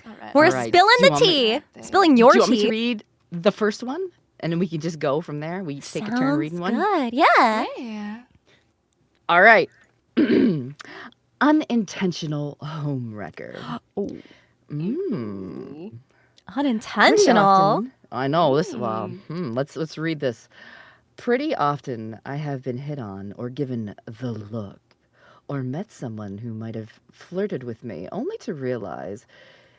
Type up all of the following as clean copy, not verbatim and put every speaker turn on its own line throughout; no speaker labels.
All right.
We're
All right.
spilling
Do you
the
want me-
tea.
Do
Spilling
Do
your
you want me to
tea.
read the first one? And then we can just go from there. We each take a turn
Sounds
reading one.
good. Yeah.
Yeah.
All right. Unintentional home wrecker.
Oh,
Mm. Pretty
unintentional.
often, I know this. Well, let's read this. Pretty often, I have been hit on or given the look, or met someone who might have flirted with me, only to realize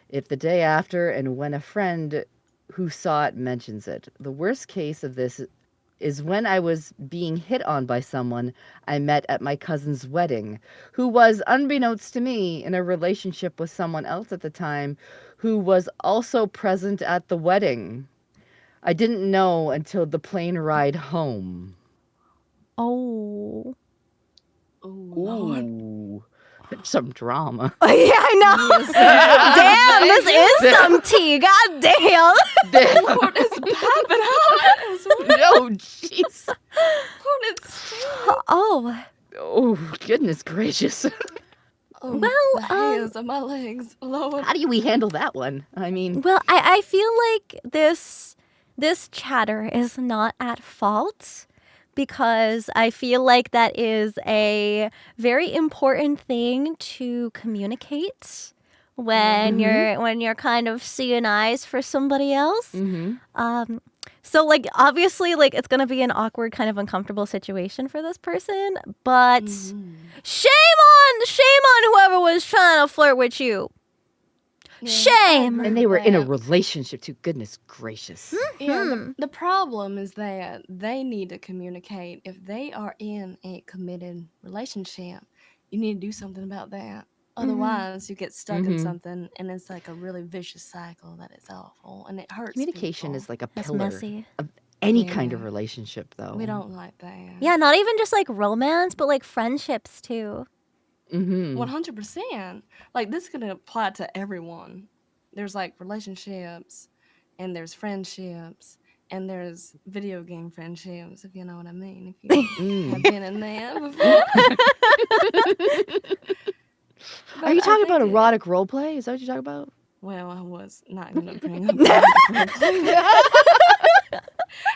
if the day after and when a friend who saw it mentions it. The worst case of this is when I was being hit on by someone I met at my cousin's wedding, who was, unbeknownst to me, in a relationship with someone else at the time, who was also present at the wedding. I didn't know until the plane ride home.
Oh.
Oh, Lord.
Ooh, some drama.
Yeah, I know. Damn, this is some tea. God damn.
Lord, it's popping hot.
No, jeez.
Lord, it's steaming.
Oh.
Oh, goodness gracious.
Oh,
Well,
the hairs on my legs. Lord.
How do we handle that one? I mean,
Well, I feel like this chatter is not at fault because I feel like that is a very important thing to communicate when you're kind of seeing eyes for somebody else. So like obviously like it's gonna be an awkward kind of uncomfortable situation for this person, but shame on whoever was trying to flirt with you.
Yeah,
Shame.
I agree
and they
with
were in a
that.
relationship too. Goodness gracious.
Yeah, the problem is that they need to communicate. If they are in a committed relationship, you need to do something about that. Otherwise, you get stuck in something, and it's like a really vicious cycle that is awful, and it hurts
Communication
people.
is like a
That's
pillar
messy.
of any kind of
Yeah.
relationship, though.
We don't like that.
Yeah, not even just like romance, but like friendships too.
100%. Like this could apply to everyone. There's like relationships, and there's friendships, and there's video game friendships, if you know what I mean. If you have been in there before.
Are you
But I
talking about
think
erotic role play? Is that what you're talking about?
Well, I was not going to bring up erotic roleplay.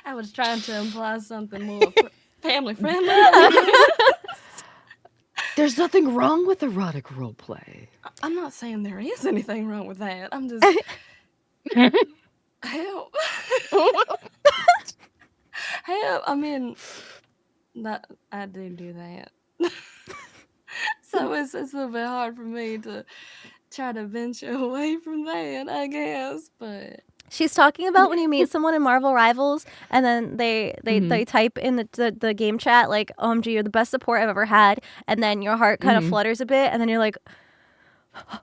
I was trying to imply something more family friendly.
There's nothing wrong with erotic role play.
I'm not saying there is anything wrong with that. I'm just help. Help. I mean, that I do that. So it's a little bit hard for me to try to venture away from that, I guess. But
She's talking about when you meet someone in Marvel Rivals and then they type in the game chat like, OMG, you're the best support I've ever had, and then your heart kind of flutters a bit and then you're like,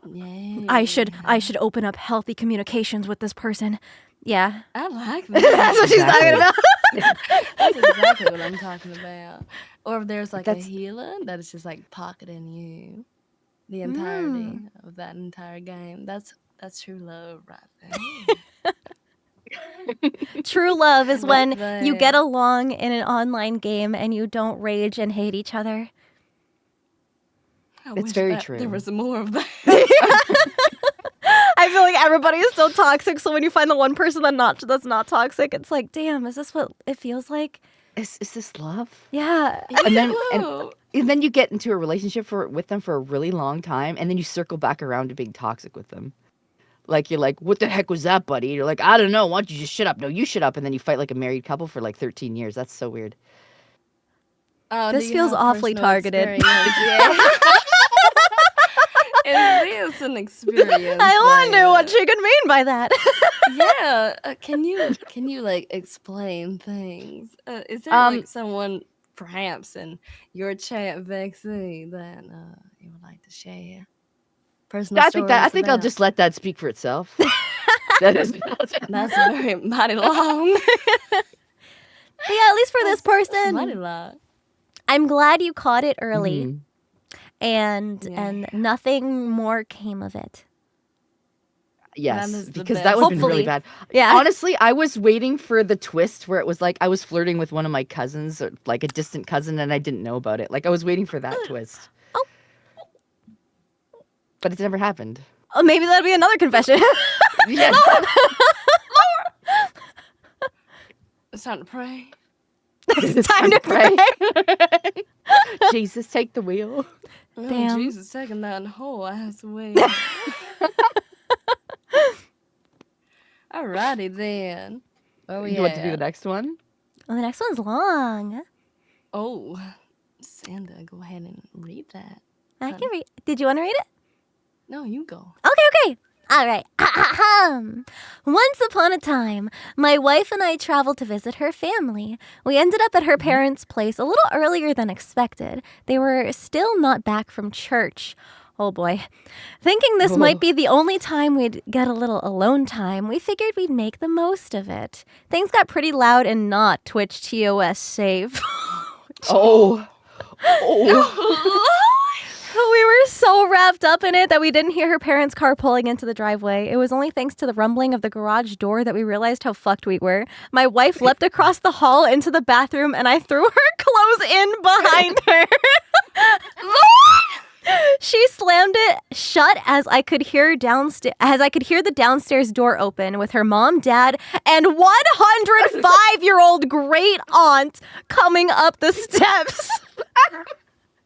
yeah,
I should open up healthy communications with this person. Yeah.
I like that.
That's what she's talking about.
That's exactly what I'm talking about. Or if there's like a healer that is just like pocketing you the entirety of that entire game. That's true love right there.
True love is when
Right
you
there.
get along in an online game and you don't rage and hate each other.
I
It's
wish
very
that
true.
there was more of that.
I feel like everybody is so toxic, so when you find the one person that's not toxic, it's like, damn, is this what it feels like?
Is this love?
Yeah.
And then
Whoa.
and then you get into a relationship with them for a really long time, and then you circle back around to being toxic with them. Like you're like, what the heck was that, buddy? You're like, I don't know. Why don't you just shut up? No, you shut up, and then you fight like a married couple for like 13 years. That's so weird.
Oh,
This
do you
feels
have
awfully
personal
targeted.
experience? Yeah. It is an experience.
I wonder
there.
what she could mean by that.
Yeah, can you like explain things? Is there like someone perhaps in your chat, Vexy, that you would like to share? Personal
I think I'll
stories
just let that speak for itself. That is.
That's very mighty long.
But yeah, at least for this
Mighty
person,
long.
I'm glad you caught it early and
Yeah.
nothing more came of it.
Yes,
is the
because
best.
that would have been really
Hopefully.
bad.
Yeah.
Honestly, I was waiting for the twist where it was like I was flirting with one of my cousins, or like a distant cousin, and I didn't know about it. Like I was waiting for that twist.
Oh.
But it never happened.
Oh, maybe that'll be another confession.
Yes.
It's time to pray.
It's time to pray.
Jesus, take the wheel.
Oh,
Damn.
Jesus, taking that whole ass away. Alrighty then. Oh
You want to do
yeah.
the next one?
Well, the next one's long.
Oh, Sinder, go ahead and read that.
I can read. Did you want to read it?
No, you go.
Okay. All right. Once upon a time, my wife and I traveled to visit her family. We ended up at her parents' place a little earlier than expected. They were still not back from church. Oh boy. Thinking this might be the only time we'd get a little alone time, we figured we'd make the most of it. Things got pretty loud and not Twitch TOS save.
Oh.
We were so wrapped up in it that we didn't hear her parents' car pulling into the driveway. It was only thanks to the rumbling of the garage door that we realized how fucked we were. My wife leapt across the hall into the bathroom, and I threw her clothes in behind her. She slammed it shut as I could hear the downstairs door open with her mom, dad, and 105-year-old great aunt coming up the steps.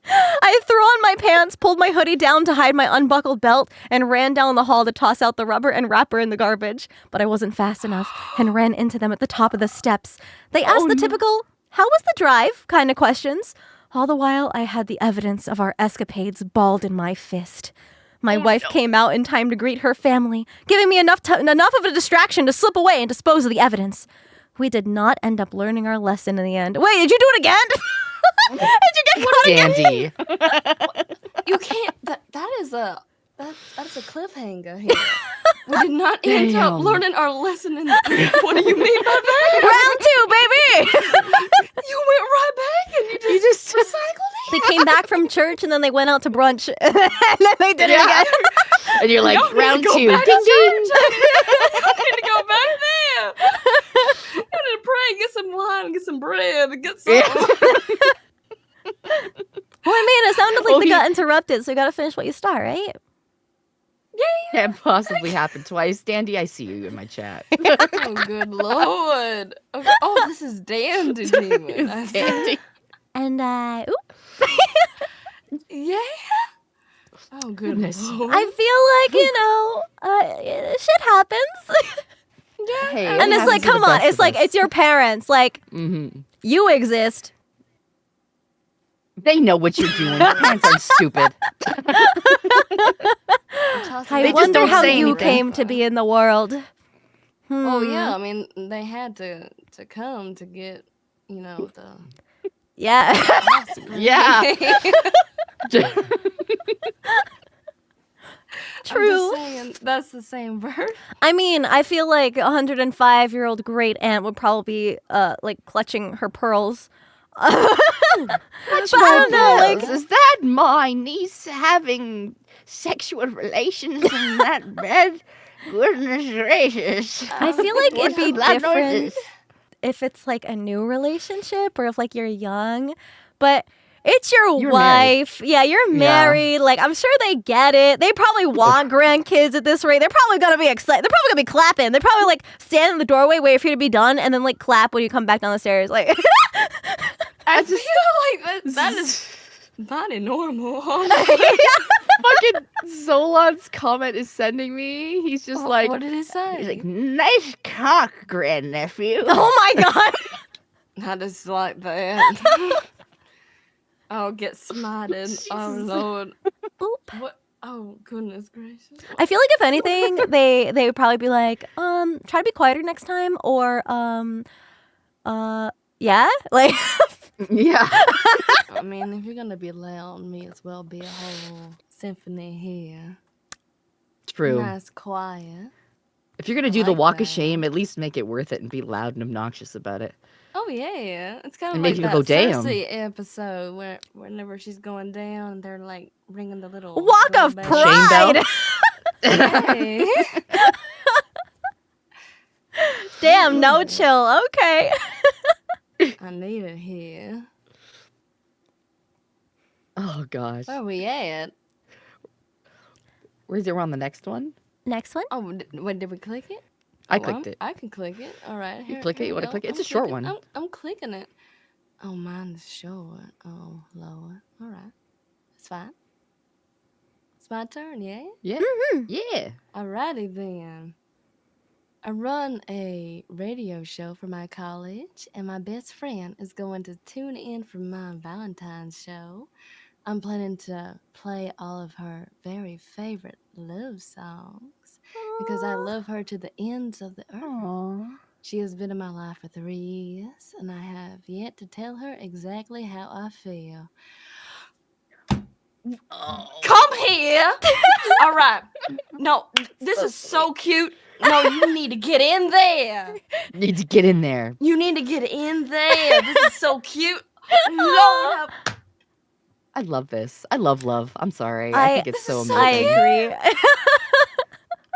I threw on my pants, pulled my hoodie down to hide my unbuckled belt, and ran down the hall to toss out the rubber and wrapper in the garbage. But I wasn't fast enough and ran into them at the top of the steps. They asked the typical, "How was the drive?" kind of questions. All the while, I had the evidence of our escapades balled in my fist. My wife came out in time to greet her family, giving me enough of a distraction to slip away and dispose of the evidence. We did not end up learning our lesson in the end. Wait, did you do it again? Did you get caught again?
Dandy.
You can't. That's a cliffhanger here. We did not end up learning our lesson. What do you mean by that?
Round 2, baby.
You went right back and you just recycled it.
They came back from church and then they went out to brunch and then they did it again.
And you're like, round 2. Ding, ding.
I need to go back there. I need to pray, get some wine, get some bread, and get some.
Well, I mean, it sounded like they got interrupted, so you got to finish what you start, right?
That possibly happened twice. Dandy, I see you in my chat.
Oh, good Lord. Okay. Oh, this is Dandy Demon.
Dandy.
And,
Yeah. Oh, goodness.
I feel like, shit happens.
Yeah.
Hey,
And it's like, come on, it's like, it's your parents. Like, you exist.
They know what you're doing. Your parents aren't stupid.
I wonder how you came to be in the world.
Oh, yeah. I mean, they had to come to get, the...
Yeah.
Yeah.
True.
I'm just saying, that's the same verb.
I mean, I feel like a 105-year-old great aunt would probably be like clutching her pearls. But I don't know, like,
is that my niece having sexual relations in that bed? Goodness gracious.
I feel like it'd be
Loud
different
noises.
if it's like a new relationship or if like you're young. But it's your
You're
wife. Yeah, you're married. Like, I'm sure they get it. They probably want grandkids at this rate. They're probably going to be excited. They're probably going to be clapping. They're probably like stand in the doorway, wait for you to be done, and then like clap when you come back down the stairs. Like,
I feel like that is mighty normal.
Fucking Zolon's comment is sending me. He's just like,
what did it say?
He's like, nice cock, grandnephew.
oh my God.
I just like that. Oh, get smited. Oh, Lord.
Oop.
What? Oh, goodness gracious.
I feel like if anything, they would probably be like, try to be quieter next time, or yeah, like,
Yeah.
I mean, if you're gonna be loud, may as well be a whole symphony here.
True.
Nice, quiet.
If you're gonna do the
like
walk
that.
of shame, at least make it worth it and be loud and obnoxious about it.
Oh yeah, it's kind of
And
like
make
that
people go, "Damn."
Cersei episode where whenever she's going down, they're like ringing the little
walk of
doorbell.
pride.
Hey.
Damn, no chill. Okay.
I need it here.
Oh gosh.
Where we at?
Where's it? We're on the next one.
Next one.
Oh, wait, did we click it?
I
Oh,
clicked it.
I can click it. All right,
You
here
click it.
here
You
we
want to
go.
click it? It's
I'm
a short
clicking.
one.
I'm clicking it. Oh, mine's short. Oh, Lord. All right, it's fine. It's my turn, yeah.
Yeah.
Mm-hmm.
Yeah.
Alrighty then. I run a radio show for my college, and my best friend is going to tune in for my Valentine's show. I'm planning to play all of her very favorite love songs because I love her to the ends of the earth.
Aww.
She has been in my life for 3 years, and I have yet to tell her exactly how I feel.
Oh.
Come here! All right. No, this
So
is
sweet.
so cute. No, you need to get in there.
Need to get in there.
You need to get in there. This is so cute. Lord, have
I love this. I love love. I'm sorry. I
I
think it's
this is
so
so
I
amazing.
cute.
agree.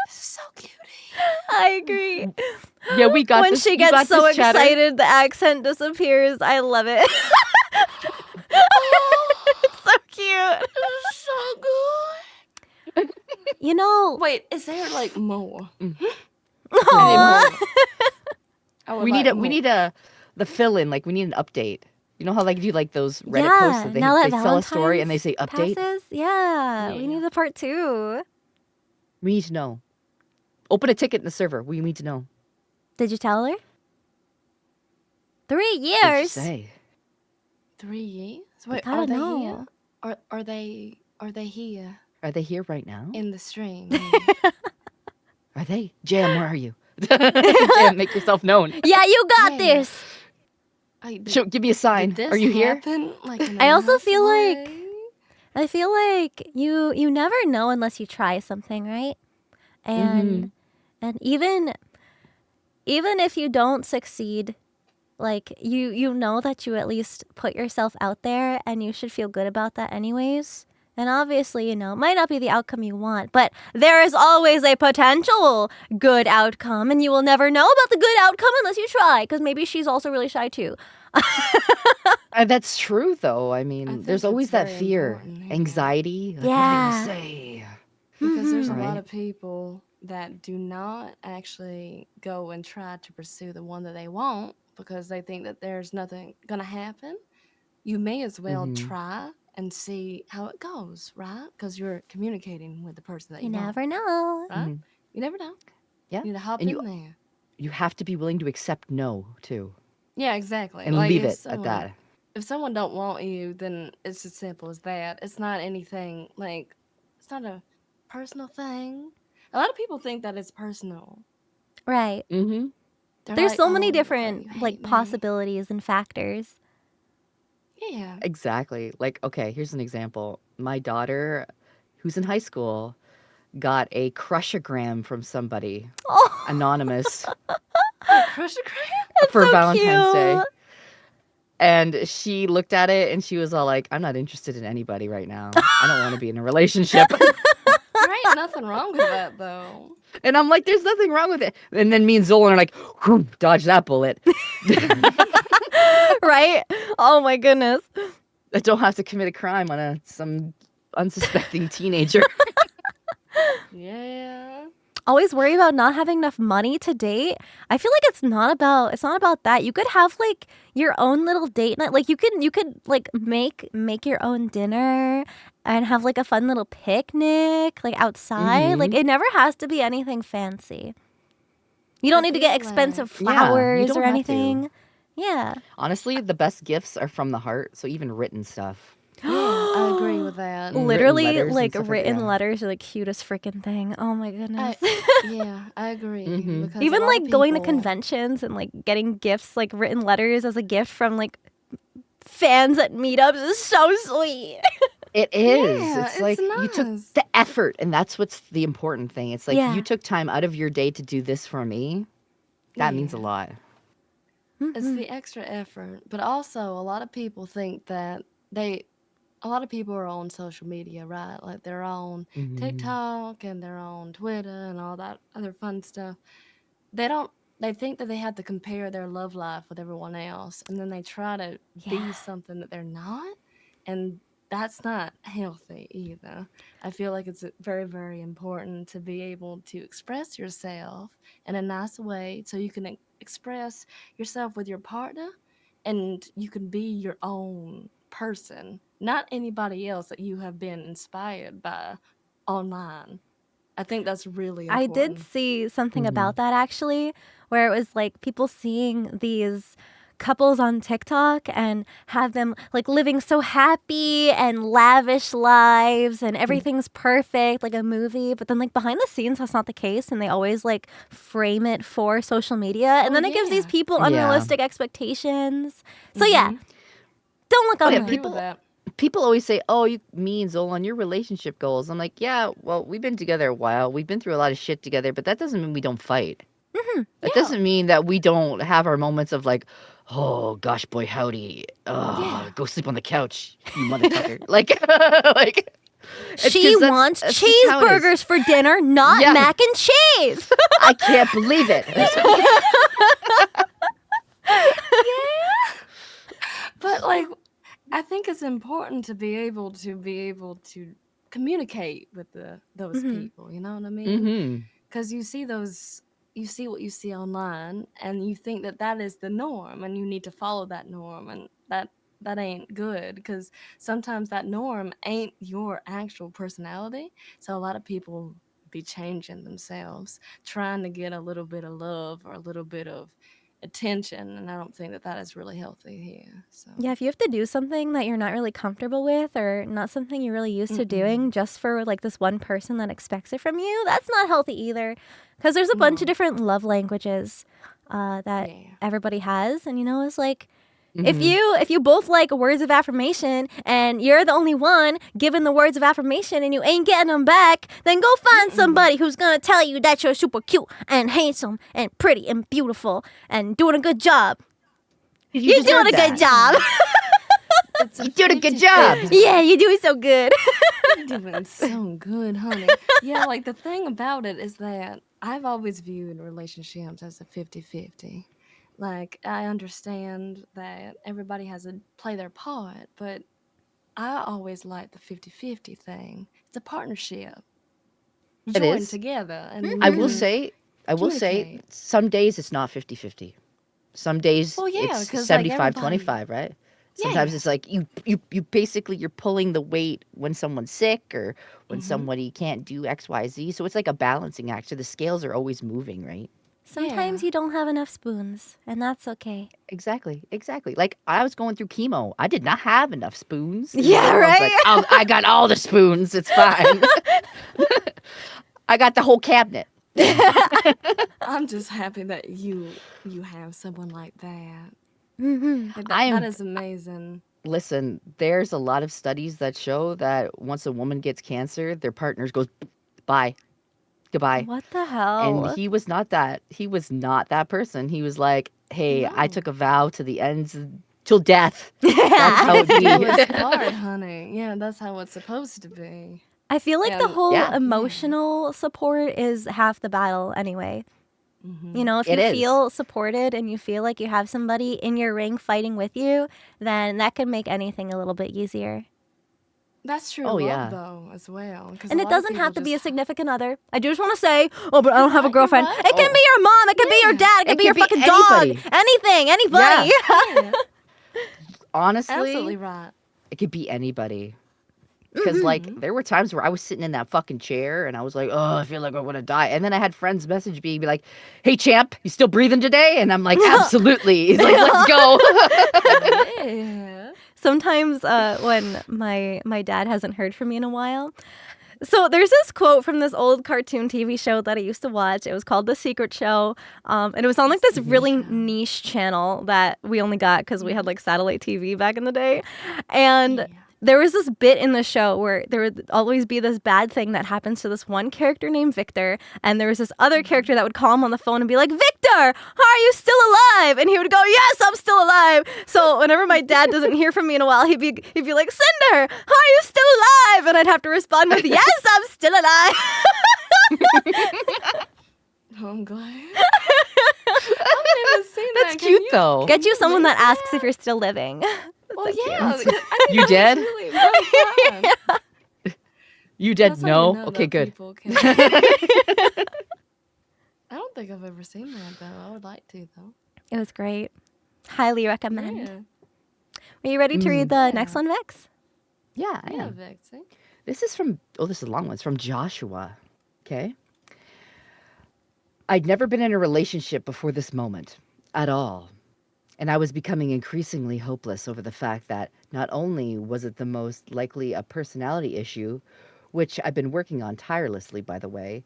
This is so cute.
I agree.
Yeah, we got
When
this.
she
You
gets
got
so
this, Chatter.
excited, the accent disappears. I love it.
Oh,
It's so cute.
this is so good.
You know,
Wait, is there like more?
Mm.
I need
aw.
more. I would
We need
like
a we
more.
need a the fill in. Like we need an update. You know how like you do like those Reddit posts
Yeah,
that
now
they
that
tell a story and they
Valentine's
say update.
passes, yeah, we
Yeah.
need a part 2.
We need to know. Open a ticket in the server. We need to know.
Did you tell her? 3
What did you
years?
say?
3 years?
We
Wait,
gotta
are they here?
know.
Are they here
Are they here right now?
in the stream? Yeah.
Are they? Jam, where are you? Jam, make yourself known.
Yeah, you got
Yeah.
this.
Give me a sign.
Did this
Are you here?
happen like in a
I also
nice
feel
way?
like you never know unless you try something, right? And and even if you don't succeed, like you know that you at least put yourself out there, and you should feel good about that anyways. And obviously, it might not be the outcome you want, but there is always a potential good outcome, and you will never know about the good outcome unless you try, because maybe she's also really shy too.
That's true, though. I
I
mean,
think
there's
it's
always that
very
fear,
important, yeah.
anxiety. Like, what are they
Yeah.
gonna say?
Because there's a
Mhm.
lot
Right.
of people that do not actually go and try to pursue the one that they want because they think that there's nothing gonna happen. You may as well
Mm-hmm.
try and see how it goes, right? Because you're communicating with the person that
You
you want,
never know.
right?
Mm-hmm.
You never know.
Yeah.
You need to hop
And
in there.
you have to be willing to accept no too,
Yeah, exactly.
and
Like
leave it at that.
if someone don't want you, then it's as simple as that. It's not anything like it's not a personal thing. A lot of people think that it's personal.
Right.
Mm-hmm.
They're
There's
like,
so many
"Oh, you
different
hate me."
possibilities and factors.
Yeah.
Exactly. Like, okay, here's an example. My daughter, who's in high school, got a crushogram from somebody
Oh,
anonymous
A crush a crab?
that's
for
so
Valentine's Day.
cute.
And she looked at it and she was all like, I'm not interested in anybody right now. I don't want to be in a relationship.
There ain't nothing wrong with that though.
And I'm like, there's nothing wrong with it. And then me and Zolan are like, whew, dodge that bullet.
Right? Oh my goodness.
I don't have to commit a crime on some unsuspecting teenager.
Yeah.
Always worry about not having enough money to date. I feel like it's not about that. You could have like your own little date night. Like you could like make your own dinner and have like a fun little picnic like outside. Like
Mm-hmm.
it never has to be anything fancy. You don't
I
need to get
feel
expensive
like
Yeah, you
flowers
don't
or
have to.
anything. Yeah.
Honestly, the best gifts are from the heart. So even written stuff.
yeah, I agree with that.
Written
Literally,
letters and
like
stuff like
written
yeah.
letters are the cutest freaking thing. Oh my goodness.
I agree
Mm-hmm.
because a
Even
lot of
like going to
people
conventions and like getting gifts, like written letters as a gift from like fans at meetups is so sweet.
It is.
Yeah,
It's
it's
like you took
nice.
the effort, and that's what's the important thing. It's like you
Yeah.
took time out of your day to do this for me. That means a
Yeah.
lot.
It's
Mhm.
the extra effort, but also a lot of people think that they a lot of people are on social media, right? Like they're on
Mm-hmm.
TikTok and they're on Twitter and all that other fun stuff. They don't they think that they have to compare their love life with everyone else and then they try to
Yeah.
be something that they're not and that's not healthy either. I feel like it's very, very important to be able to express yourself in a nice way so you can express yourself with your partner and you can be your own person, not anybody else that you have been inspired by online. I think that's really
I did
important.
see something
Mhm.
about that actually, where it was like people seeing these couples on TikTok and have them like living so happy and lavish lives and everything's perfect like a movie, but then like behind the scenes that's not the case and they always like frame it for social media and
Oh,
then it gives these
yeah.
people
Yeah.
unrealistic expectations. So yeah,
Mm-hmm.
don't look
Oh
I
yeah,
agree
online.
with that.
people always say, "Oh, you me and Zolan, your relationship goals." I'm like, "Yeah, well, we've been together a while. We've been through a lot of shit together, but that doesn't mean we don't fight. That
Yeah.
doesn't mean that we don't have our moments of like, oh gosh, boy, howdy.
Yeah.
Go sleep on the couch, you motherfucker." Like, like it's
She
because
wants
that's just how it is.
cheeseburgers for dinner, not
Yeah,
mac and cheese.
I can't believe it.
Yeah. But like I think it's important to be able to communicate with those
Mhm.
people, you know what I mean?
Mm-hmm.
Cuz you see what you see online and you think that that is the norm and you need to follow that norm and that ain't good cuz sometimes that norm ain't your actual personality. So a lot of people be changing themselves trying to get a little bit of love or a little bit of attention, and I don't think that that is really healthy here. So
Yeah, if you have to do something that you're not really comfortable with or not something you're really used to doing
mm-mm.
just for like this one person that expects it from you, that's not healthy either. Because there's a bunch of
No.
different love languages that
Yeah.
everybody has, and it's like
Mm-hmm.
if you both like words of affirmation and you're the only one giving the words of affirmation and you ain't getting them back, then go find
Mm-mm.
somebody who's gonna tell you that you're super cute and handsome and pretty and beautiful and doing a good job.
You
You're
deserve
doing a good
that.
job.
Yeah. It's a
You did a good
50
job.
Yeah,
50.
you're doing so good.
You're doing so good, honey. Yeah, like the thing about it is that I've always viewed relationships as a 50-50. Like I understand that everybody has to play their part, but I always like the 50-50 thing. It's a partnership.
It
Join
is.
together and then
I
you
will
Mhm.
can
say, I will say,
communicate.
some days it's not 50-50. Some days
Well, yeah,
it's
because like everybody,
75-25, right? Sometimes
yeah.
it's like you basically you're pulling the weight when someone's sick or when
Mm-hmm.
somebody can't do XYZ. So it's like a balancing act. So the scales are always moving, right?
Sometimes
Yeah.
you don't have enough spoons, and that's okay.
Exactly, exactly. Like I was going through chemo. I did not have enough spoons. And
Yeah,
Zolan's like,
right?
I got all the spoons. It's fine. I got the whole cabinet.
I'm just happy that you have someone like that.
Mhm.
Like that
I'm
is amazing.
Listen, there's a lot of studies that show that once a woman gets cancer, their partners goes bye, goodbye.
What the
And
hell?
he was not that person. He was like, "Hey, I
No.
took a vow to the ends till death. That's how it
Until
be."
it's hard, honey. Yeah, that's how it's supposed to be.
I feel like the
And
whole
Yeah,
yeah.
emotional support is half the battle anyway.
Hmm.
If
it
you
is.
feel supported and you feel like you have somebody in your ring fighting with you, then that can make anything a little bit easier.
That's true
Oh
love
yeah.
though as well, because a
And it
lot of
doesn't have
people
to be
just
a significant other. I just want to say, oh, but I
you're
don't have a
right. You're
girlfriend.
right.
It can be
Oh,
your mom. It can be your
Yeah.
dad. It can
it
be
could
your
be
fucking dog.
anybody.
Anything.
Yeah.
Anybody.
Yeah.
Honestly,
Absolutely right.
it could be anybody. Because,
Mhm.
like,
Hmm.
there were times where I was sitting in that fucking chair and I was like, oh, I feel like I want to die. And then I had friends message me, be like, hey, champ, you still breathing today? And I'm like, absolutely. He's like, let's go.
Yeah.
Sometimes when my dad hasn't heard from me in a while. So there's this quote from this old cartoon TV show that I used to watch. It was called The Secret Show. And it was on
The
like this
secret
Mhm.
really
show.
niche channel that we only got because we had
Hmm.
like satellite TV back in the day. And
Yeah.
there was this bit in the show where there would always be this bad thing that happens to this one character named Victor. And there was this other
Hmm.
character that would call him on the phone and be like, Victor, are you still alive? And he would go, yes, I'm still alive. So whenever my dad doesn't hear from me in a while, he'd be like, Cinder, are you still alive? And I'd have to respond with, yes, I'm still alive.
Oh, I'm glad. I haven't even seen
That's
that.
cute, though.
Get
Can
you
you
someone
make
that asks
that?
if you're still living.
Well,
That's so
yeah.
cute.
I think
You
that is
did?
really I'm fine.
You did
That's how you
no?
know
Okay,
that
good.
people can. I don't think I've ever seen that though. I would like to though.
It was great. Highly recommend.
Yeah.
Are you ready to read
Mm,
the next
Yeah.
one, Vex?
yeah, I
Yeah,
am.
Vexy.
This is from, oh, this is a long one. It's from Joshua. Okay. I'd never been in a relationship before this moment at all. And I was becoming increasingly hopeless over the fact that not only was it the most likely a personality issue, which I've been working on tirelessly, by the way,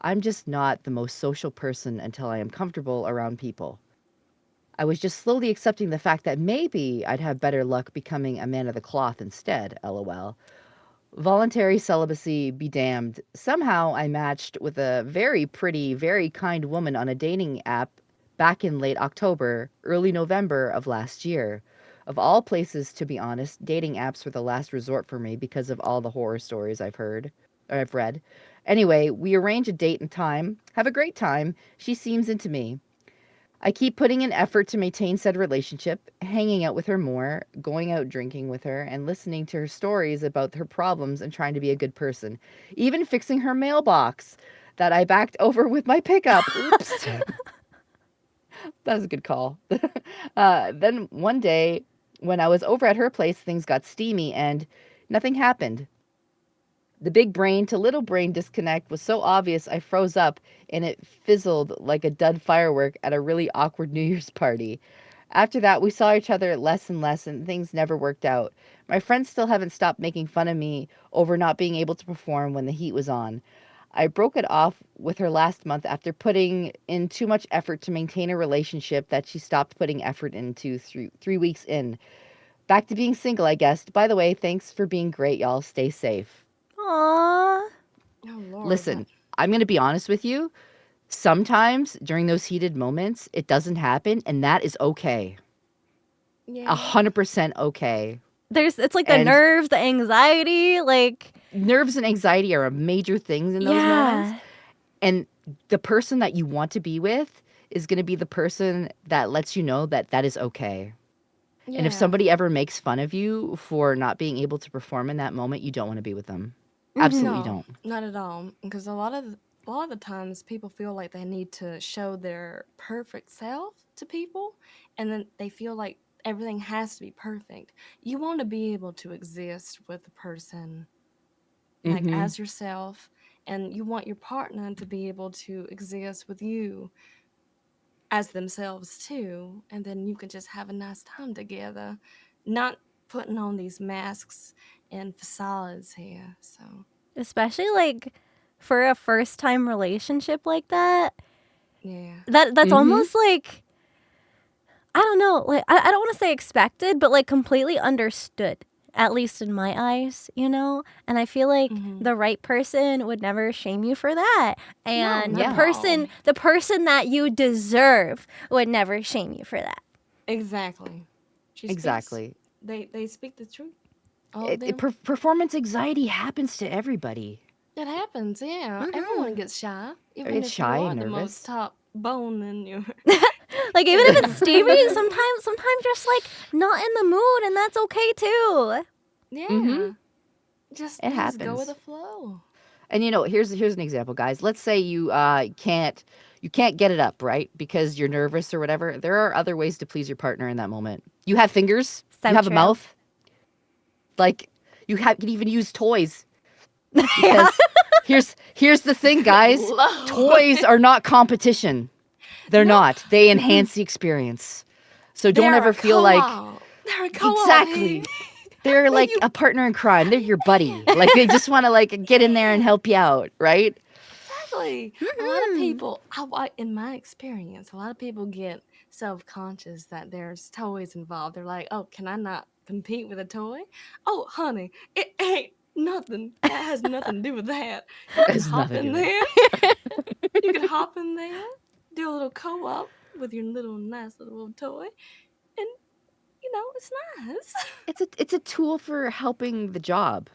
I'm just not the most social person until I am comfortable around people. I was just slowly accepting the fact that maybe I'd have better luck becoming a man of the cloth instead, lol. Voluntary celibacy be damned. Somehow I matched with a very pretty, very kind woman on a dating app back in late October, early November of last year. Of all places, to be honest, dating apps were the last resort for me because of all the horror stories I've heard or I've read. Anyway, we arrange a date and time. Have a great time. She seems into me. I keep putting in effort to maintain said relationship, hanging out with her more, going out drinking with her, and listening to her stories about her problems and trying to be a good person. Even fixing her mailbox that I backed over with my pickup. Oops. That was a good call. Then one day, when I was over at her place, things got steamy and nothing happened. The big brain to little brain disconnect was so obvious I froze up and it fizzled like a dud firework at a really awkward New Year's party. After that, we saw each other less and less, and things never worked out. My friends still haven't stopped making fun of me over not being able to perform when the heat was on. I broke it off with her last month after putting in too much effort to maintain a relationship that she stopped putting effort into 3 weeks in. Back to being single, I guess. By the way, thanks for being great, y'all. Stay safe.
Aww.
Oh Lord,
Listen, I'm going to be honest with you. Sometimes during those heated moments, it doesn't happen, and that is okay.
yeah.
100% okay.
It's like the
And
nerves, the anxiety, like
nerves and anxiety are major things in those moments.
yeah.
And the person that you want to be with is going to be the person that lets you know that that is okay. And if
Yeah.
somebody ever makes fun of you for not being able to perform in that moment, you don't want to be with them. Absolutely
Mhm.
No,
don't.
not at all. Because a lot of the times people feel like they need to show their perfect self to people, and then they feel like everything has to be perfect. You want to be able to exist with the person like
Mhm.
as yourself, and you want your partner to be able to exist with you as themselves too, and then you can just have a nice time together, not putting on these masks and facades here. So
Especially like for a first time relationship like that.
yeah.
That's
Mhm.
almost like I don't know, like I don't want to say expected, but like completely understood. At least in my eyes, you know? And I feel like
Hmm.
the right person would never shame you for that.
No,
And
not
the
at
Yeah.
all.
person the person that you deserve would never shame you for that.
Exactly. She speaks.
Exactly.
They speak the truth. All of them.
Performance anxiety happens to everybody.
It happens. Yeah, everyone
Mhm.
gets shy,
Or
even
get
if you
shy
are
and
the most
nervous.
top bone in your
Like even
in
if
your
it's steamy, sometimes just like not in the mood and that's okay too.
Mhm.
yeah. Just
It
you just go with the
happens.
flow.
And here's an example, guys. Let's say you can't get it up, right? Because you're nervous or whatever. There are other ways to please your partner in that moment. You have fingers, you
So
have a
true.
mouth, like can even use toys
Yeah.
because here's the thing,
Good
guys.
lord.
Toys are not competition. They're
No,
not. They enhance the experience. So don't
they're
ever
a
feel like
co-op. They're a co-op here.
exactly. They're
Where
like
you
a partner in crime. They're your buddy. Like they
yeah.
just want to like get in there and
Yeah.
help you out, right?
Exactly. A lot of
Mhm.
people, in my experience, a lot of people get self conscious that there's toys involved. They're like, oh, can I not compete with a toy? Oh, honey, it ain't nothing. That has nothing to do with that. You
It
can
has
hop
nothing to
in
do with
there.
it.
You can hop in there, do a little co op with your little nice little toy, and it's nice.
It's a tool for helping the job.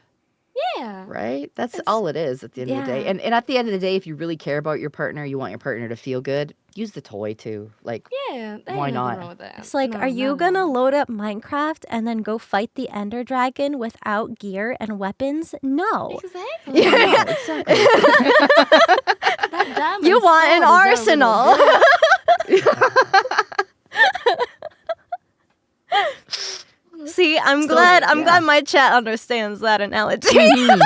Yeah.
Right? That's
It's
all it is at the end of the day.
Yeah.
And at the end of the day, if you really care about your partner, you want your partner to feel good, use the toy too. Like,
yeah, there
why
ain't nothing
not?
wrong with that.
It's like,
No,
are
not
you
at
gonna
all.
load up Minecraft and then go fight the Ender Dragon without gear and weapons? No.
Exactly.
No, exactly.
That diamond
You want an
sword is our little
arsenal.
girl.
See, I'm
So,
glad
yeah.
my chat understands that analogy.
Mhm.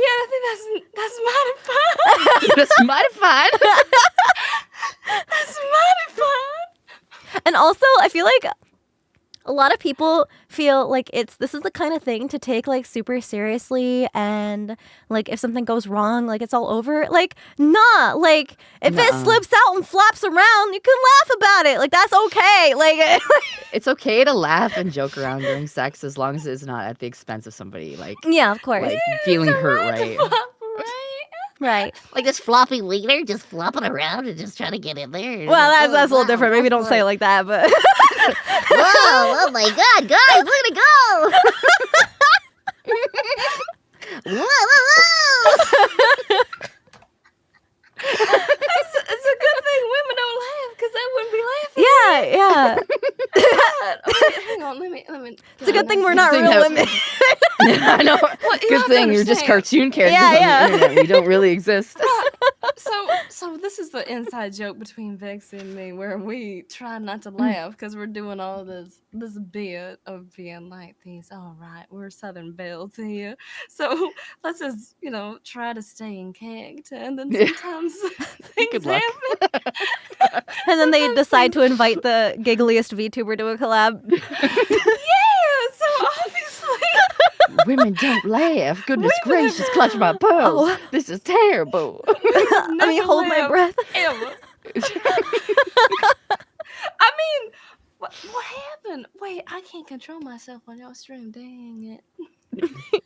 Yeah, I think that's mighty fun.
That's modified.
That's mighty fun.
And also, I feel like a lot of people feel like this is the kind of thing to take like super seriously, and like if something goes wrong, like it's all over. Like, nah, like if it
Nuh-uh.
slips out and flaps around, you can laugh about it. Like, that's okay. Like
It's okay to laugh and joke around during sex as long as it's not at the expense of somebody, like
yeah, of course.
feeling
It's
hurt,
alright to
right?
flop, right?
Right.
Like this floppy wiener just flopping around and just trying to get in there.
Well,
Like,
that's a little
wow,
different. Maybe don't say it like that, but
Whoa, oh my god, guys, look at it go! Whoa, whoa, whoa!
It's a good thing women don't laugh, because they wouldn't be laughing.
yeah.
Okay, hang on, let me.
It's a good thing we're
Good
not
thing
real
that-
women.
I know.
you
Good
have to
thing you're just
understand.
cartoon characters
Yeah,
on the internet. We don't really exist.
So this is the inside joke between Vex and me, where we try not to laugh because we're doing all this bit of being like these. All right, we're Southern belles here, so let's just try to stay in character, and then
Yeah.
sometimes things
Good luck.
happen.
And then they
Sometimes
decide to
things-
invite the giggliest VTuber to a collab.
Yeah, so obviously.
Women don't laugh. Goodness
Women-
gracious, clutch my pearls.
Oh.
This is terrible.
Let me
Never
hold my
laugh,
breath.
Ever. I mean, what happened? Wait, I can't control myself on your stream. Dang it.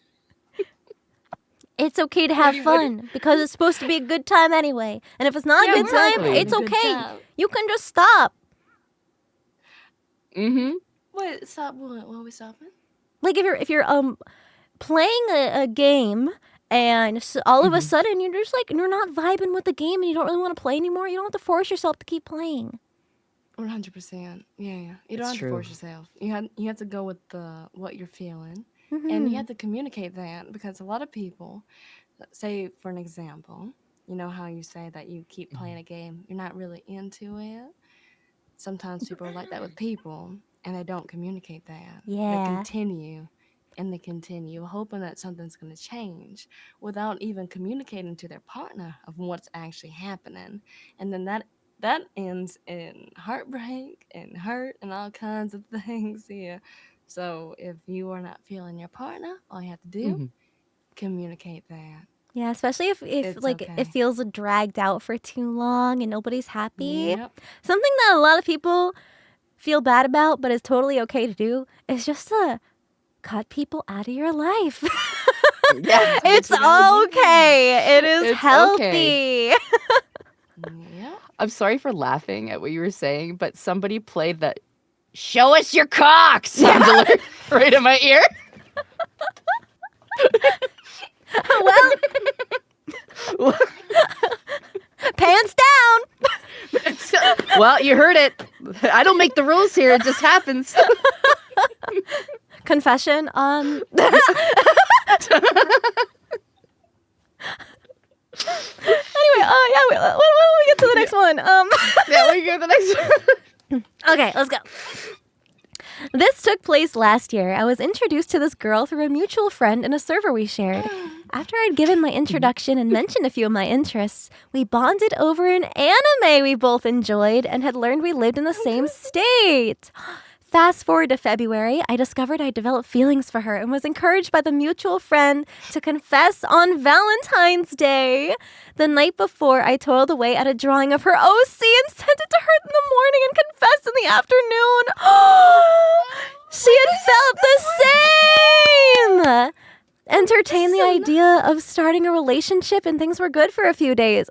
It's okay to have fun because it's supposed to be a good time anyway. And if it's not a good time,
exactly.
it's
Good
okay.
time.
You can just stop.
Mm-hmm.
Wait, stop. What are we stopping?
Like if you're playing a game and all of a sudden you're just like you're not vibing with the game and you don't really want to play anymore, you don't have to force yourself to keep playing.
100%. Yeah. You don't
It's
have
true.
to force yourself. You have to go with what you're feeling,
Mm-hmm.
and you have to communicate that, because a lot of people, say for an example, you know how you say that you keep playing a game, you're not really into it. Sometimes people are like that with people, and they don't communicate that.
Yeah.
They continue, hoping that something's going to change without even communicating to their partner of what's actually happening. And then that ends in heartbreak and hurt and all kinds of things here. So if you are not feeling your partner, all you have to do,
Mhm.
communicate that.
Yeah, especially if
It's
like
okay.
it feels dragged out for too long and nobody's happy.
Yep.
Something that a lot of people feel bad about, but is totally okay to do, is just to cut people out of your life.
Yeah.
It's
you gotta do
okay. It is
It's
healthy.
okay.
Yep.
I'm sorry for laughing at what you were saying, but somebody played that "Show us your cock" sound alert right in my ear.
Well, pants down.
Well, you heard it. I don't make the rules here. It just happens.
Confession. Anyway, yeah. Why don't we get to the next one?
Yeah, we go to the next one.
Okay, let's go. This took place last year. I was introduced to this girl through a mutual friend in a server we shared. After I'd given my introduction and mentioned a few of my interests, we bonded over an anime we both enjoyed and had learned we lived in the same state. Fast forward to February, I discovered I developed feelings for her and was encouraged by the mutual friend to confess on Valentine's Day. The night before, I toiled away at a drawing of her OC and sent it to her in the morning and confessed in the afternoon. She had felt the same! Entertained the idea of starting a relationship and things were good for a few days.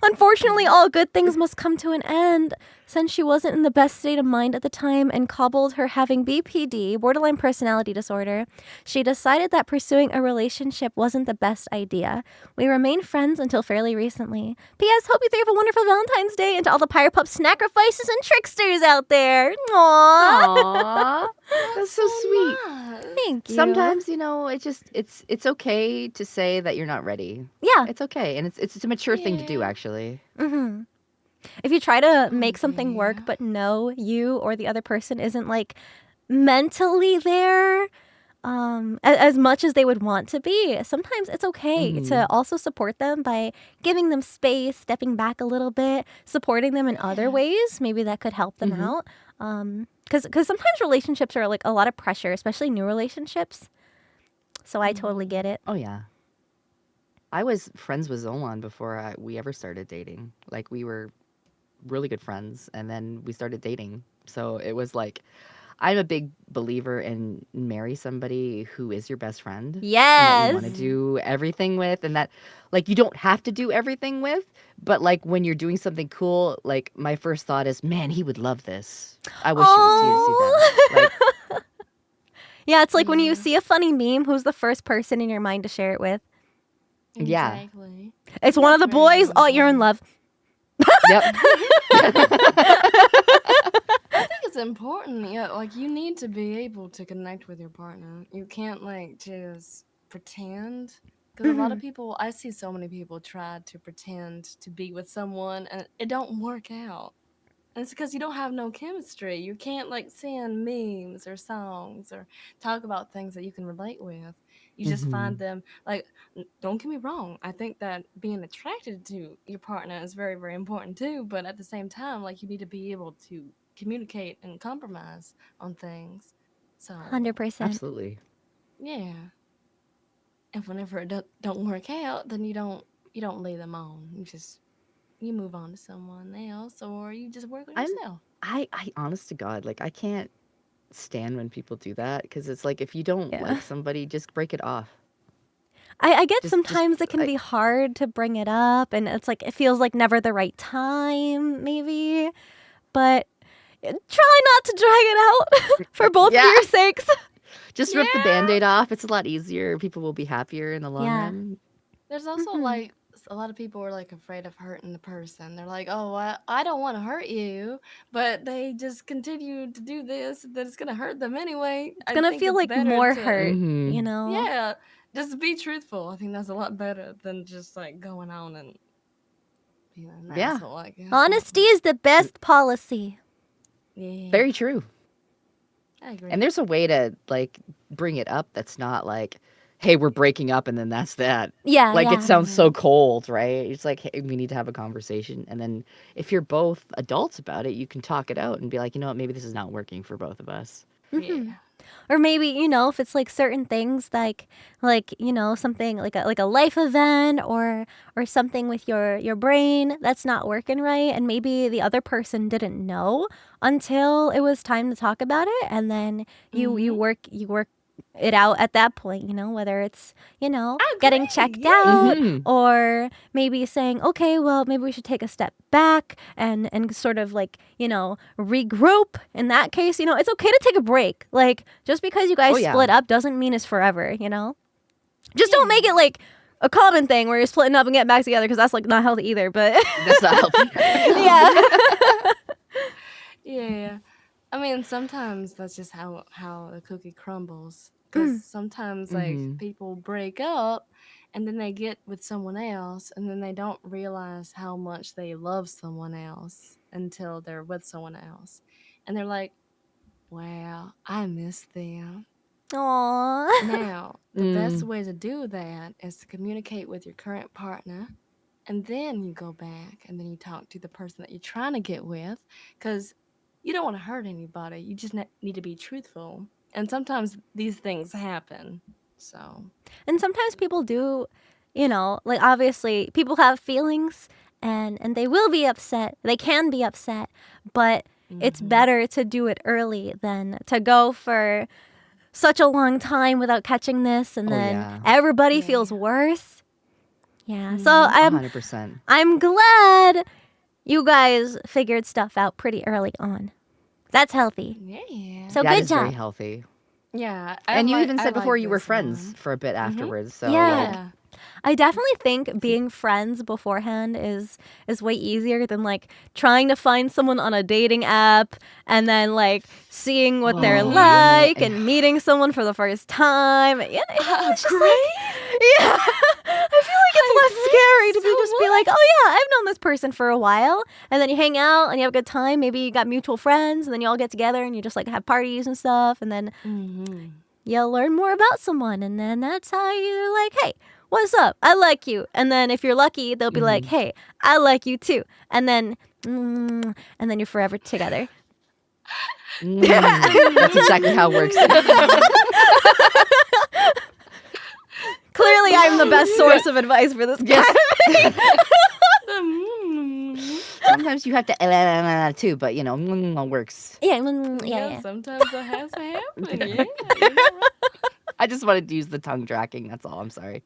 Unfortunately, all good things must come to an end. Since she wasn't in the best state of mind at the time and cobbled her having BPD, borderline personality disorder, she decided that pursuing a relationship wasn't the best idea. We remained friends until fairly recently. P.S. Hope you three have a wonderful Valentine's Day and to all the Pirate Pup sacrifices and tricksters out there. Aww.
Aw, that's so sweet.
nice.
Thank you.
Sometimes, it's okay to say that you're not ready.
Yeah.
It's okay, and it's a mature thing to do,
Yeah.
actually.
Mm-hmm. If you try to make
Oh,
something work,
yeah.
but no, you or the other person isn't like mentally there as much as they would want to be, sometimes it's okay to also support them by giving them space, stepping back a little bit, supporting them in other
Yeah.
ways. Maybe that could help them out. Because sometimes relationships are like a lot of pressure, especially new relationships. So I totally get it.
Oh, yeah. I was friends with Zolan before we ever started dating. Like, we were really good friends, and then we started dating. So it was like, I'm a big believer in marry somebody who is your best friend. And that you want to
Yes.
do everything with, and that, like, you don't have to do everything with, but, like, when you're doing something cool, like, my first thought is, man, he would love this. I wish he was here to see that. Like,
Yeah, it's like when you
Yeah.
see a funny meme, who's the first person in your mind to share it with?
Yeah.
Exactly.
It's one of the
That's very,
boys.
very
Oh, you're in
important.
love.
Yep.
I think it's important. Yeah, like you need to be able to connect with your partner. You can't like just pretend. Because a lot of people, I see so many people try to pretend to be with someone and it don't work out. And it's because you don't have no chemistry. You can't like send memes or songs or talk about things that you can relate with. You just find them like don't get me wrong. I think that being attracted to your partner is very, very important too. But at the same time, like you need to be able to communicate and compromise on things. So
100%.
Absolutely.
yeah. And whenever it don't work out, then you don't leave them on. You move on to someone else or you just work on
I'm
yourself.
I honest to God, like, I can't stand when people do that, because it's like, if you don't
Yeah.
like somebody, just break it off.
I get
Just
sometimes it can be hard to bring it up, and it's like it feels like never the right time, maybe. But try not to drag it out for both of
Yeah.
your sakes.
Just rip the Band-Aid off. It's a lot easier. People will be happier in the long
Yeah.
run.
There's also like a lot of people are like afraid of hurting the person. They're like, "Oh, I don't want to hurt you," but they just continue to do this. That it's gonna hurt them anyway.
It's
I
gonna
think
feel
it's
like
better
more
to,
hurt,
Mhm.
you know?
yeah, just be truthful. I think that's a lot better than just like going on and being an
Yeah.
asshole. I guess.
Honesty is the best policy.
Yeah,
Very true.
I agree.
And there's a way to, like, bring it up that's not like, "Hey, we're breaking up," and then that's that.
Yeah,
Like,
yeah.
it sounds so cold, right? It's like, "Hey, we need to have a conversation." And then if you're both adults about it, you can talk it out and be like, "You know what? Maybe this is not working for both of us."
Yeah.
Or maybe, if it's like certain things like something like a life event or something with your brain that's not working right, and maybe the other person didn't know until it was time to talk about it, and then you work it out at that point, whether it's
I
getting
agree.
checked
Yeah.
out,
Mhm.
or maybe saying, okay, well, maybe we should take a step back and sort of like regroup. In that case, it's okay to take a break. Like, just because you guys
Oh, yeah.
split up doesn't mean it's forever. Just don't make it like a common thing where you're splitting up and getting back together, because that's like not healthy either. But
That's not healthy.
yeah.
Yeah. I mean, sometimes that's just how the cookie crumbles. Because sometimes like
Mhm.
people break up, and then they get with someone else, and then they don't realize how much they love someone else until they're with someone else, and they're like, "Wow, I miss them."
Aww.
Now, the best
Mm.
way to do that is to communicate with your current partner, and then you go back and then you talk to the person that you're trying to get with, because you don't want to hurt anybody. You just need to be truthful. And sometimes these things happen. So,
And sometimes people do, like obviously people have feelings, and they will be upset. They can be upset, but it's better to do it early than to go for such a long time without catching this, and
Oh,
then
yeah.
everybody
Yeah.
feels worse. Yeah. So
100%.
I'm glad You guys figured stuff out pretty early on. That's healthy.
Yeah.
So
That
good
is very
job.
healthy.
Yeah.
And you even
I
said before
like
you were
this
friends
one.
for a bit afterwards. So like,
Yeah. I definitely think being friends beforehand is way easier than like trying to find someone on a dating app and then like seeing what they're
oh
like
man,
and meeting someone for the first time. It's just
Agree.
yeah. I feel like it's less scary to be just be like, oh yeah, I've known this person for a while, and then you hang out and you have a good time. Maybe you got mutual friends, and then you all get together and you just like have parties and stuff, and then you'll learn more about someone, and then that's how you're like, hey, what's up? I like you. And then if you're lucky, they'll be like, hey, I like you too. And then you're forever together.
that's exactly how it works.
Clearly, I'm the best source of advice for this guy.
Sometimes you have to too, but you know, works.
Yeah.
Sometimes that has to happen. Yeah. You're not wrong.
I just wanted to use the tongue tracking. That's all. I'm sorry.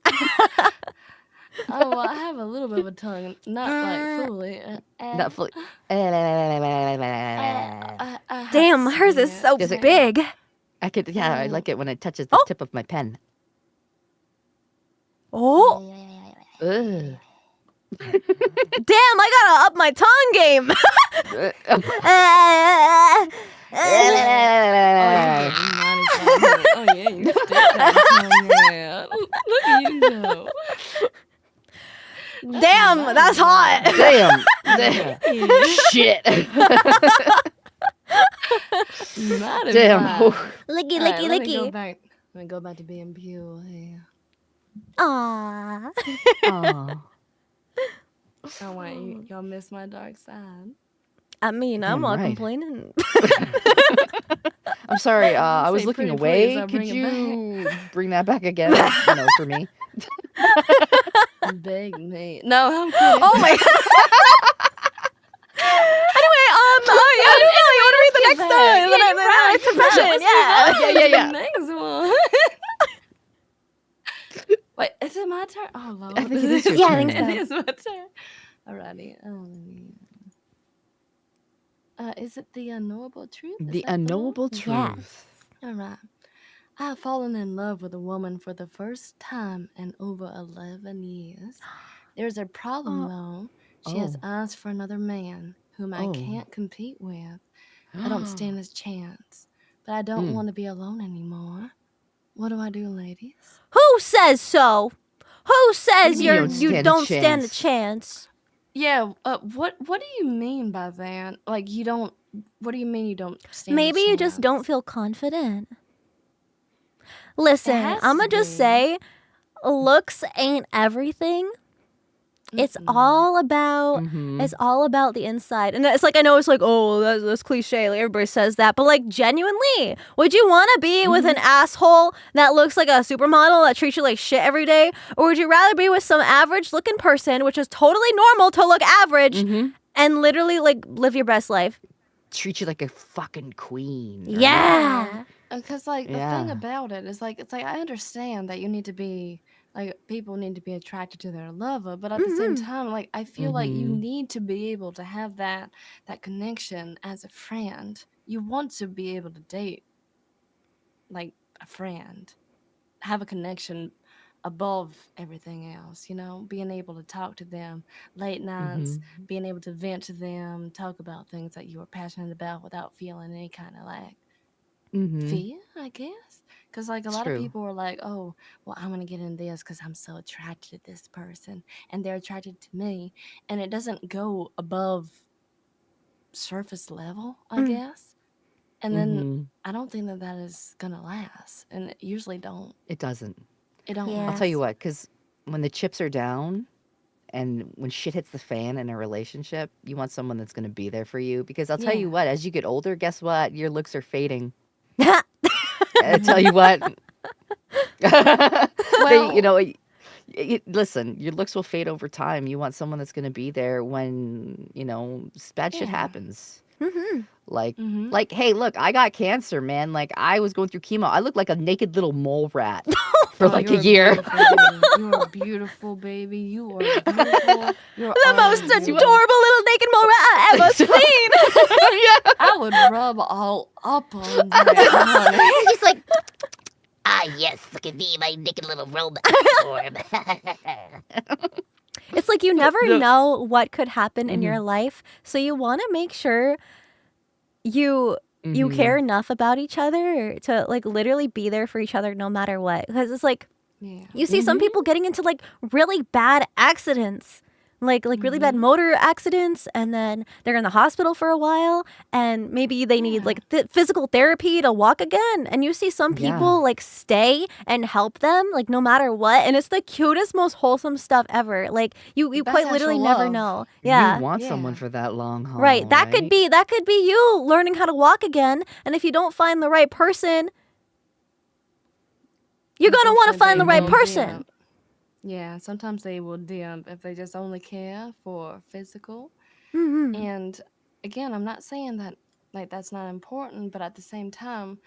Oh, well, I have a little bit of a tongue, not like fully.
Not fully.
I have
Damn,
to
hers is
say
so
Does it-
big.
I could. Yeah, I like it when it touches the tip of my pen.
Oh,
Ugh.
damn, I gotta up my tongue game.
Oh, yeah, you stick that tongue out. Look at you go.
Damn, that's hot.
Damn. Shit.
Not
Damn.
implied.
Licky,
All right,
licky,
let me go
licky.
back. Let me go back to being pure here.
Aww.
Aw.
Oh, wait, y'all miss my dark side.
I mean, I'm
Damn
not
right.
complaining.
I'm sorry.
You
I was
say
looking
pretty
away.
please, I'll
Could
bring it
you bring that back again? You know, for me.
Beg me. No, I'm kidding.
Oh my god. Anyway, you want to read the next confession?
Yeah.
The next one. Wait, is it my turn? Oh, Lord.
I think it is your
Yeah, I
turn.
think so.
It is my turn. Alrighty. Is it the unknowable truth? Is
The
that one?
unknowable
Yes.
truth.
All right. I have fallen in love with a woman for the first time in over 11 years. There's a problem, though. She has
Oh.
asked for another man whom I
Oh.
can't compete with. I don't stand a chance, but I don't want to be alone anymore. What do I do, ladies?
Who says so? Who says
You
you don't stand a chance?
Yeah, what do you mean by that? Like you don't what do you mean you don't stand a
Maybe you just don't
chance?
feel confident. Listen,
has
I'ma
to
just
be.
say, looks ain't everything. It's all about the inside. And it's like, I know it's like, oh, that's cliche. Like everybody says that. But like genuinely, would you want to be with an asshole that looks like a supermodel that treats you like shit every day? Or would you rather be with some average looking person, which is totally normal to look average, and literally like live your best life?
Treat you like a fucking queen. right?
Yeah.
Because like the thing
Yeah.
about it is like it's like I understand that you need to be like people need to be attracted to their lover, but at the same time, like I feel like you need to be able to have that connection as a friend. You want to be able to date like a friend, have a connection above everything else, you know, being able to talk to them late nights, being able to vent to them, talk about things that you are passionate about without feeling any kind of like fear, I guess. Because like a lot of
True.
people are like, oh, well, I'm gonna get in this because I'm so attracted to this person and they're attracted to me, and it doesn't go above surface level, I guess. And then I don't think that is gonna last, and it usually don't.
It doesn't.
It don't
Yeah.
I'll tell you
last.
what, because when the chips are down and when shit hits the fan in a relationship, you want someone that's going to be there for you. Because I'll tell you
Yeah.
what, as you get older, guess what? Your looks are fading. I'll tell you what.
Well,
you know, listen, your looks will fade over time. You want someone that's going to be there when, you know, bad shit
Yeah.
happens.
Mm-hmm.
Like, hey, look, I got cancer, man. Like, I was going through chemo. I look like a naked little mole rat for like a
you're
year.
beautiful, baby. You're beautiful, baby. You are beautiful. You're
The most
unbelievable.
adorable little naked mole rat I ever seen.
I would rub all up on that, honey.
He's like, ah, yes, look at me, my naked little robot form.
It's like you never
No.
know what could happen in your life, so you want to make sure you care enough about each other to like literally be there for each other no matter what. Because it's like
Yeah.
you see some people getting into like really bad accidents. Like really bad motor accidents, and then they're in the hospital for a while, and maybe they need like physical therapy to walk again. And you see some people like stay and help them, like no matter what, and it's the cutest, most wholesome stuff ever. Like you
That's
quite literally
actual
never
love.
know. Yeah,
You want someone
Yeah.
for that long haul,
right. That could be you learning how to walk again. And if you don't find the right person, you're gonna want to find the right person.
Yeah, sometimes they will dimp if they just only care for physical.
Mm-hmm.
And again, I'm not saying that like that's not important, but at the same time,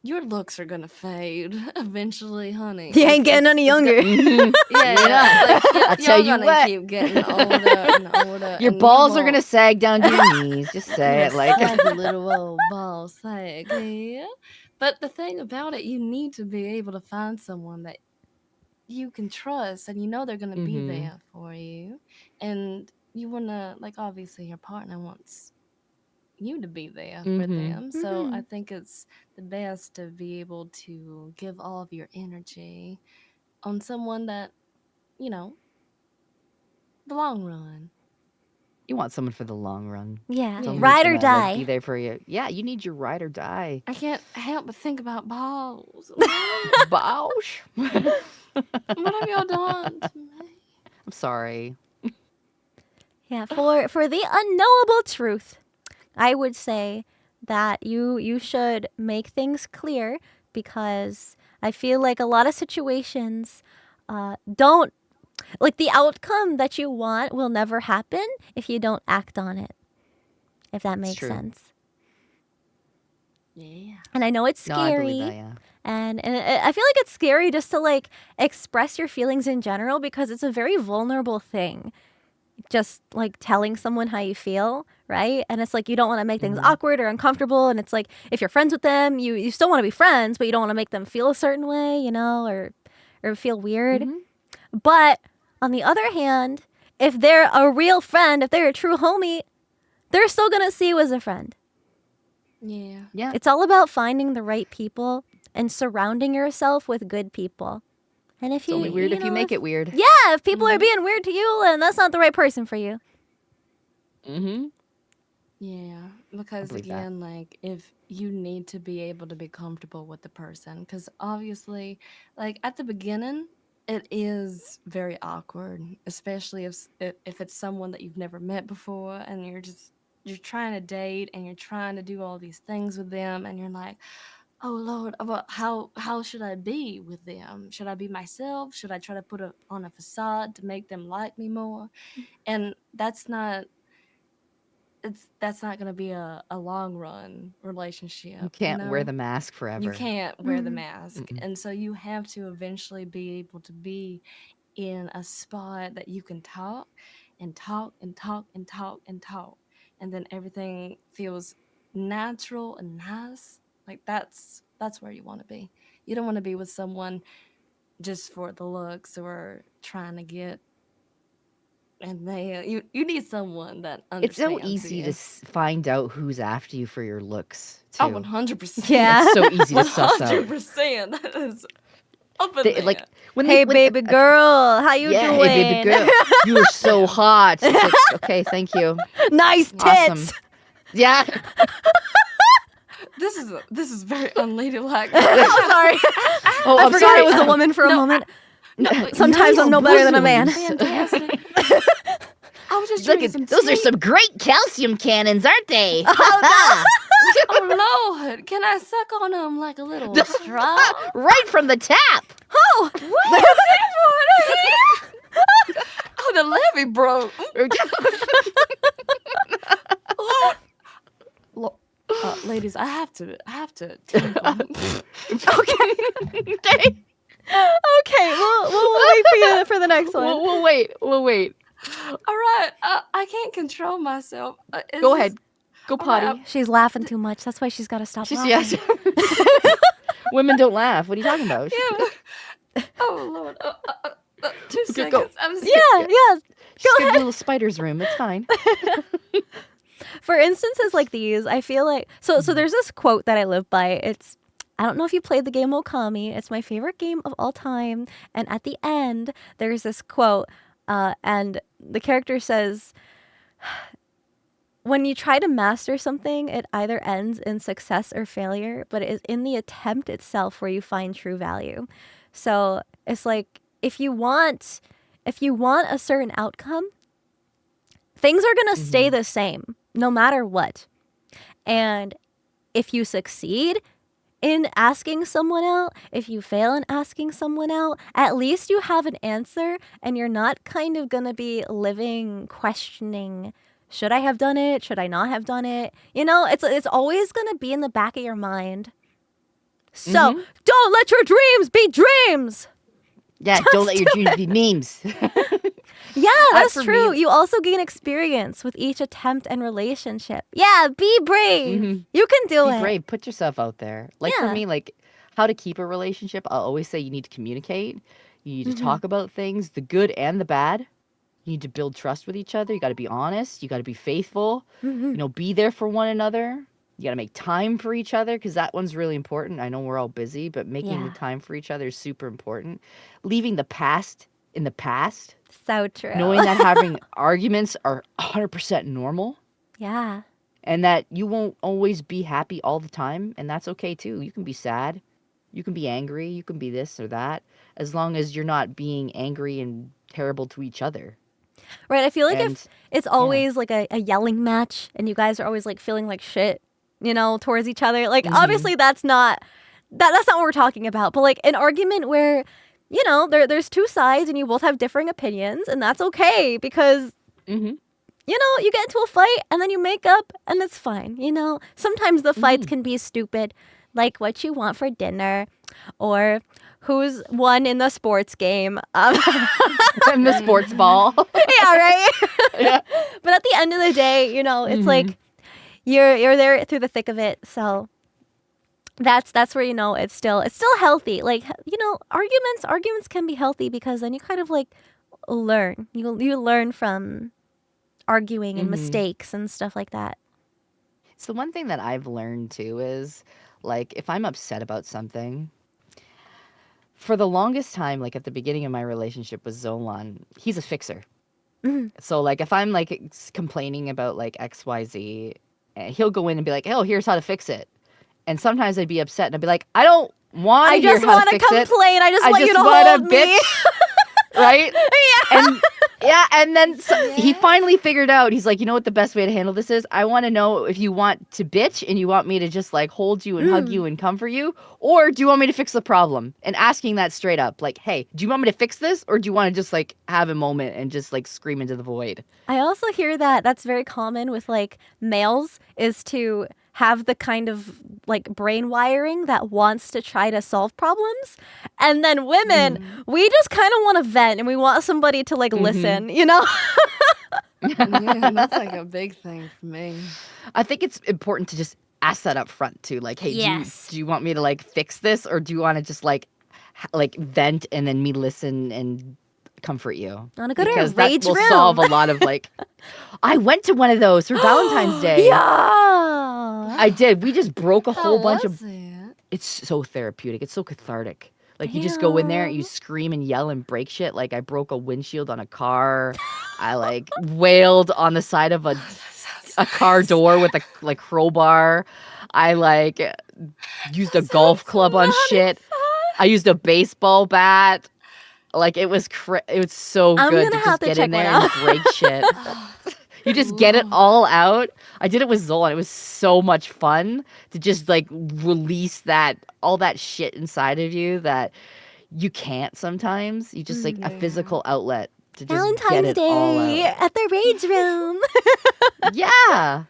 your looks are gonna fade eventually, honey.
You ain't getting any younger.
Yeah, like
I'll tell
you're
you
gonna
what.
keep getting older and older.
Your
and
balls are
won't-
gonna sag down to your knees. Just say it like.
saggy little old ball sag, yeah. But the thing about it, you need to be able to find someone that you can trust and you know they're gonna be there for you. And you wanna like obviously your partner wants you to be there for them. So I think it's the best to be able to give all of your energy on someone that, you know, the long run.
You want someone for the long run.
Yeah,
Someone
Yeah.
who's
ride or
gonna, like,
die.
be there for you. Yeah, you need your ride or die.
I can't help but think about balls.
Bausch.
What have y'all done to me?
I'm sorry.
Yeah, for the unknowable truth, I would say that you should make things clear, because I feel like a lot of situations don't like the outcome that you want will never happen if you don't act on it. If that makes
true.
sense.
Yeah.
And I know it's
No, I
scary.
believe that, yeah.
And I feel like it's scary just to like express your feelings in general, because it's a very vulnerable thing. Just like telling someone how you feel, right? And it's like you don't want to make things awkward or uncomfortable. And it's like if you're friends with them, you still want to be friends, but you don't want to make them feel a certain way, you know, or feel weird. But on the other hand, if they're a real friend, if they're a true homie, they're still gonna see you as a friend.
Yeah.
Yeah.
It's all about finding the right people and surrounding yourself with good people. And if
It's only weird if you make it weird.
Yeah, if people are being weird to you, then that's not the right person for you.
Mm-hmm.
Yeah, because
believe that.
again, like if you need to be able to be comfortable with the person, because obviously, like at the beginning, it is very awkward, especially if it's someone that you've never met before, and you're trying to date and you're trying to do all these things with them, and you're like, oh Lord, how should I be with them? Should I be myself? Should I try to put on a facade to make them like me more? And that's not going to be a long run relationship.
You can't wear
know?
the mask forever.
You can't wear the
Mhm.
mask. And so you have to eventually be able to be in a spot that you can talk and talk and talk and talk and talk. And then everything feels natural and nice. Like that's where you want to be. You don't want to be with someone just for the looks or trying to get and you need someone that
It's so
understands
easy to
you.
find out who's after you for your looks,
Oh,
too.
100%.
Yeah.
It's so easy to suss out.
100%. That is up in
They,
there.
like when
Hey,
they, when,
baby girl, how you
yeah,
doing?
hey, baby girl, you are so hot. It's like, okay, thank you.
Nice tits.
Awesome. Yeah.
This is very unladylike.
Oh, sorry.
Oh,
I
I'm
forgot
sorry.
I was a woman for a moment. Sometimes I'm no better than a man.
Fantastic. I was just
Look
drinking
at
some
those are
tea.
some great calcium cannons, aren't they?
Oh Lord, can I suck on them like a little straw?
Right from the tap.
Oh,
What is it for? Oh, the levee broke. Lord, ladies, I have to tinkle.
Okay.
Okay, we'll wait for you for the next one.
We'll wait. We'll wait.
All right, I can't control myself.
Go ahead. Go
all right,
potty.
She's laughing too much. That's why she's got to stop laughing.
Yes. Women don't laugh. What are you talking about?
Yeah. Oh Lord. 2
Okay, go.
seconds. I'm
Yeah.
She's got a little spider's room. It's fine.
For instances like these, I feel like so there's this quote that I live by. I don't know if you played the game Okami. It's my favorite game of all time. And at the end, there's this quote, and the character says, when you try to master something, it either ends in success or failure, but it is in the attempt itself where you find true value. So it's like if you want a certain outcome, things are going to stay the same no matter what. And if you succeed in asking someone out, if you fail in asking someone out, at least you have an answer and you're not kind of going to be living questioning, should I have done it? Should I not have done it? You know, it's always going to be in the back of your mind. So don't let your dreams be dreams.
Yeah, don't let your dreams be memes.
Yeah, that's
for
true.
me-
You also gain experience with each attempt and relationship. Yeah, be brave. You can do
Be
it.
brave. Put yourself out there. Like for
Yeah.
me, like how to keep a relationship, I'll always say you need to communicate. You need to talk about things, the good and the bad. You need to build trust with each other. You got to be honest. You got to be faithful. You know, be there for one another. You got to make time for each other because that one's really important. I know we're all busy, but making the
Yeah.
time for each other is super important. Leaving the past in the past.
So true.
Knowing that having arguments are 100% normal
Yeah.
and that you won't always be happy all the time. And that's okay too. You can be sad. You can be angry. You can be this or that. As long as you're not being angry and terrible to each other.
Right. I feel like
And
if it's always like a yelling match and you guys are always like feeling like shit, you know, towards each other, like obviously that's not what we're talking about. But like an argument where, you know, there's two sides and you both have differing opinions, and that's okay because you know, you get into a fight and then you make up and it's fine. You know, sometimes the fights can be stupid, like what you want for dinner or who's won in the sports game.
and the sports ball.
Yeah, right.
Yeah.
But at the end of the day, you know, it's like you're there through the thick of it. So that's where, you know, it's still healthy. Like, you know, arguments can be healthy because then you kind of like learn. You learn from arguing and mistakes and stuff like that.
So one thing that I've learned too is like if I'm upset about something, for the longest time, like at the beginning of my relationship with Zolan, he's a fixer. So like if I'm like complaining about like XYZ, he'll go in and be like, "Oh, here's how to fix it." And sometimes I'd be upset and I'd be like, "I don't want to hear how to fix it.
I just want to complain. I just want you to
wanna
hold me."
Right? And then he finally figured out, he's like, you know what the best way to handle this is? I want to know if you want to bitch and you want me to just like hold you and hug you and comfort you, or do you want me to fix the problem? And asking that straight up, like, hey, do you want me to fix this, or do you want to just like have a moment and just like scream into the void?
I also hear that that's very common with like males is to have the kind of like brain wiring that wants to try to solve problems. And then women, we just kind of want to vent and we want somebody to like listen, you know?
Yeah, that's like a big thing for me.
I think it's important to just ask that up front too. Like, hey, do you want me to like fix this, or do you want to just like vent and then me listen and comfort you?
Wanna go to a
because
rage
that will
room.
solve a lot of like. I went to one of those for Valentine's Day.
Yeah.
I did. We just broke a whole
How
bunch
was
of.
it?
It's so therapeutic. It's so cathartic. Like you just go in there, you scream and yell and break shit. Like I broke a windshield on a car. I like wailed on the side of a car door with a like crowbar. I like used a golf club on shit. I used a baseball bat. Like it was so
I'm
good
gonna
to
have
just
to
get
check
in there
one
and break shit. You just get it all out. I did it with Zolan. It was so much fun to just like release all that shit inside of you that you can't sometimes. You just like a physical outlet to just get
Valentine's
it all
Day
out.
at the rage room.
Yeah.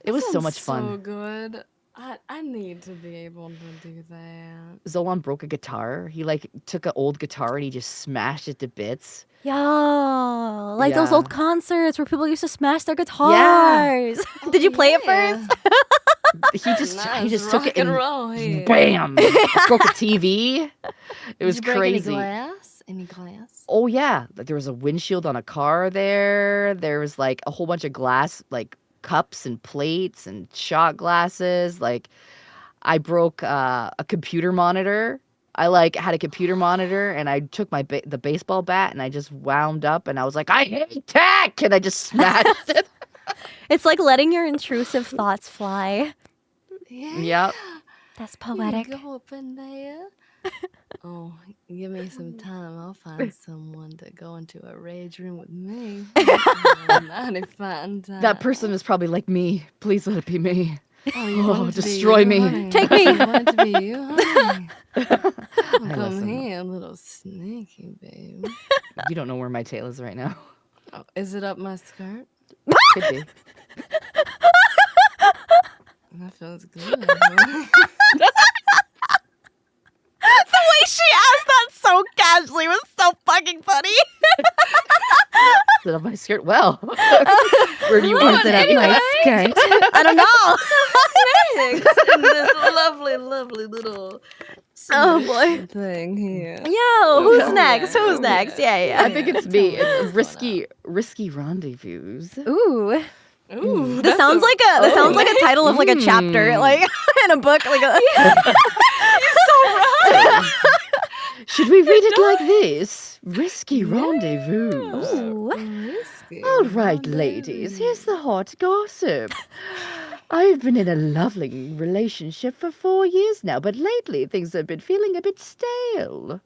It was so
Sounds
much fun.
So good. I need to be able to do that.
Zolan broke a guitar. He like took an old guitar and he just smashed it to bits.
Yo, like those
Yeah.
old concerts where people used to smash their
Yeah.
guitars.
Oh,
Did you play it
yeah.
first?
He
Nice
just took it
rock and
and
roll here.
bam, broke a TV. It
Did
was
you break any
crazy.
glass? Any glass?
Oh yeah, like there was a windshield on a car there. There was like a whole bunch of glass, like cups and plates and shot glasses. Like I broke a computer monitor. I like had a computer monitor and I took the baseball bat and I just wound up and I was like, I hate tech, and I just smashed it.
It's like letting your intrusive thoughts fly.
Yeah.
Yep.
That's
You
poetic.
go up in there. Oh, give me some time. I'll find someone to go into a rage room with me. Mighty fine time.
That person is probably like me. Please let it be me.
Oh, you want
Oh,
it to be
destroy
you,
me.
honey?
Take me.
You want it to be you, honey? Oh,
Hey,
come
listen,
here, little sneaky babe.
you don't know where my tail is right now.
Oh, is it up my skirt?
Could be.
That feels good. Huh?
The way she asked that so casually was so fucking funny.
Is it on my skirt? Well, where do you want
Is it up my skirt? I don't know.
Snakes in this lovely, lovely little
Oh, boy.
submission thing here.
Yo, who's
Oh,
next?
yeah,
Who's
oh,
next?
yeah.
Yeah,
I
yeah.
think it's
Tell
me.
me
It's
what's going
risky rendezvous.
Ooh.
Ooh,
This sounds like a title of like a chapter, like in a book. Like a
Should we read it like this? Risky rendezvous.
Ooh.
risky.
All right, ladies, here's the hot gossip. I've been in a lovely relationship for 4 years now, but lately things have been feeling a bit stale.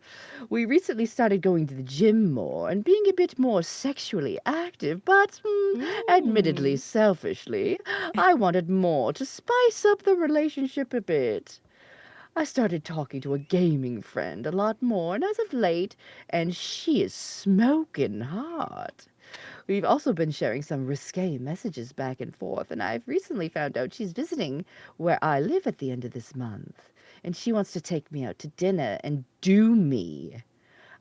We recently started going to the gym more and being a bit more sexually active, but admittedly selfishly, I wanted more to spice up the relationship a bit. I started talking to a gaming friend a lot more, and as of late, and she is smoking hot. We've also been sharing some risque messages back and forth, and I've recently found out she's visiting where I live at the end of this month, and she wants to take me out to dinner and do me.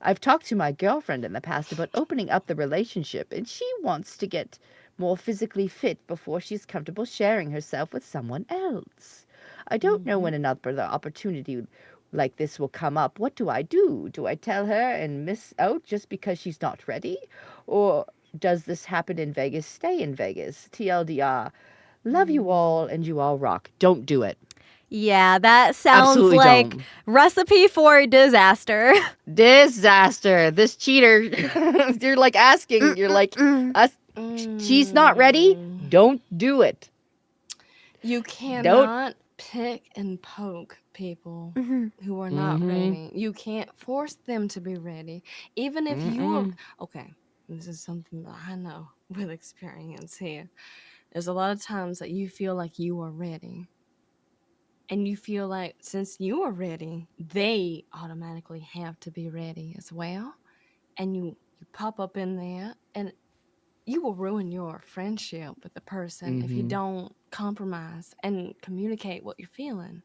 I've talked to my girlfriend in the past about opening up the relationship, and she wants to get more physically fit before she's comfortable sharing herself with someone else. I don't know when another opportunity like this will come up. What do I do? Do I tell her and miss out just because she's not ready? Or does this happen in Vegas? Stay in Vegas. TLDR. Love you all and you all rock. Don't do it.
Yeah, that sounds
Absolutely
like
don't.
recipe for disaster.
Disaster. This cheater. You're like asking. You're like, us. She's not ready. Don't do it.
You
Don't.
cannot pick and poke people
Mhm.
who are not ready. You can't force them to be ready. Even if you are okay, this is something that I know with experience here. There's a lot of times that you feel like you are ready. And you feel like since you are ready, they automatically have to be ready as well. And you pop up in there and you will ruin your friendship with the person if you don't compromise and communicate what you're feeling.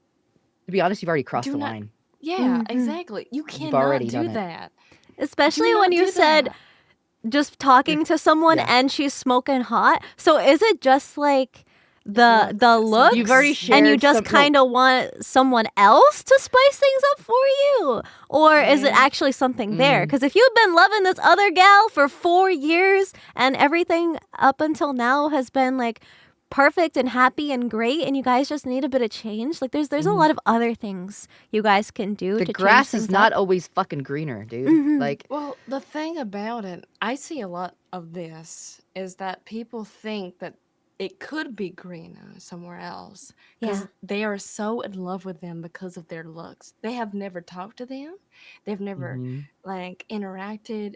To be honest, you've already crossed
Do
the
not
line.
Yeah,
Mhm.
exactly. You
You've
cannot
already
do
done it.
that. Do
Especially when
not
you
do
said
that.
just talking to someone
Yeah.
and she's smoking hot. So is it just like the
looks,
the
it
looks
You've already
seems.
and you
shared
just
some. No,
kind of want someone else to spice things up for you? Or is it actually something there? Because if you've been loving this other gal for 4 years and everything up until now has been like perfect and happy and great and you guys just need a bit of change, like there's a lot of other things you guys can do
the
to change
grass
things
is not
up.
always fucking greener, dude. Like,
Well, the thing about it, I see a lot of this is that people think that it could be greener somewhere else
Yeah.
because they are so in love with them because of their looks. They have never talked to them. They've never like interacted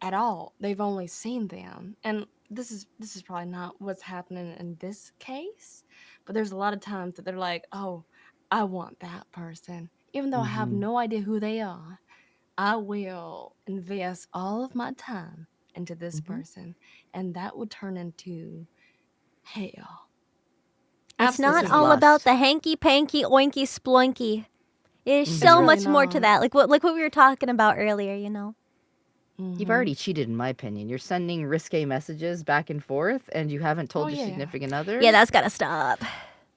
at all. They've only seen them. And this is probably not what's happening in this case, but there's a lot of times that they're like, "Oh, I want that person." Even though I have no idea who they are, I will invest all of my time into this person, and that will turn into hell.
It's
Absolutely
not
is
all
not.
about
lust.
the hanky panky oinky sploinky. There's
It's
so
Mhm.
really
much more to
not.
that. Like what we were talking about earlier, you know.
You've
Hmm.
already cheated, in my opinion. You're sending risque messages back and forth, and you haven't
Oh
told your
yeah.
significant
Yeah,
other.
that's gotta stop.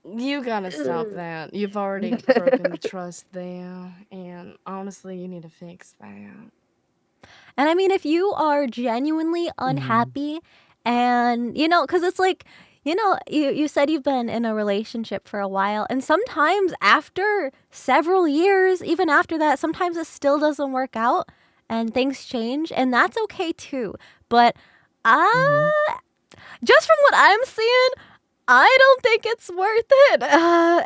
You gotta stop
Ugh.
that. You've already broken the trust there, and honestly, you need to fix that.
And I mean, if you are genuinely
Mhm.
unhappy and, you know, because it's like, you know, you said you've been in a relationship for a while. And sometimes after several years, even after that, sometimes it still doesn't work out and things change. And that's okay too. But
Mhm.
just from what I'm seeing, I don't think it's worth it.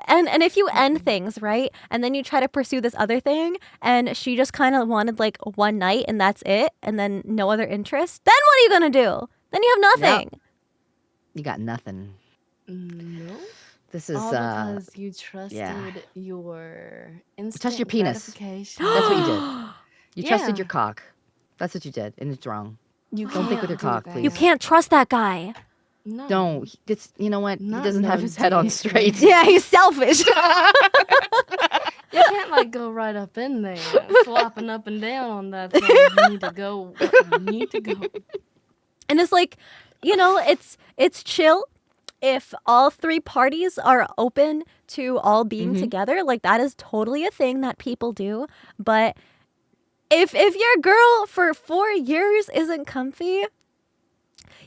And if you end
Mm-mm.
things, right? And then you try to pursue this other thing and she just kind of wanted like one night and that's it and then no other interest, then what are you going to do? Then you have
Yep.
nothing.
You got nothing.
No.
This is
All because you
yeah.
trusted your
Touch your
instant
penis.
gratification.
That's what you did. You trusted your
Yeah,
cock. That's what you did, and it's wrong.
you
Don't think with your
can't do
cock,
You
please.
that.
can't trust that guy.
No,
Don't. It's, you know what? He
not
doesn't have
no
his head on
dick.
straight.
Yeah, he's selfish.
You can't like go right up in there, slopping up and down on that thing. You need to go where you need to go.
And it's like, you know, it's chill if all three parties are open to all being
Mhm.
together. Like that is totally a thing that people do. But if your girl for 4 years isn't comfy,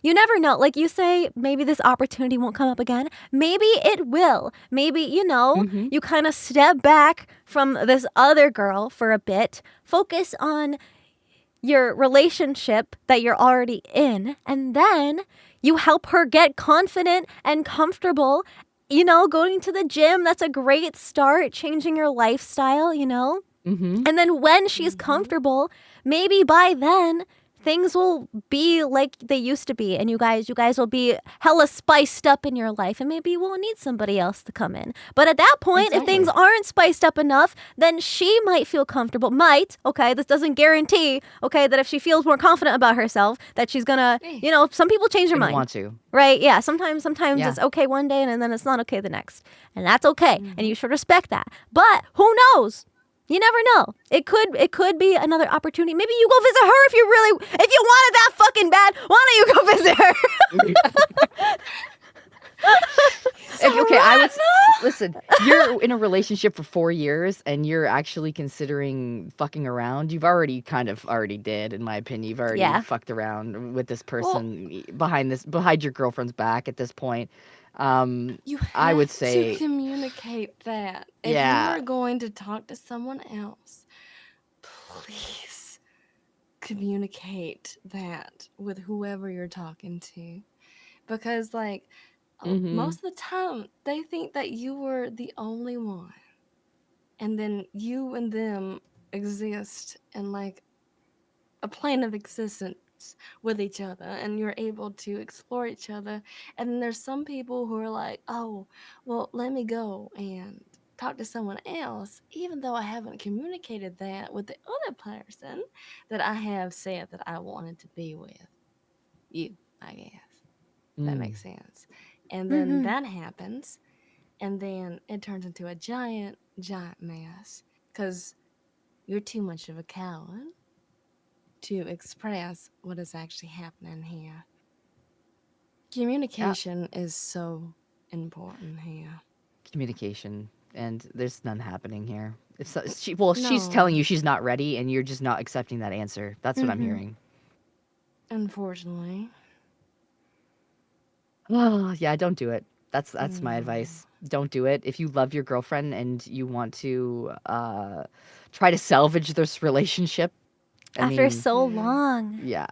you never know. Like you say, maybe this opportunity won't come up again. Maybe it will. Maybe, you know,
Mhm.
you kind of step back from this other girl for a bit, focus on your relationship that you're already in, and then you help her get confident and comfortable. You know, going to the gym, that's a great start, changing your lifestyle, you know?
Mhm.
And then when she's
Hmm.
comfortable, maybe by then things will be like they used to be and you guys will be hella spiced up in your life and maybe you won't need somebody else to come in. But at that point, if things
Exactly.
aren't spiced up enough, then she might feel comfortable. Might, okay, this doesn't guarantee, okay, that if she feels more confident about herself, that she's gonna,
Eh.
you know, some people change their
Gonna
mind.
want to.
Right? Yeah, sometimes
Yeah.
it's okay one day and then it's not okay the next. And that's okay. And
Hmm.
you should respect that. But who knows? You never know. It could be another opportunity. Maybe you go visit her if you wanted that fucking bad. Why don't you go visit her?
Okay, I would
Serena!
listen. You're in a relationship for 4 years, and you're actually considering fucking around. You've already kind of already did, in my opinion. You've already
Yeah.
fucked around with this
Well,
person behind your girlfriend's back at this point.
you
I would
have to
say,
communicate that. If you
yeah.
are going to talk to someone else, please communicate that with whoever you're talking to. Because, like,
Mm-hmm.
most of the time, they think that you were the only one. And then you and them exist in, like, a plane of existence with each other, and you're able to explore each other. And then there's some people who are like, oh, well, let me go and talk to someone else, even though I haven't communicated that with the other person that I have said that I wanted to be with you, I guess. That
Mm.
makes sense. And then
Mm-hmm.
that happens, and then it turns into a giant, giant mess because you're too much of a coward to express what is actually happening here.
Yeah.
Communication is so important here.
Communication, and there's none happening here. Well, she's
No,
telling you she's not ready, and you're just not accepting that answer. That's what I'm
Mm-hmm.
hearing.
unfortunately.
Oh, yeah, don't do it. That's my
No.
advice. Don't do it. If you love your girlfriend and you want to try to salvage this relationship, I
After
mean,
so
Yeah.
long.
yeah,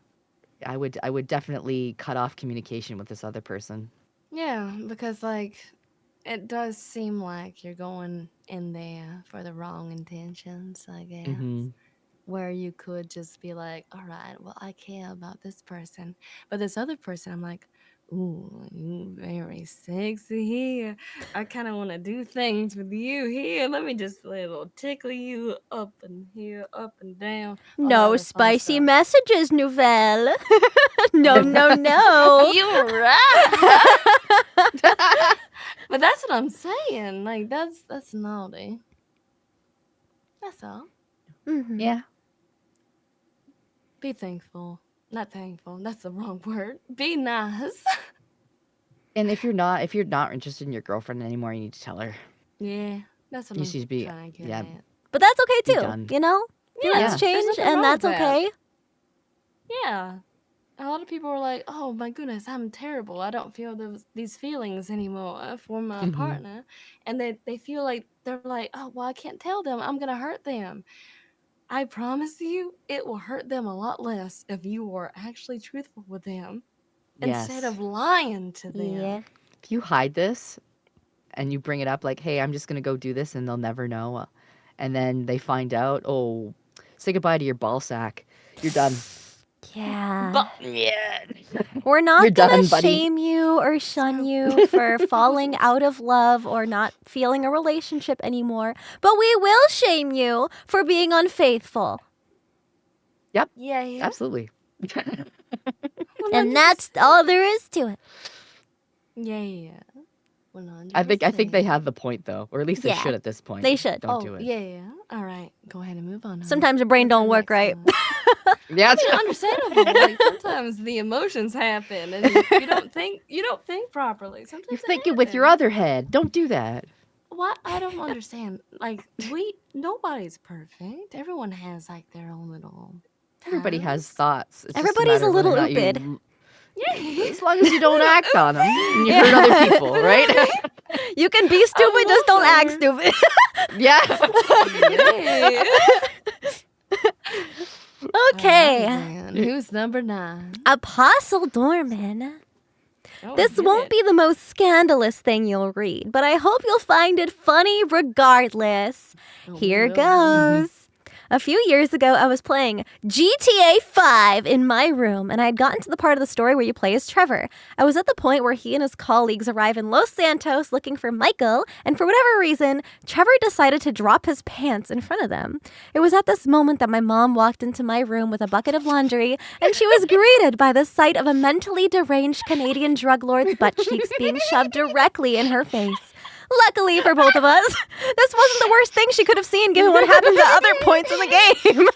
I would definitely cut off communication with this other person.
Yeah, because, like, it does seem like you're going in there for the wrong intentions, I guess.
Mhm.
Where you could just be like, all right, well, I care about this person. But this other person, I'm like, ooh, you very sexy here. I kind of want to do things with you here. Let me just little tickle you up and here, up and down, all that
No
other fun
spicy
stuff.
messages, Nouvelle. No,
Oh,
no, no.
you're right. But that's what I'm saying. Like that's naughty. That's all.
Mm-hmm.
Yeah.
Be thankful. Not thankful. That's the wrong word. Be nice.
And if you're not interested in your girlfriend anymore, you need to tell her.
Yeah, that's what
You
I'm
should be
trying to get
yeah,
at.
But that's okay
be
too,
done.
you know? Feelings
Yeah,
Yeah.
there's
change,
nothing
and
wrong with
that's
that.
okay.
Yeah. A lot of people are like, "Oh my goodness, I'm terrible. I don't feel these feelings anymore for my
Mhm.
partner," and they feel like they're like, "Oh well, I can't tell them. I'm gonna hurt them." I promise you, it will hurt them a lot less if you were actually truthful with them instead
Yes.
of lying to
Yeah.
them.
If you hide this and you bring it up like, "Hey, I'm just gonna go do this," and they'll never know, and then they find out, oh, say goodbye to your ball sack. You're done.
Yeah.
But
Yeah.
We're
You're
not gonna
done, buddy.
shame you or shun
so
you for falling out of love or not feeling a relationship anymore, but we will shame you for being unfaithful.
Yep.
yeah,
Absolutely.
And
100%.
that's all there is to it.
Yeah,
I think they
100%.
have the point though, or at least they
Yeah,
should at this point.
they should.
Don't
Oh,
do it.
yeah. All right. Go ahead and move on, honey.
Sometimes your brain
What's our
don't work
next
right.
one?
Yeah.
I mean, understandable. Like sometimes the emotions happen, and you don't think properly.
You're
Sometimes
thinking
it
with your
happens.
other head. Don't do that.
What I don't understand. Like nobody's perfect. Everyone has like their own little
Everybody has
times.
thoughts. It's just a
Everybody's
matter
a
of whether or
little
not
oopid.
Yeah.
as long as you don't
Little
act on them and you
oopsie.
hurt other
Yeah.
people, right?
You can be stupid, just don't act
Oh
stupid.
Yeah.
Lord. Yeah. Alrighty
Okay.
then. Who's number 9?
Apostle Dorman.
Oh,
This
hit
won't
it.
be the most scandalous thing you'll read, but I hope you'll find it funny regardless.
Oh, we
Here
will, honey.
Mhm.
goes. A few years ago, I was playing GTA 5 in my room, and I had gotten to the part of the story where you play as Trevor. I was at the point where he and his colleagues arrive in Los Santos looking for Michael, and for whatever reason, Trevor decided to drop his pants in front of them. It was at this moment that my mom walked into my room with a bucket of laundry, and she was greeted by the sight of a mentally deranged Canadian drug lord's butt cheeks being shoved directly in her face. Luckily for both of us, this wasn't the worst thing she could have seen given what happens at other points in the game.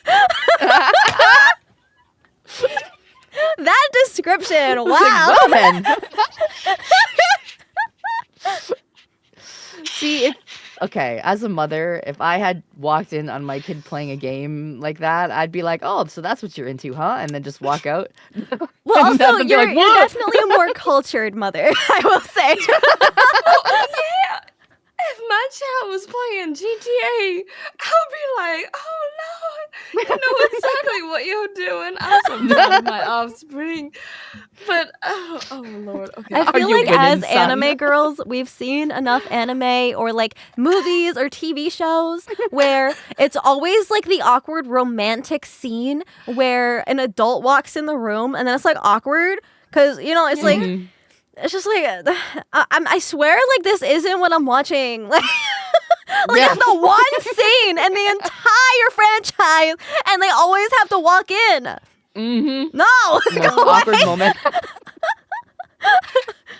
That description, wow.
Well then. See, okay, as a mother, if I had walked in on my kid playing a game like that, I'd be like, "Oh, so that's what you're into, huh?" And then just walk out.
Well,
And have
also,
them be
you're,
like,
you're
"Whoa!"
definitely a more cultured mother, I will say.
Yeah. If my child was playing GTA, I'll be like, "Oh Lord, you know exactly what you're doing." I'm so proud of my offspring, but oh Lord,
I
okay.
Are
feel
you
like as
winning, son?
anime girls, we've seen enough anime or like movies or TV shows where it's always like the awkward romantic scene where an adult walks in the room and then it's like awkward because, you know, it's like,
Yeah.
Mhm.
it's just like, I swear like this isn't what I'm watching. Like
Yeah.
it's the one scene in the entire franchise and they always have to walk in.
Mhm.
No,
Most
go
awkward
away.
moment.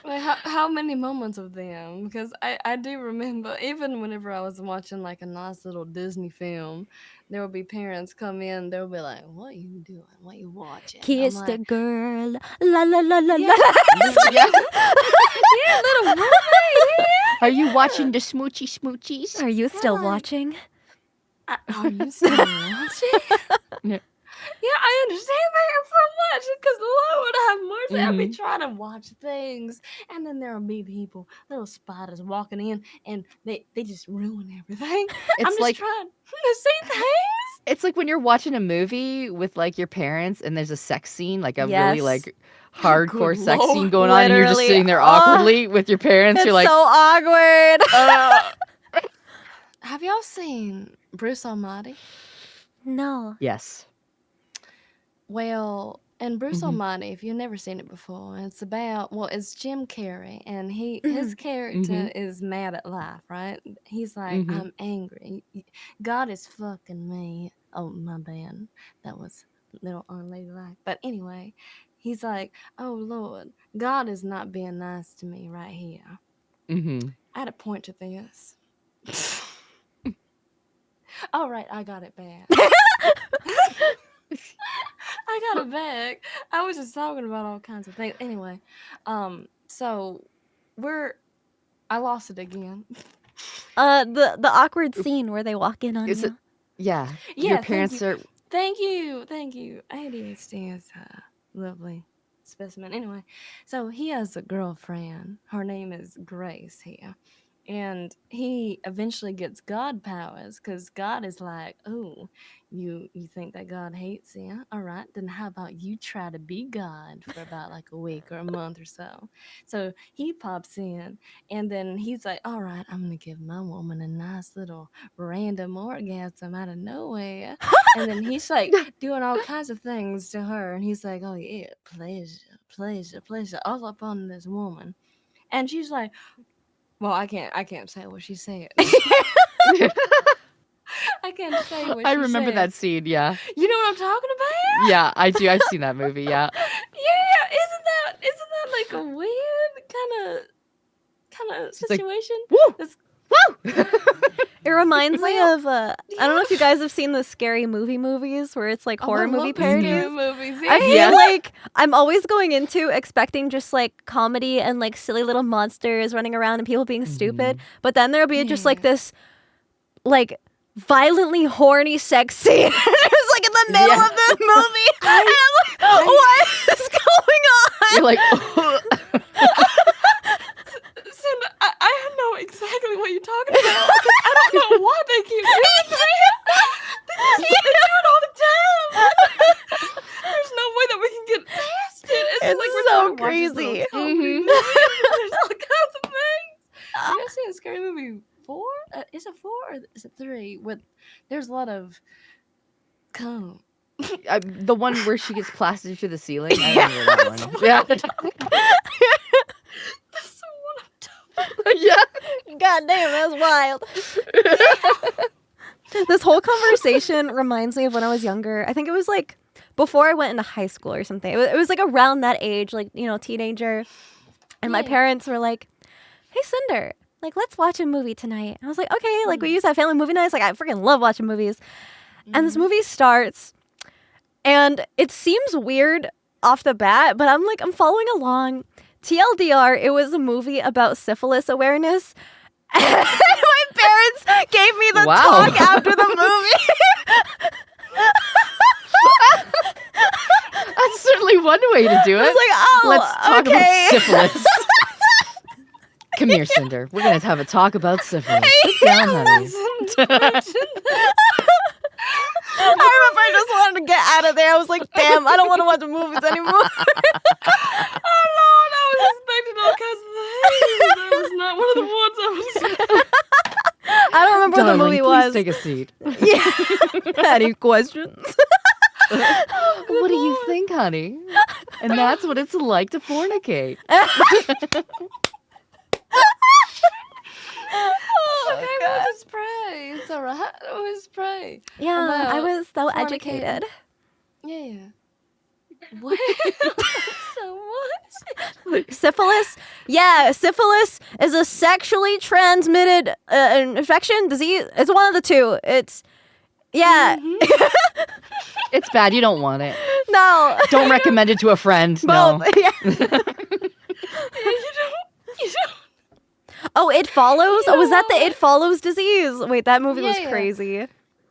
Like how many moments of them? Because I do remember even whenever I was watching like a nice little Disney film, there would be parents come in. They'll be like, "What you doing? What you watching?" I'm
Kiss the
like,
girl. La la la la
"Yeah,
la.
Yeah.
yeah, little mermaid,
Are you
yeah."
watching the smoochy smoochies?
Are you still
Like,
watching?
are you still watching?
Yeah.
Yeah, I understand that so much because Lord have mercy, I'll be
Mhm.
trying to watch things, and then there'll be people, little spiders walking in, and they just ruin everything. I'm
It's
just
like
trying to see things.
it's like when you're watching a movie with like your parents and there's a sex scene, like a really
Yes.
like
Oh, good
hardcore sex scene
Lord.
going on, and you're just
Literally.
sitting there
Oh,
awkwardly with your parents. You're
it's
like,
so awkward.
uh.
Have y'all seen Bruce Almighty?
No.
Yes.
Well, and Bruce
Mhm.
Almighty, if you've never seen it before, it's about it's Jim Carrey, and his
Mhm.
character
Mhm.
is mad at life, right? He's like,
Mhm.
I'm angry. God is fucking me. Oh, my bad. That was a little unladylike. But anyway, he's like, oh Lord, God is not being nice to me right here.
Mhm.
I had to point to this. All right, I got it back. I got it back. I was just talking about all kinds of things. Anyway, so I lost it again.
The awkward scene where they walk in on
Is it?
you.
Yeah.
Yeah,
Your parents are.
Thank you. ADHD is a lovely specimen. Anyway, so he has a girlfriend. Her name is Grace here. And he eventually gets God powers because God is like, oh, you think that God hates you? All right, then how about you try to be God for about like a week or a month or so? So he pops in, and then he's like, all right, I'm gonna give my woman a nice little random orgasm out of nowhere. And then he's like doing all kinds of things to her, and he's like, oh yeah, pleasure, all up on this woman. And she's like, well, I can't say what she said. I can't say what
I
she
remember
said.
that scene. Yeah.
You know what I'm talking about?
Yeah, I do. I've seen that movie. Yeah.
Yeah, isn't that like a weird kind of
She's like,
situation?
woo,
That's-
woo.
It reminds me
Well,
of I don't know if you guys have seen the scary movies where it's like
Oh,
horror
I
movie
love the scary
parodies.
movies.
I feel
Yeah.
like I'm always going into expecting just like comedy and like silly little monsters running around and people being stupid, but then there'll be just like
Yeah.
this like violently horny sex scene. It's like in the middle
Yeah.
of the movie, and I'm like, what is going on?
You're like,
Cinder, I know exactly what you're talking about. 'Cause I don't know why they keep doing that. They do it all the time. There's no way that we can get past it.
It's
like we're
so
trying to watch this
crazy.
little comedy movie. There's all kinds of things. You guys seen Scary Movie 4? Is it 4 or is it 3? There's a lot of cum.
the one where she gets plastered to the ceiling. I remember that one. Yeah.
That's the one I'm talking about.
Yeah.
God damn, that's wild. This whole conversation reminds me of when I was younger. I think it was like before I went into high school or something. It was like around that age, like, you know, teenager. And my
Yeah.
parents were like, hey, Sinder, like, let's watch a movie tonight. And I was like, okay, like, we used to have family movie nights. Like, I freaking love watching movies. And this movie starts, and it seems weird off the bat, but I'm following along. TLDR, it was a movie about syphilis awareness. And my parents gave me the
Wow.
talk after the movie.
That's certainly one way to do it.
I was like, oh,
Let's talk
okay.
about syphilis. Come here, Cinder. We're going to have a talk about syphilis. Sit down, honey.
I remember I just wanted to get out of there. I was like, damn, I don't want to watch the movies anymore.
Oh Lord, I was expecting all kinds of things. That was not one of the ones I was.
I don't remember
Darling,
what the movie
please
was.
take a seat.
Yeah. Any questions?
What do you think, honey? And that's what it's like to fornicate.
Okay, we'll just pray. It's all right. We'll just pray.
Yeah, I
About
was so
fornicating.
educated.
Yeah. What? So what?
Syphilis? Yeah, syphilis is a sexually transmitted infection, disease. It's one of the two. It's, yeah.
It's bad. You don't want it.
No.
Don't recommend it to a friend. No.
Both. Yeah.
You don't.
Oh, It Follows? Oh, was that the It Follows disease? Wait, that movie was
Yeah.
crazy.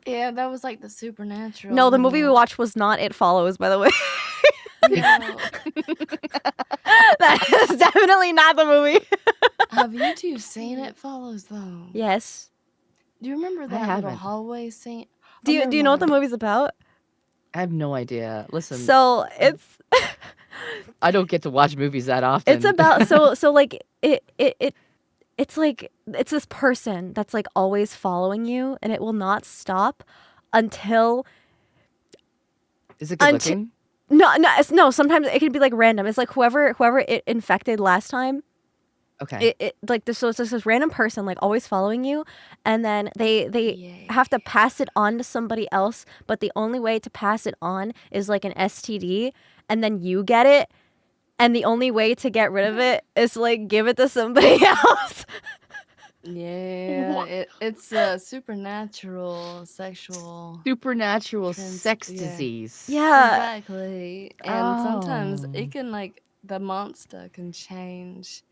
Yeah, that was like the supernatural.
No, the movie we watched was not It Follows, by the way.
No.
That is definitely not the movie.
Have you two seen It Follows though?
Yes.
Do you remember that little
haven't.
hallway scene?
Do you know what the movie's about?
I have no idea. Listen,
So it's
I don't get to watch movies that often.
it's about so like it's like it's this person that's like always following you, and it will not stop until
Is it good looking?
no. Sometimes it can be like random. It's like whoever it infected last time.
Okay.
It like this, so it's just this random person like always following you, and then they
Yeah.
have to pass it on to somebody else, but the only way to pass it on is like an STD, and then you get it, and the only way to get rid of it is like give it to somebody else.
Yeah,
Wha-
it's a supernatural sexual
Supernatural sex
yeah.
disease.
Yeah.
Exactly. And sometimes
Oh.
it can like the monster can change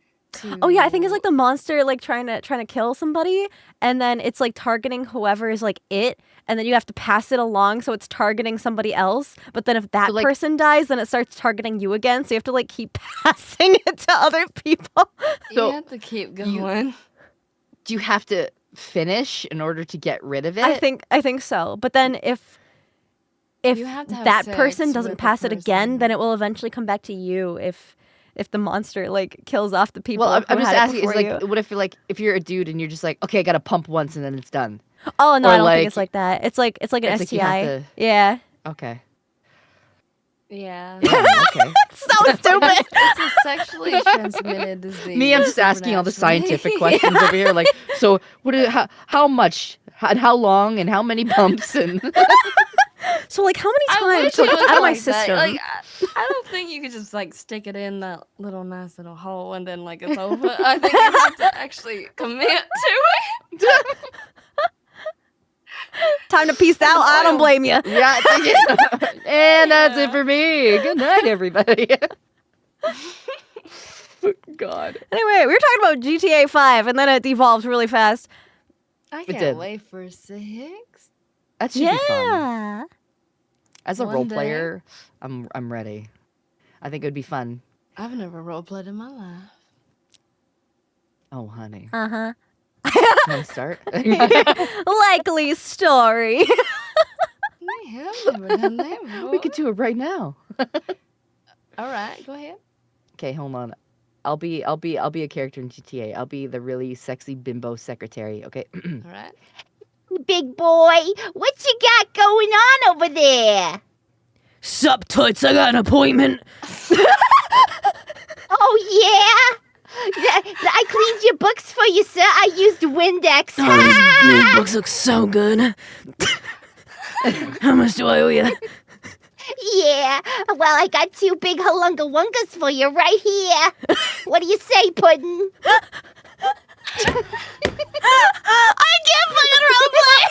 Oh yeah, I think it's
to
like the monster like trying to kill somebody, and then it's like targeting whoever is like it, and then you have to pass it along so it's targeting somebody else. But then if
So
that
like
person dies, then it starts targeting you again. So you have to like keep passing it to other people.
you
so
have to keep
you
going.
do you have to finish in order to get rid of
I
it?
think so. But then if
You have to have
that person
sex
doesn't
with the
pass it again, then
person.
it will eventually come back to you if the monster like kills off the
Well,
people who
I'm just
had it
asking, is
before
like,
you.
what if you're like, if you're a dude and you're just like, okay, I gotta pump once and then it's done,
Oh no,
or
I don't think it's
like,
like that. It's like an
it's like you have
STI.
to.
Yeah.
Okay.
Yeah.
Damn. Okay.
So stupid.
It's a sexually transmitted disease.
Me, I'm just asking all the scientific
supernaturally.
questions over here. Like, so what? How much? And how long? And how many pumps? And
So like how many
I
times
wish
so
it
it gets
was
out of my
like that.
system?
Like I don't think you could just like stick it in that little nice little hole and then like it's over. I think you have to actually commit to it.
Time to peace out. I don't
Oil.
blame you.
yeah, thank you. And that's it
Yeah.
for me. Good night, everybody. God,
Anyway, we were talking about GTA 5 and then it devolved really fast.
I
It
can't
did.
wait for 6.
that should be fun.
Yeah.
As a
One
role
day.
player, I'm ready. I think it would be fun.
I've never roleplayed in my life.
Oh, honey,
Uh-huh.
you want to start?
Likely story.
Yeah, I've never done that before.
We could do it right now.
All right, go ahead.
Okay, hold on. I'll be a character in GTA. I'll be the really sexy bimbo secretary. Okay.
All right.
Big boy, what you got going on over there?
Sup, toots, I got an appointment.
Oh, yeah? I cleaned your books for you, sir. I used Windex.
Oh, these new books look so good. How much do I owe you?
Yeah, well, I got 2 big halunga wungas for you right here. What do you say, Puddin'?
I can't fucking roleplay.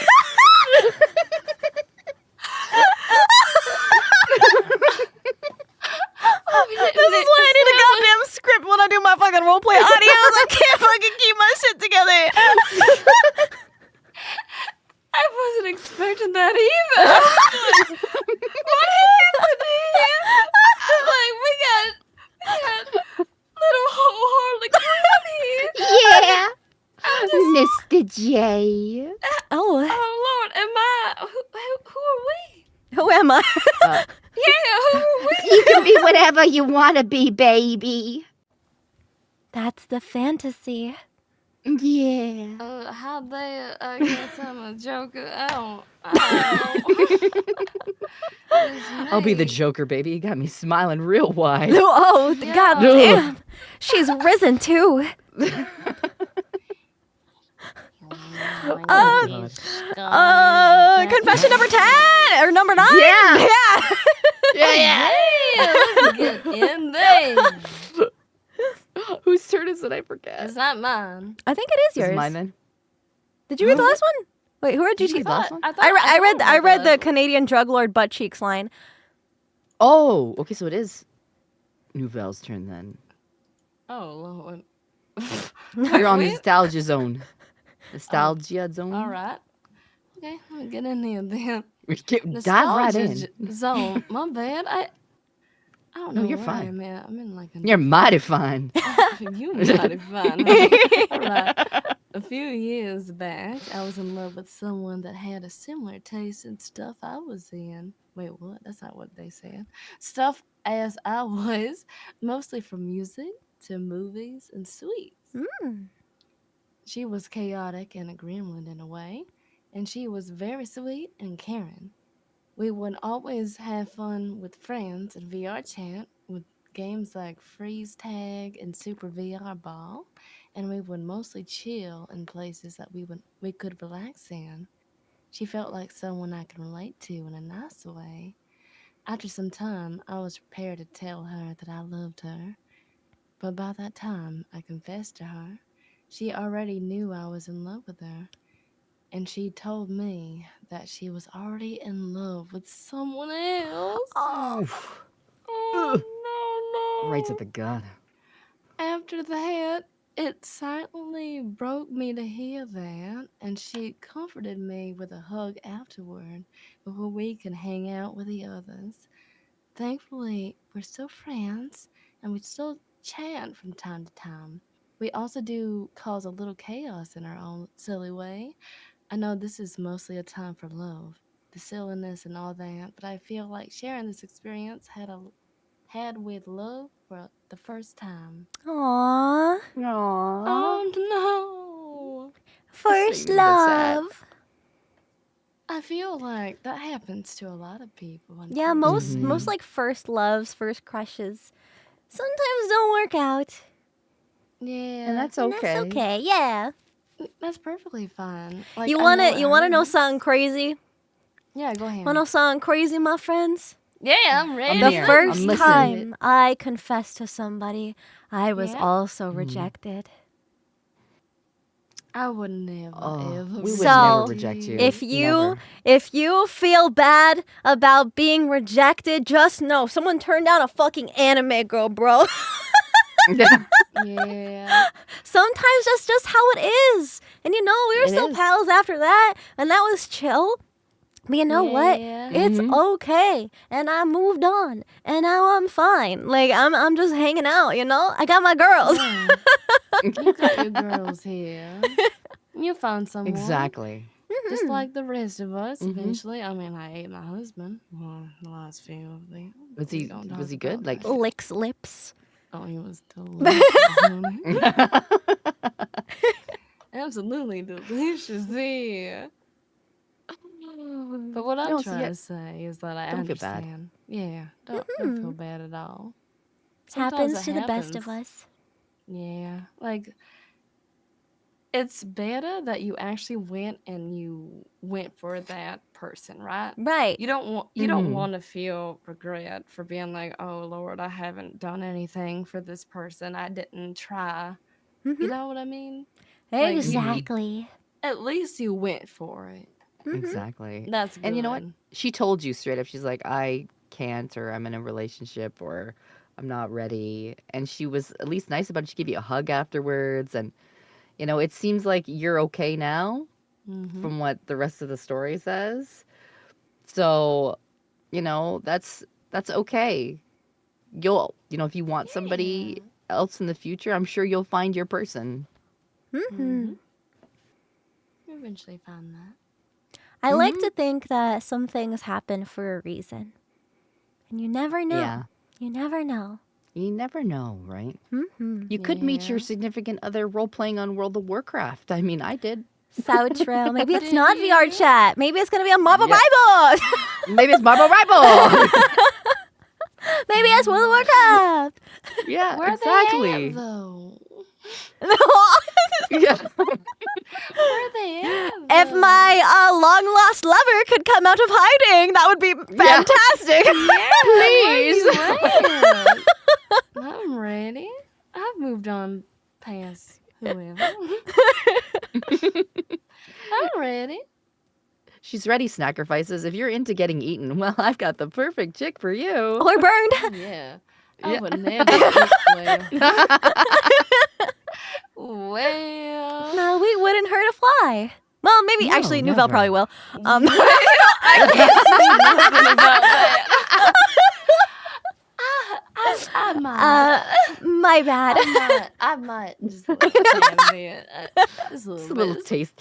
This is why I need a goddamn script when I do my fucking roleplay audios. I can't fucking keep my shit together.
I wasn't expecting that either. What happened here? Like we got little Harley Quinn here.
Yeah,
I'm just,
Mr. J.
Oh,
oh Lord, am I? Who are we?
who am I?
Yeah, who are we?
You can be whatever you want to be, baby.
That's the fantasy.
Yeah.
How they guess I'm a joker? I don't know.
I'll be the Joker, baby. You got me smiling real wide.
Oh,
Yeah.
god damn. She's risen too. Confession number 10 or number 9?
Yeah.
Yeah.
Let's get in there.
Whose turn is it? I forget.
It's not mine.
I think it is
This
yours.
is mine then.
Did you read the last one? Wait, who read
Did you
GT?
read the last one?
I read the Canadian drug lord butt cheeks line.
Oh, okay. So it is Nouvelle's turn then.
Oh Lord.
You're on the
Wait.
nostalgia zone. Nostalgia zone.
All right. Okay, let me get in here then.
Dive right in.
Zone. My bad. I don't know.
No, you're
where
fine.
I'm at. I'm in like a.
You're mighty fine.
You mighty fine. Huh? All right. A few years back, I was in love with someone that had a similar taste in stuff I was in. Wait, what? That's not what they said. Stuff as I was, mostly from music to movies and sweets.
Mm.
She was chaotic and a gremlin in a way, and she was very sweet and caring. We would always have fun with friends in VR chat with games like Freeze Tag and Super VR Ball, and we would mostly chill in places that we could relax in. She felt like someone I could relate to in a nice way. After some time, I was prepared to tell her that I loved her, but by that time, I confessed to her. she already knew I was in love with her. And she told me that she was already in love with someone else.
Oh.
Oof. Ugh. Right to
Oh,
the gut.
no. After that, it silently broke me to hear that, and she comforted me with a hug afterward before we could hang out with the others. Thankfully, we're still friends, and we still chat from time to time. We also do cause a little chaos in our own silly way. I know this is mostly a time for love, the silliness and all that, but I feel like sharing this experience had with love for the first time.
Aww.
Aww.
Oh no!
This
First
makes me a bit sad.
love.
I feel like that happens to a lot of people,
Yeah, most
unfortunately.
like first loves, first crushes sometimes don't work out.
And
Yeah,
that's
And that's
okay.
okay. Yeah.
that's perfectly fine. Like
You
I know
wanna
it
you wanna know
hurts.
something crazy?
Yeah, go
Wanna know
ahead.
something crazy, my friends?
Yeah, I'm
I'm
The
ready.
here.
Let
I'm
first
me hear
listening.
it.
time I confessed to somebody, I was
Yeah,
also
Mm.
rejected.
I would never
Oh,
ever
we would never
So,
reject
reject you.
if
you.
you
Never.
if you feel bad about being rejected, just know someone turned down a fucking anime girl, bro.
Yeah,
Yeah.
Sometimes that's just how it is. And you know, we were
it
still
is.
pals after that, and that was chill. But you know what?
Yeah.
It's
Mm-hmm.
okay. And I moved on. And now I'm fine. Like I'm just hanging out, you know? I got my girls.
Yeah. You got your girls here. You found someone.
Exactly.
Just
Mhm.
like the rest of us
Mm-hmm.
eventually. I mean, I ate my husband. Well, the last few of them.
Was
But we
he
don't
was
talk
he good?
about
Like
that.
Licks lips.
Oh, he was delicious, honey. Absolutely delicious, yeah. But what I'm
No, so
trying
yeah,
to say is that I
don't feel bad.
understand. Yeah, don't feel
Mhm.
bad at all. Sometimes
Happens
it
to the best of
happens.
us.
Yeah, like it's better that you actually went for that person, right?
Right.
You don't
Mm-hmm.
want to feel regret for being like, "Oh Lord, I haven't done anything for this person. I didn't try." You
Mhm.
know what I mean? Like
Mm-hmm.
Exactly.
at least you went for it.
Mhm.
Exactly.
That's
And you know what?
good.
She told you straight up. She's like, I can't, or I'm in a relationship, or I'm not ready. And she was at least nice about it. She gave you a hug afterwards. And, it seems like you're okay now
Mhm.
from what the rest of the story says. So, that's okay. If you want somebody
Yeah.
else in the future, I'm sure you'll find your person.
Mhm.
Mhm. You eventually find that.
I like
Mm-hmm.
to think that some things happen for a reason. And you never know.
Yeah.
You never know.
You never know, right?
Mhm.
You could meet your
Yeah.
significant other role playing on World of Warcraft. I mean, I did.
So true. Maybe it's
Did
not VR
you?
chat. Maybe it's gonna be a Marvel
Yeah.
Bible.
Maybe it's Marble Rival.
Maybe it's World of
Oh shit.
Warcraft.
Yeah,
Where they at
exactly.
though?
Yeah.
Where they at
If
though?
my long lost lover could come out of hiding, that would be
Yeah.
fantastic.
Yeah, where
Please.
you at? I'm ready. I've moved on past whoever. I'm ready.
She's ready, Snackerfices. If you're into getting eaten, well, I've got the perfect chick for you.
Or burned.
Oh yeah. I
Yeah.
would never well. Well.
No, we wouldn't hurt a fly. Well, maybe
No,
actually Nouvelle probably
never.
will.
Well, I can't say nothing about that. I might.
My bad.
I might just like a tad bit. Just a
Just
little
a
bit.
little taste.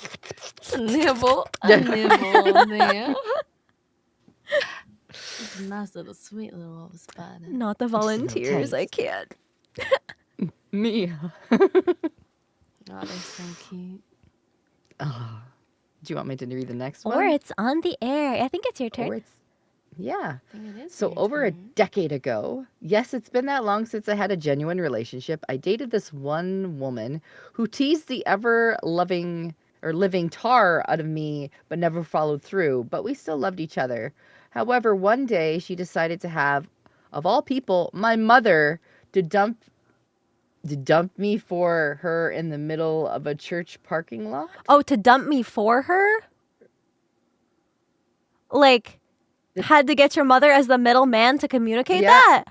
Just a nibble. A nibble there. It's a nice little sweet little spider.
Not the
Just a little
volunteers. I
taste.
can't.
Me.
Oh, they're so cute.
Oh, do you want me to read the next
Or
one?
it's on the air. I think it's your turn.
Or it's yeah.
I think it is
So
your
over a
turn.
decade ago, yes, it's been that long since I had a genuine relationship. I dated this one woman who teased the ever loving or living tar out of me, but never followed through. But we still loved each other. However, one day she decided to have, of all people, my mother to dump To dump me for her in the middle of a church parking lot?
Oh, to dump me for her? Like, had to get your mother as the middleman to communicate
Yeah.
that?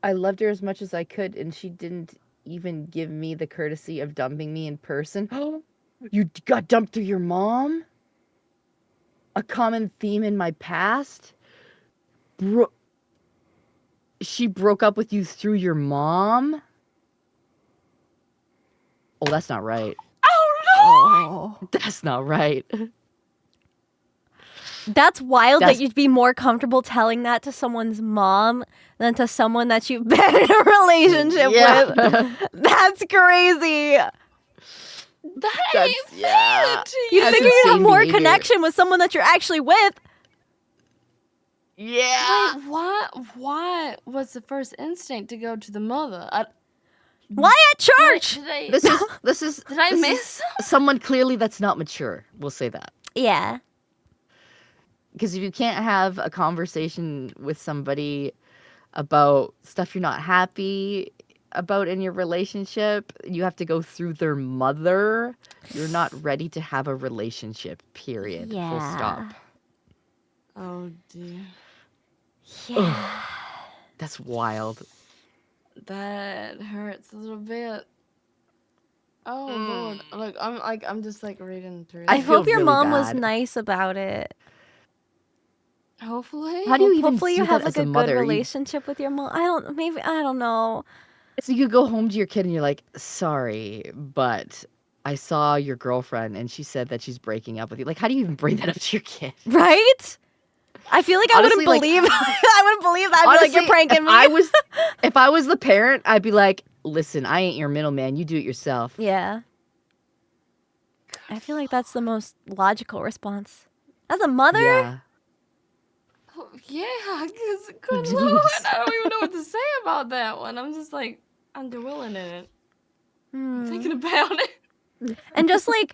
I loved her as much as I could, and she didn't even give me the courtesy of dumping me in person. You got dumped through your mom? A common theme in my past? She broke up with you through your mom? Oh, that's not right.
Oh.
That's not right.
That's wild
That's-
that you'd be more comfortable telling that to someone's mom than to someone that you've been in a relationship with. That's crazy.
That
That's-
ain't
yeah.
fair to
You'd
you.
That's
figure you'd have
insane
more
behavior.
connection with someone that you're actually with.
Yeah.
Like, why was the first instinct to go to the mother?
Why at church?
Did
This is
I
this
miss?
is someone clearly that's not mature. We'll say that.
Yeah.
Because if you can't have a conversation with somebody about stuff you're not happy about in your relationship, you have to go through their mother. You're not ready to have a relationship, period. Full stop.
Oh dear.
Yeah.
That's wild.
That hurts a little bit. Oh Lord. Look, I'm just like reading through.
I
I feel
hope your
really
mom was
bad.
nice about it.
Hopefully.
How do you even
Hopefully
see
you have
that as
like
a
a
mother?
good relationship with your mom. I don't know.
So you go home to your kid and you're like, sorry, but I saw your girlfriend and she said that she's breaking up with you. Like, how do you even bring that up to your kid?
Right? I feel like
Honestly,
I wouldn't
like-
believe I wouldn't believe that. I'd be like, you're pranking me.
If I was the parent, I'd be like, listen, I ain't your middleman. You do it yourself.
Yeah. I feel like that's the most logical response. As a mother?
Yeah.
Oh, yeah, because good Lord, I don't even know what to say about that one. I'm just like underwilling in it. I'm thinking about it.
And just like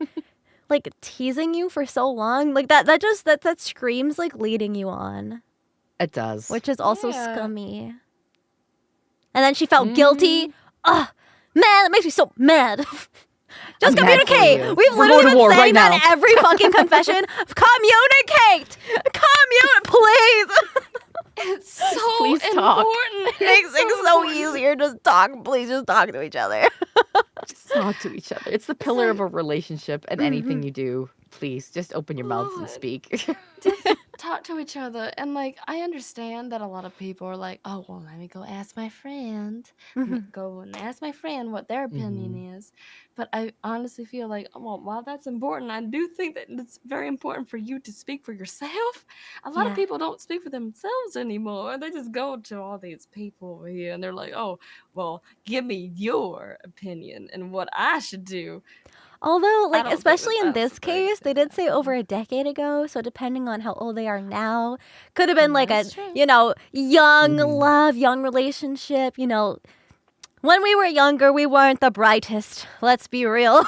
teasing you for so long, like that screams like leading you on,
It does.
which is also
Yeah.
scummy. And then she felt guilty. Ugh, man, that makes me so mad. Just
I'm mad for
communicate.
you.
We've
We're
literally
going to
been
war
saying
right
that
now.
every fucking confession. Communicate, please.
It's so
Please talk.
important.
It makes
It's
things so
important.
easier. Just talk, please. Just talk to each other.
Just talk to each other. It's the pillar of a relationship, and anything you do, please just open your mouths and
Lord.
speak.
Just talk to each other. And like, I understand that a lot of people are like, oh, well, let me go ask my friend. Go and ask my friend what their opinion is. But I honestly feel like, well, while that's important, I do think that it's very important for you to speak for yourself. A lot of
Yeah.
people don't speak for themselves anymore. They just go to all these people over here and they're like, oh, well, give me your opinion and what I should do.
Although,
I
like,
don't think
especially
that
in
that's
this
a very
case, they
good
did say over a decade ago. So depending on how old they are now, could have been like a,
That's true.
young love, young relationship. When we were younger, we weren't the brightest. Let's be real.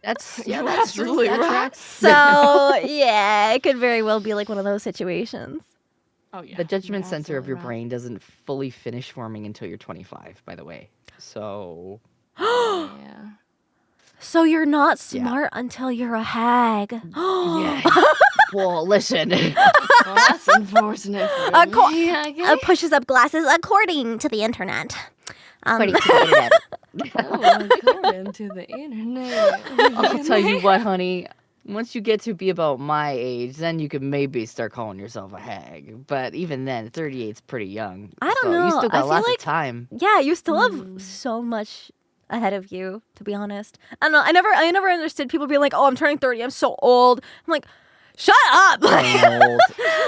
That's
You're
that's true.
absolutely
That
right.
tracks.
So yeah, it could very well be like one of those situations.
Oh yeah.
The judgment
you're
center of your
absolutely right.
brain doesn't fully finish forming until you're 25, by the way. So
Yeah.
So you're not
Yeah.
smart until you're a hag.
yeah. Well, listen.
Well, that's unfortunate for me, I guess.
Pushes up glasses according to the internet.
According to the internet.
Oh, according to the internet.
I'll tell you what, honey. Once you get to be about my age, then you can maybe start calling yourself a hag. But even then, 38's pretty young.
I don't
so
know.
You still
I
got
feel
lots
like-
of time.
Yeah, you still have so much ahead of you, to be honest. I don't know. I never understood people being like, "Oh, I'm turning 30. I'm so old." I'm like, "Shut up!"
I ain't old.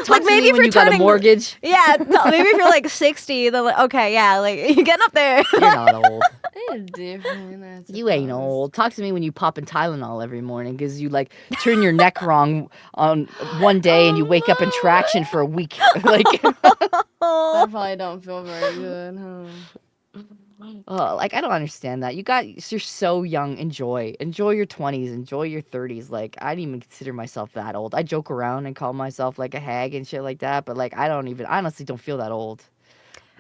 Talk to
maybe
me
if
when
you're
you got a
turning-
mortgage.
Yeah, maybe if you're like 60, then like, okay, yeah, like you're getting up there.
You're not old.
It's different. I
You ain't
suppose.
old. Talk to me when you popping Tylenol every morning because you like turn your neck wrong on one day and you wake up in traction for a week. Like,
That probably don't feel very good, huh?
like I don't understand that. You're so young. Enjoy your 20s. Enjoy your 30s. Like I didn't even consider myself that old. I joke around and call myself like a hag and shit like that, but like I honestly don't feel that old.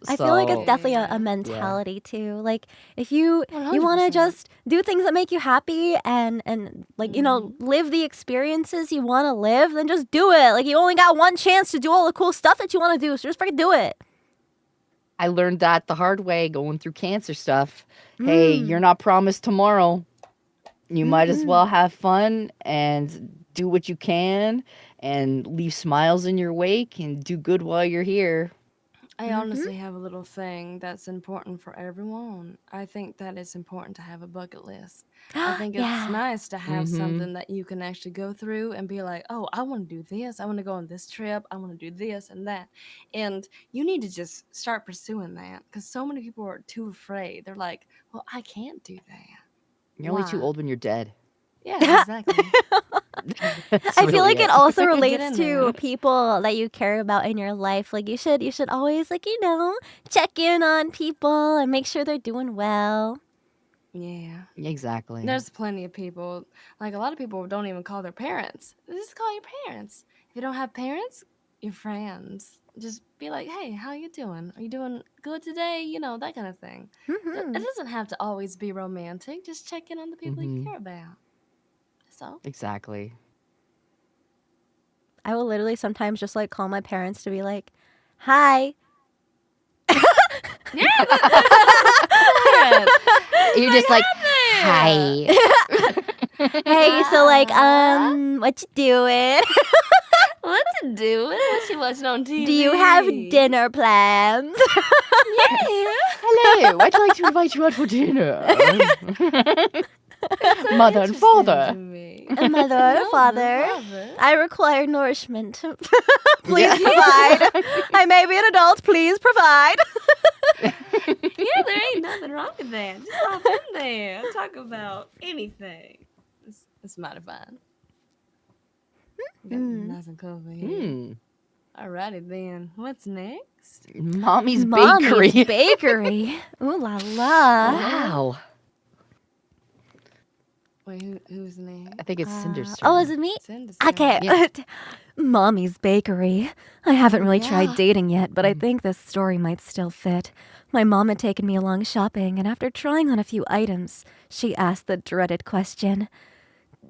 I feel like it's
So,
definitely a
Yeah.
mentality too. Like if you want to
100%.
just do things that make you happy and like live the experiences you want to live, then just do it. Like you only got one chance to do all the cool stuff that you want to do, so just freaking do it.
I learned that the hard way going through cancer stuff. Hey, you're
Mm.
not promised tomorrow. You might as
Mhm.
well have fun and do what you can and leave smiles in your wake and do good while you're here.
I honestly have a little thing that's important for everyone. I think that it's important to have a bucket list. I think it's
Yeah.
nice to have
Mhm.
something that you can actually go through and be like, oh, I want to do this. I want to go on this trip. I want to do this and that. And you need to just start pursuing that because so many people are too afraid. They're like, well, I can't do that.
You're only too
Why?
old when you're dead.
Yeah, exactly.
That's
I feel
really
like it
it.
also
Get
relates
in
to
there.
people that you care about in your life. Like you should always like, check in on people and make sure they're doing well.
Yeah.
Exactly.
There's plenty of people, like a lot of people don't even call their parents. Just call your parents. If you don't have parents, your friends. Just be like, hey, how you doing? Are you doing good today? That kind of thing. It
Mhm.
doesn't have to always be romantic. Just check in on the people you
Mhm.
care about. That's all.
Exactly.
I will literally sometimes just like call my parents to be like, "Hi."
Yeah, that's
You're just like, hi.
Hey, so like what you doing?
What to do? What you watching on TV?
Do you have dinner plans?
Yeah.
Hello, I'd like to invite you out for dinner.
So
Mother and
interesting
father.
to me.
Mother, father.
Father.
I require nourishment. Please
Yeah.
provide. I may be an adult. Please provide.
Yeah, there ain't nothing wrong with that. Just hop in there. Talk about anything. It's mighty fine. Got nice and cozy here.
Hmm.
Alrighty then. What's next?
Mommy's
Mommy's
bakery.
bakery. Ooh la la.
Wow.
Wait, who's next?
I think it's Cinder's turn.
Oh, is it me?
Cinder's
Okay.
Yeah.
Mommy's bakery. I haven't really
Yeah.
tried dating yet, but I think this story might still fit. My mom had taken me along shopping, and after trying on a few items, she asked the dreaded question,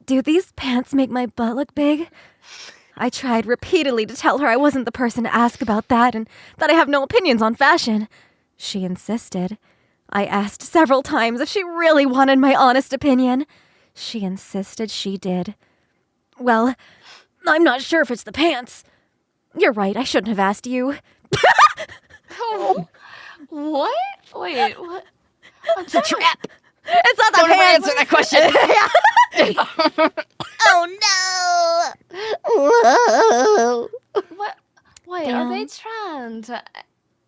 "Do these pants make my butt look big?" I tried repeatedly to tell her I wasn't the person to ask about that and that I have no opinions on fashion. She insisted. I asked several times if she really wanted my honest opinion. She insisted she did. Well, I'm not sure if it's the pants. You're right, I shouldn't have asked you.
What? Wait, what?
It's a trap.
It's not the
Don't ever
pants!
answer that question.
Oh no! Whoa!
What? Wait, are they
Damn.
trying to?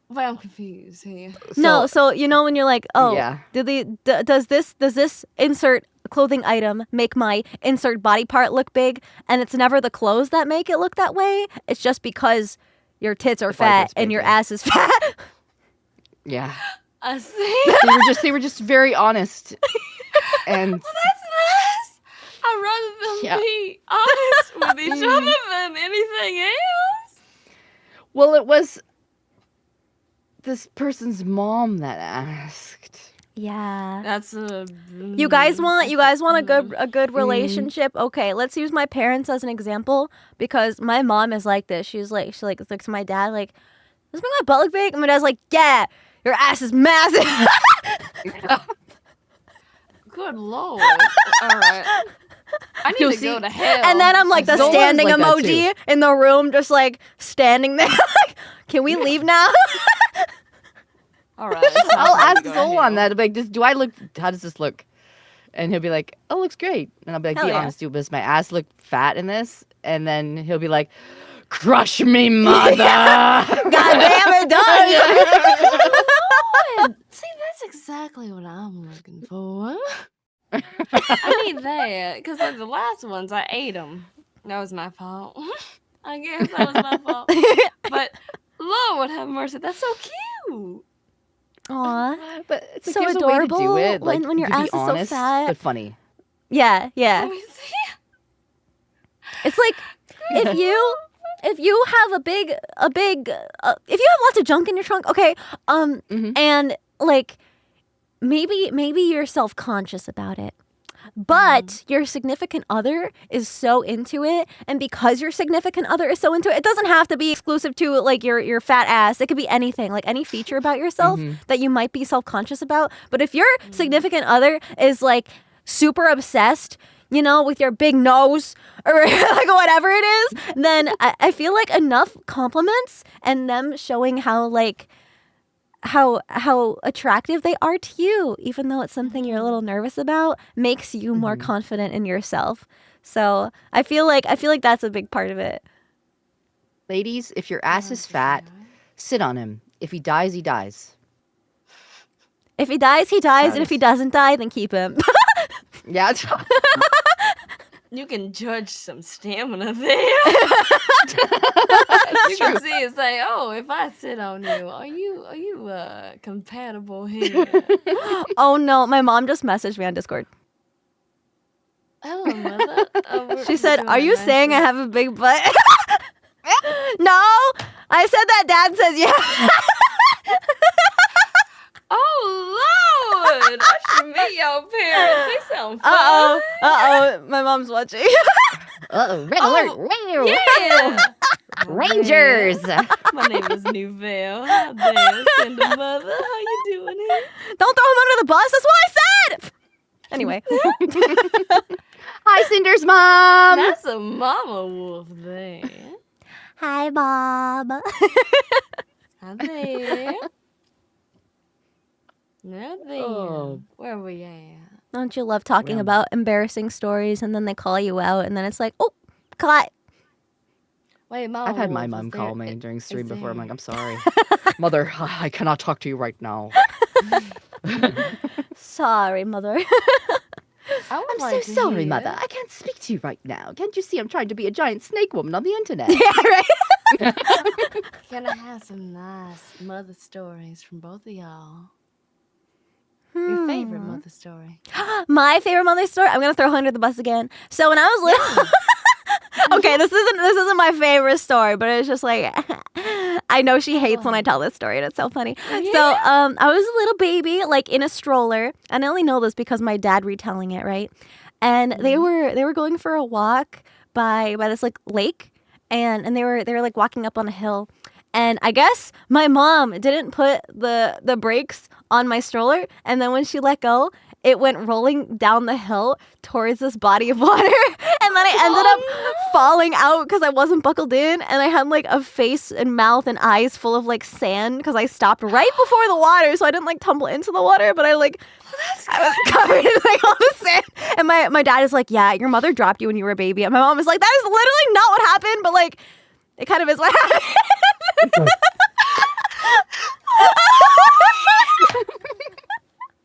Wait, I'm confused here.
No, so when you're like, oh,
Yeah.
does this insert clothing item make my insert body part look big? And it's never the clothes that make it look that way. It's just because your tits are
The body
fat
part's
and
big,
your
yeah.
ass is fat.
Yeah.
I see.
They were just very honest. And
That's nice. I'd rather them
Yeah.
be honest with each other than anything else.
well, it was this person's mom that asked.
Yeah.
That's a.
You guys want a good relationship? Okay, let's use my parents as an example because my mom is like this. She's like to my dad like, "Does my butt look big?" And my dad's like, "Yeah, your ass is massive."
Good lord. All right. I need
You'll
to go
see-
to hell.
And then I'm like the
Zola's
standing
like that
emoji in the room, just like standing there. Like, can we leave now?
All right. it's time
I'll
for me to
ask
go to
Zola on
hell.
that. Like, do I look? How does this look? And he'll be like, "Oh, looks great." And I'll be like,
Hell
"Be
yeah.
honest, dude. Does my ass look fat in this?" And then he'll be like, "Crush me, mother."
God damn it, does.
Good. See, that's exactly what I'm looking for. I need that because like the last ones I ate them. That was my fault. I guess that was my fault. But Lord have mercy, that's so cute.
Aw.
But it's like,
So
there's a way to do
adorable
it. Like,
when your
you be
ass is so
honest,
fat.
but funny.
Yeah.
Let me see.
It's like if you have if you have lots of junk in your trunk, okay, and like maybe you're self-conscious about it. But your significant other is so into it, and because your significant other is so into it, it doesn't have to be exclusive to like your fat ass. It could be anything, like any feature about yourself that you might be self-conscious about. But if your significant other is like super obsessed, you know, with your big nose or like whatever it is, then I feel like enough compliments and them showing how attractive they are to you, even though it's something you're a little nervous about, makes you more confident in yourself. So I feel like that's a big part of it.
Ladies, if your ass is fat, sit on him. If he dies, he dies.
If he dies, he dies, and if he doesn't die, then keep him.
Yeah.
You can judge some stamina there. You can see and say, "Oh, if I sit on you, are you compatible here?"
Oh no, my mom just messaged me on Discord.
Hello, mother.
She said, "Are you saying I have a big butt?" No, I said that Dad says yeah.
Oh Lord! I should meet your parents. They sound fun.
Uh-oh, my mom's watching.
Red alert!
Yeah.
Rangers!
My name is Nouvelle. Hi there, Sinder mother. How you doing here?
Don't throw him under the bus. That's what I said. Anyway.
Hi, Cinder's mom.
That's a mama wolf there.
Hi, Mom.
Hi there. Now then,
Oh.
where we at?
Don't you love talking
Well.
about embarrassing stories and then they call you out and then it's like, oh, cut.
Wait, Mama
I've had my
Wolf,
mom
is
call
there-
me during stream before. I'm
there-
like, I'm sorry. Mother, I cannot talk to you right now.
Sorry, Mother.
I would
I'm
like
so
to
sorry,
hear.
Mother. I can't speak to you right now. Can't you see I'm trying to be a giant snake woman on the internet?
Yeah, right.
Can I have some nice mother stories from both of y'all? Your favorite mother story?
My favorite mother story. I'm gonna throw her under the bus again. So when I was little, okay, this isn't my favorite story, but it's just like I know she hates when I tell this story, and it's so funny. So I was a little baby, like in a stroller, and I only know this because my dad retelling it, right? And they were going for a walk by this like lake, and they were like walking up on a hill. And I guess my mom didn't put the brakes on my stroller, and then when she let go, it went rolling down the hill towards this body of water, and then I ended up falling out because I wasn't buckled in, and I had like a face and mouth and eyes full of like sand because I stopped right before the water, so I didn't like tumble into the water, but I was covered in like all the sand. And my dad is like, "Yeah, your mother dropped you when you were a baby," and my mom is like, "That is literally not what happened," but like it kind of is what happened.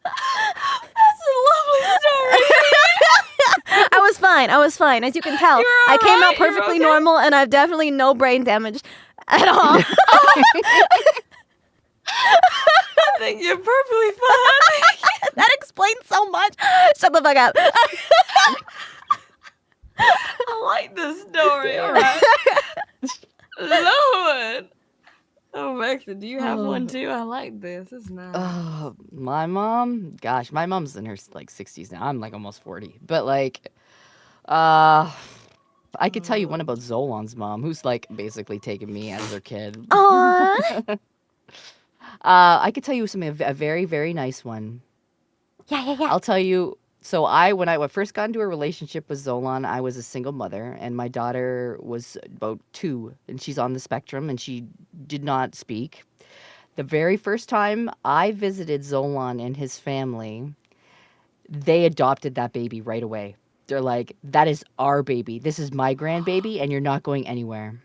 That's a lovely story.
I was fine. As you can tell, I came out perfectly normal, and I've definitely no brain damage at all.
I think you're perfectly fine.
That explains so much. Shut the fuck up.
I like this story. All right. Lord. Oh, Maxie, do you have one too? I like this. It's nice.
My mom? Gosh, my mom's in her like 60s now. I'm like almost 40. But like, I could tell you one about Zolan's mom, who's like basically taken me as her kid.
Aww.
I could tell you something, a very, very nice one.
Yeah.
I'll tell you. So when I first got into a relationship with Zolan, I was a single mother, and my daughter was about 2, and she's on the spectrum, and she did not speak. The very first time I visited Zolan and his family, they adopted that baby right away. They're like, "That is our baby. This is my grandbaby, and you're not going anywhere."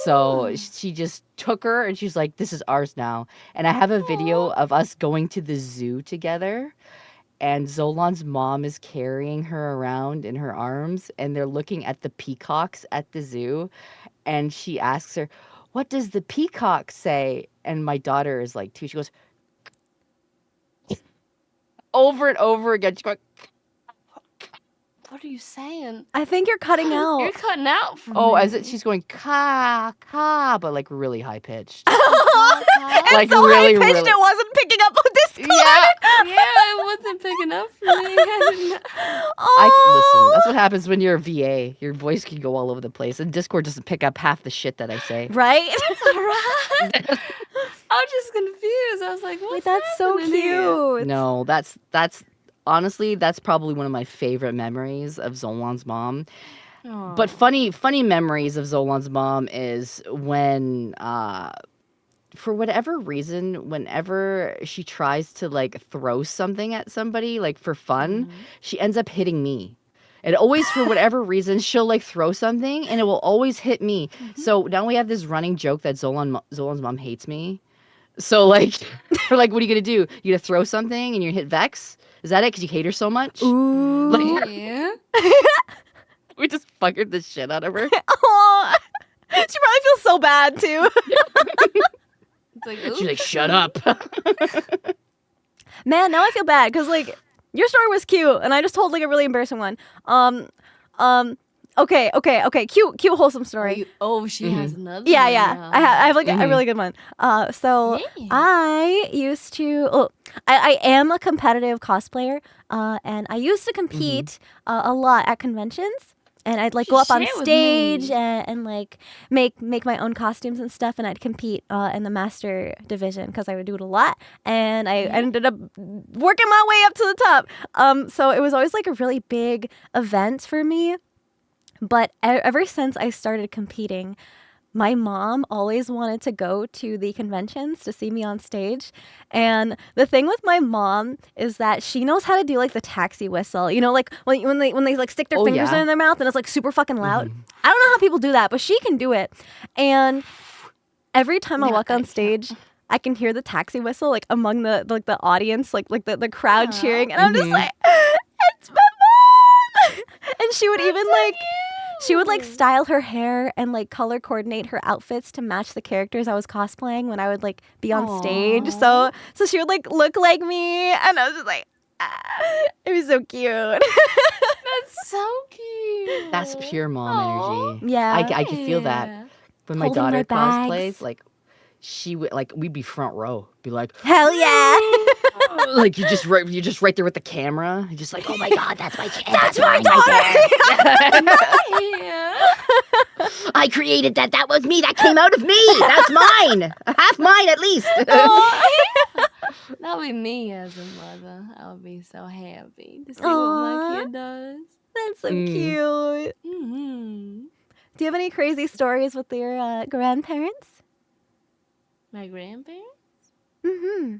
So she just took her, and she's like, "This is ours now." And I have a video of us going to the zoo together. And Zolan's mom is carrying her around in her arms, and they're looking at the peacocks at the zoo. And she asks her, "What does the peacock say?" And my daughter is like 2. She goes, over and over again. She's going,
What are you saying?
I think you're cutting out.
You're cutting out for
Oh,
me.
as it, she's going ka ka, but like really high pitched.
It's
Like
so
really,
high pitched
really.
it wasn't picking up on Discord.
Yeah, it wasn't picking up for me.
Listen. That's what happens when you're a VA. Your voice can go all over the place, and Discord doesn't pick up half the shit that I say.
Right?
It's all right. I was just confused. I was like, what's
Wait, that's so
happening here?
cute.
No, that's honestly that's probably one of my favorite memories of Zolan's mom. But
Aw.
funny memories of Zolan's mom is when for whatever reason, whenever she tries to like throw something at somebody, like for fun,
Mhm.
she ends up hitting me. And always, for whatever reason, she'll like throw something and it will always hit me. So now we have this running joke that Zolan's mom hates me. So like, we're like, what are you gonna do? You gonna throw something and you hit Vex? Is that it? Because you hate her so much?
Ooh.
Like,
Yeah.
we just fucking the shit out of her.
Aw. She probably feels so bad too.
It's like,
She's like,
oops.
shut up.
Man, now I feel bad because like your story was cute and I just told like a really embarrassing one. Okay. Cute, wholesome story.
She has another
Yeah,
one
yeah.
now.
I have like a really good one. So
Yeah.
I used to. Oh, I am a competitive cosplayer. And I used to compete a lot at conventions. And I'd like go up on
Share with
stage
me.
and like make my own costumes and stuff. And I'd compete in the master division because I would do it a lot. And I ended up working my way up to the top. So it was always like a really big event for me. But ever since I started competing, my mom always wanted to go to the conventions to see me on stage. And the thing with my mom is that she knows how to do like the taxi whistle. You know, like when they like stick their
Oh,
fingers
yeah.
in their mouth and it's like super fucking loud. I don't know how people do that, but she can do it. And every time I walk on stage, I can hear the taxi whistle like among the audience, like the crowd cheering, and I'm just like, it's my mom. And she would even like. She would like style her hair and like color coordinate her outfits to match the characters I was cosplaying when I would like be on stage. So she would like look like me, and I was just like, it was so cute.
That's so cute.
That's pure mom
Aw.
energy.
Yeah.
I can feel that. When my
Holding my
daughter cosplays,
bags.
like she would like we'd be front row, be like,
Hell yeah.
like you're just right there with the camera. You're just like, oh my god, that's my kid.
That's my
mine right there.
Yeah.
I created that. That was me. That came out of me. That's mine. Half mine at least.
That'll be me as a mother. I would be so happy to see
Aw.
what my kid does.
That's so cute.
Mm-hmm.
Do you have any crazy stories with your grandparents?
My grandparents?
Mm-hmm.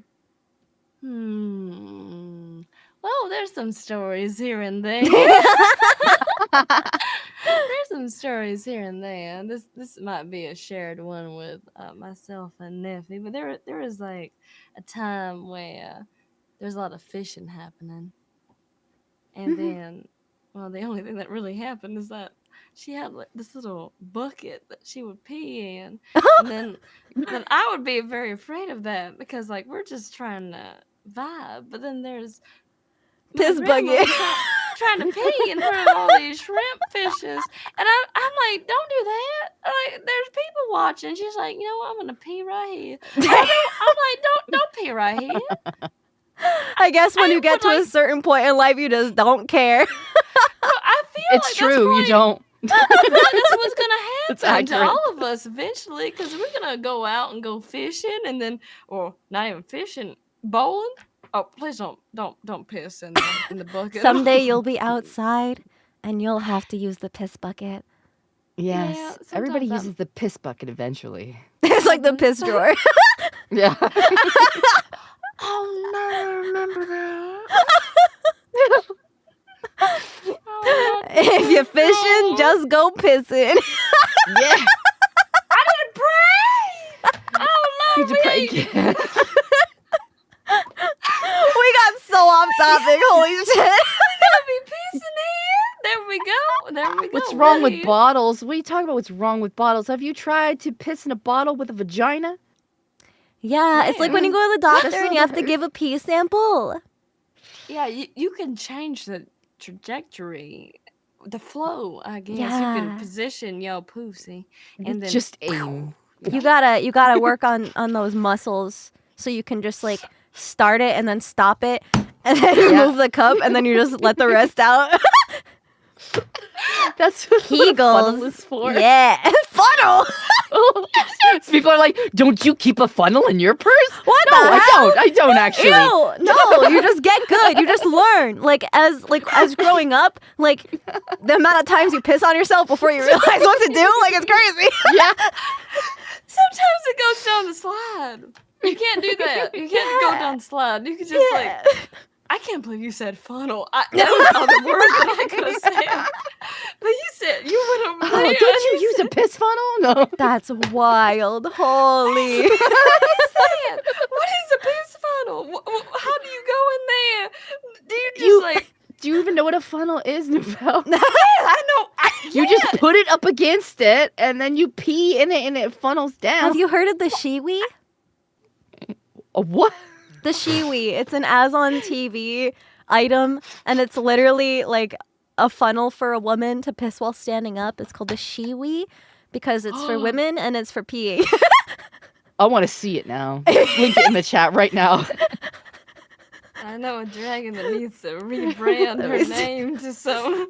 Well, there's some stories here and there. There's some stories here and there. This might be a shared one with myself and Neffy, but there was like a time where there's a lot of fishing happening, and then, well, the only thing that really happened is that she had like this little bucket that she would pee in, and then I would be very afraid of that because like we're just trying to vibe, but then there's my
Piss
grandma
bucket.
trying to pee in front of all these shrimp fishes, and I'm like, don't do that. Like, there's people watching. She's like, you know what? I'm gonna pee right here. I'm like, don't pee right here.
I guess when
I
you get
would
to a certain point in life, you just don't care.
Well, I feel
It's
like
true. You don't.
I feel like that's what's gonna
It's
happen to
accurate.
all of us eventually, because we're gonna go out and go fishing, and then, or not even fishing, bowling. Oh, please don't piss in the bucket.
Someday you'll be outside and you'll have to use the piss bucket.
Yes.
Yeah,
Everybody
sometimes
uses the piss bucket eventually.
It's like the piss drawer.
Yeah.
Oh no, I remember that.
If you're fishing, just go pissing.
Yeah.
I didn't pray. Oh
You
no,
need to pray.
We got so off topic. Holy shit.
gonna be pissing here. There we go.
What's wrong with
Right.
bottles? What are you talking about? What's wrong with bottles? Have you tried to piss in a bottle with a vagina?
Yeah, it's like when you go to the doctor and you have to give a pee sample.
Yeah, you can change the trajectory, the flow, I guess. You can
Yeah.
position your pussy and then
Just aim.
You gotta work on those muscles so you can just like start it and then stop it and then you move the cup and then you just let the rest out.
That's what a funnel
Kegels.
is for.
Yeah. Funnel.
People are like, don't you keep a funnel in your purse?
What
No,
the
I
hell?
don't. I don't actually.
Ew, no, you just get good. You just learn. Like as growing up, like the amount of times you piss on yourself before you realize what to do, like it's crazy.
Yeah.
sometimes it goes down the slide. You can't do that. You can't go down the slide. You can just like, I can't believe you said funnel. That was another word that I could have said. But you said you went over there.
Oh, don't you use a piss funnel? No.
That's wild. Holy.
What is a piss funnel? How do you go in there? Do you just like?
Do you even know what a funnel is, Nouvelle?
Yeah, I know.
You just put it up against it, and then you pee in it, and it funnels down.
Have you heard of the shiwi?
A what?
The shiwi. It's an as on TV item, and it's literally like a funnel for a woman to piss while standing up. It's called the shiwi because it's for women and it's for peeing.
I want to see it now. Link it in the chat right now.
I know a dragon that needs to rebrand her name to some.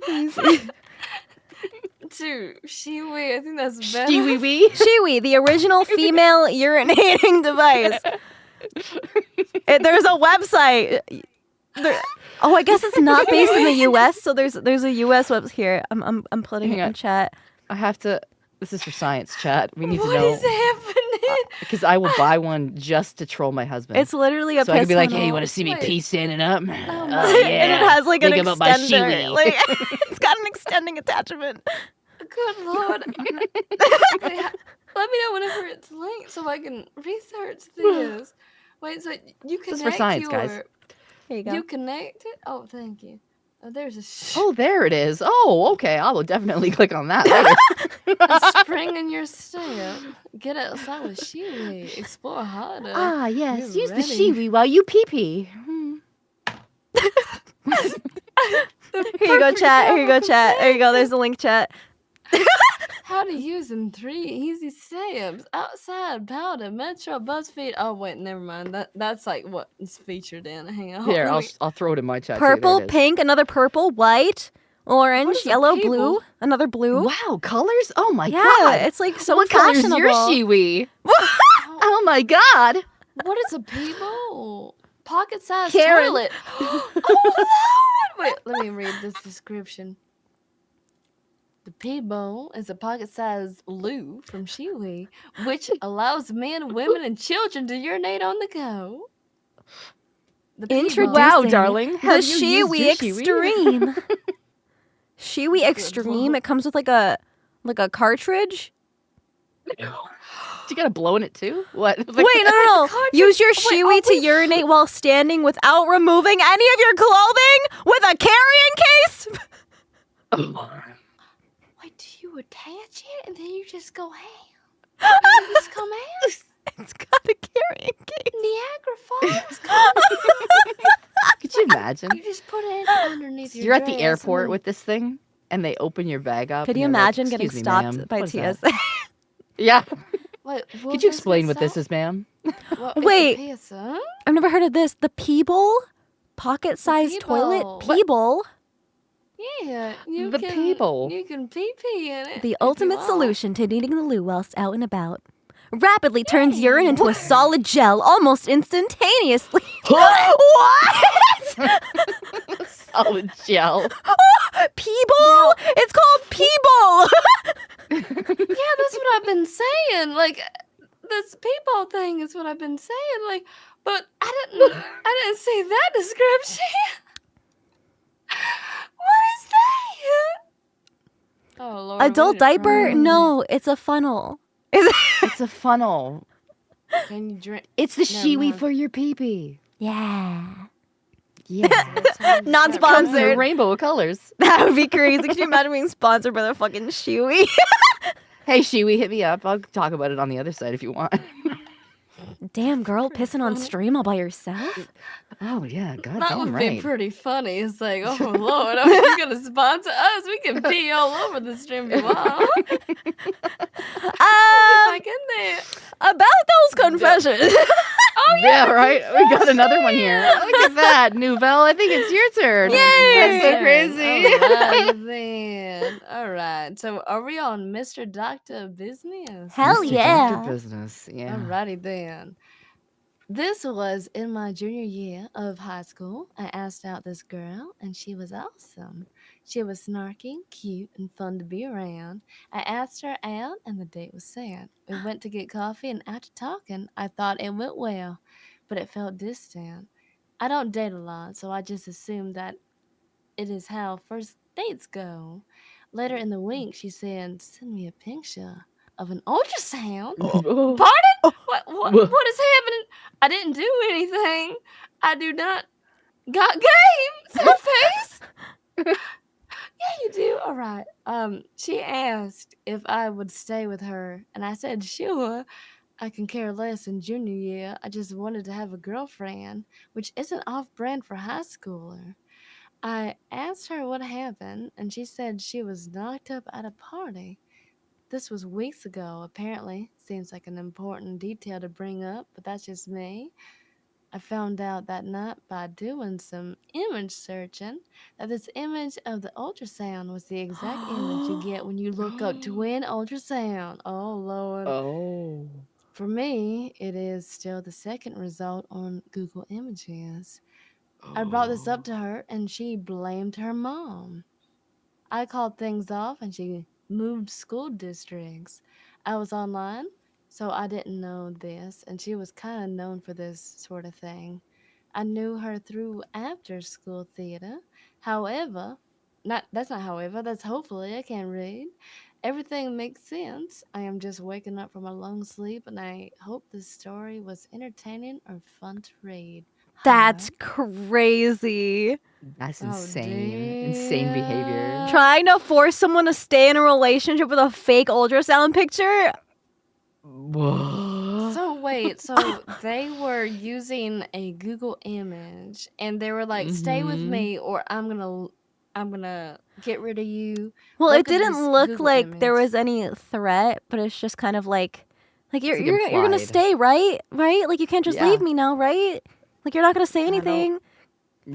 To Shiwi, I think that's better.
Shiwi.
Shiwi, the original female urinating device. There's a website. I guess it's not based in the U.S. So there's a U.S. website here. I'm putting it in chat.
I have to. This is for science chat. We need to
What
know.
is happening?
Because I will buy one just to troll my husband.
It's literally a
so
piss
I can be like,
funnel.
hey, you want to see me pee standing up? Oh,
my
yeah.
And it has like an
Think about my
extender.
shiwi.
Like it's got an extending attachment.
Good lord. Let me know whenever it's linked so I can research this. Wait, so you connect
This is for science, guys.
Here you go.
You connect it? Oh, thank you. Oh, there's a,
Oh, there it is. Oh, okay. I will definitely click on that later.
a spring in your step. Get outside with Shiwi. Explore harder.
Ah, yes.
You're
Use the
ready.
shiwi while you pee-pee.
Here you go, chat. Here you go, chat. There you go. There's the link, chat.
How to use in 3 easy steps. Outside, powder, Metro, BuzzFeed. Oh, wait, never mind. That's like what is featured in. Hang on.
Here,
let me-
I'll throw it in my chat. too.
Purple,
There it is.
pink, another purple, white, orange,
What is a
yellow,
people?
blue, another blue.
Wow, colors? Oh my
Yeah,
god.
it's like so
what color is
fashionable.
your shiwi? Oh my god.
What is a people? Pocket-sized
Karen.
toilet. Oh, Lord! Wait, let me read this description. The Peebo is a pocket-sized loo from Shiwi, which allows men, women, and children to urinate on the go. The Peebo-
Introducing
Wow, darling.
the
Have you used
Shiwi
your Shiwi?
Extreme. Shiwi
Good
Extreme.
lord.
It comes with like a cartridge.
You gotta blow in it too? What?
Wait, no.
cartridge-
Use your
wait,
Shiwi
oh,
to
wait.
urinate while standing without removing any of your clothing with a carrying case.
Wait, do you attach it and then you just go ham? You just come out?
It's got a carrying case.
Niagara Falls?
Could you imagine?
You just put it underneath your
You're at the
dress
airport
and
with this thing, and they open your bag up.
Could
and
you
they're like,
imagine getting
"Excuse me,
stopped
ma'am,
by
what is that?"
TSA?
Yeah.
Wait, will
Could you
this
explain
get
what this
stopped?
is, ma'am?
Well, it's
Wait.
a PSA?
I've never heard of this. The Peeble pocket-sized toilet.
Peeble.
Peeble,
Yeah, you
The
can.
people.
You can pee in it.
the
if
ultimate
you want.
solution to needing the loo whilst out and about. Rapidly turns urine into a solid gel almost instantaneously. What?
Solid gel.
Peeble? It's called Peeble.
Yeah, that's what I've been saying. Like this people thing is what I've been saying. Like, but I didn't see that description. What is that? Oh Lord.
Adult
we
diaper?
done-
No, it's a funnel.
It's a funnel.
Can you drink?
It's the
Never
shiwi
mind.
for your pee-pee.
Yeah.
Yeah.
Not
Comes in a
sponsored.
rainbow of colors.
That would be crazy. Could you imagine being sponsored by the fucking Chewy?
Hey, shiwi, hit me up. I'll talk about it on the other side if you want.
Damn, girl,
Pretty
pissing on
funny.
stream all by yourself?
Oh yeah,
That
goddamn
would be
right.
pretty funny. It's like, oh Lord, if you're gonna sponsor us, we can pee all over the stream if you want. Get back in there.
About those confessions.
Oh
Yeah,
the
right. We got another one here. Look at that, Nouvelle. I think it's your turn. That's so crazy.
Alright then. Alright. So are we on Mr. Doctor Business?
Hell
Mr.
yeah.
Doctor Business. Yeah.
Alrighty then. This was in my junior year of high school. I asked out this girl, and she was awesome. She was snarky, cute, and fun to be around. I asked her out, and the date was set. We went to get coffee, and after talking, I thought it went well, but it felt distant. I don't date a lot, so I just assumed that it is how first dates go. Later in the week, she said, "Send me a picture of an ultrasound."
Oh.
Pardon?
Oh.
What is happening? I didn't do anything. I do not got game. Sad face. Yeah, you do. All right. She asked if I would stay with her, and I said sure. I can care less in junior year. I just wanted to have a girlfriend, which isn't off-brand for high schooler. I asked her what happened, and she said she was knocked up at a party. This was weeks ago, apparently. Seems like an important detail to bring up, but that's just me. I found out that night by doing some image searching that this image of the ultrasound was the exact image you get when you look up twin ultrasound. Oh, Lord.
Oh.
For me, it is still the second result on Google Images. I brought this up to her, and she blamed her mom. I called things off and she moved school districts. I was online, so I didn't know this, and she was kind of known for this sort of thing. I knew her through after school theater. However, not that's not however, that's hopefully I can read. Everything makes sense. I am just waking up from a long sleep, and I hope this story was entertaining or fun to read.
That's
Heart.
crazy.
That's
Oh
insane. Insane behavior.
dear.
Trying to force someone to stay in a relationship with a fake ultrasound picture?
Whoa.
So wait, so they were using a Google image and they were like, "Stay with me or I'm gonna get rid of you."
Well,
Look
it
at
didn't
this
look
Google
like there
image.
was any threat, but it's just kind of like you're
like
you're gonna
implied.
stay, right? Right? Like you can't just leave
Yeah.
me now, right? Like you're not gonna say
I don't
anything.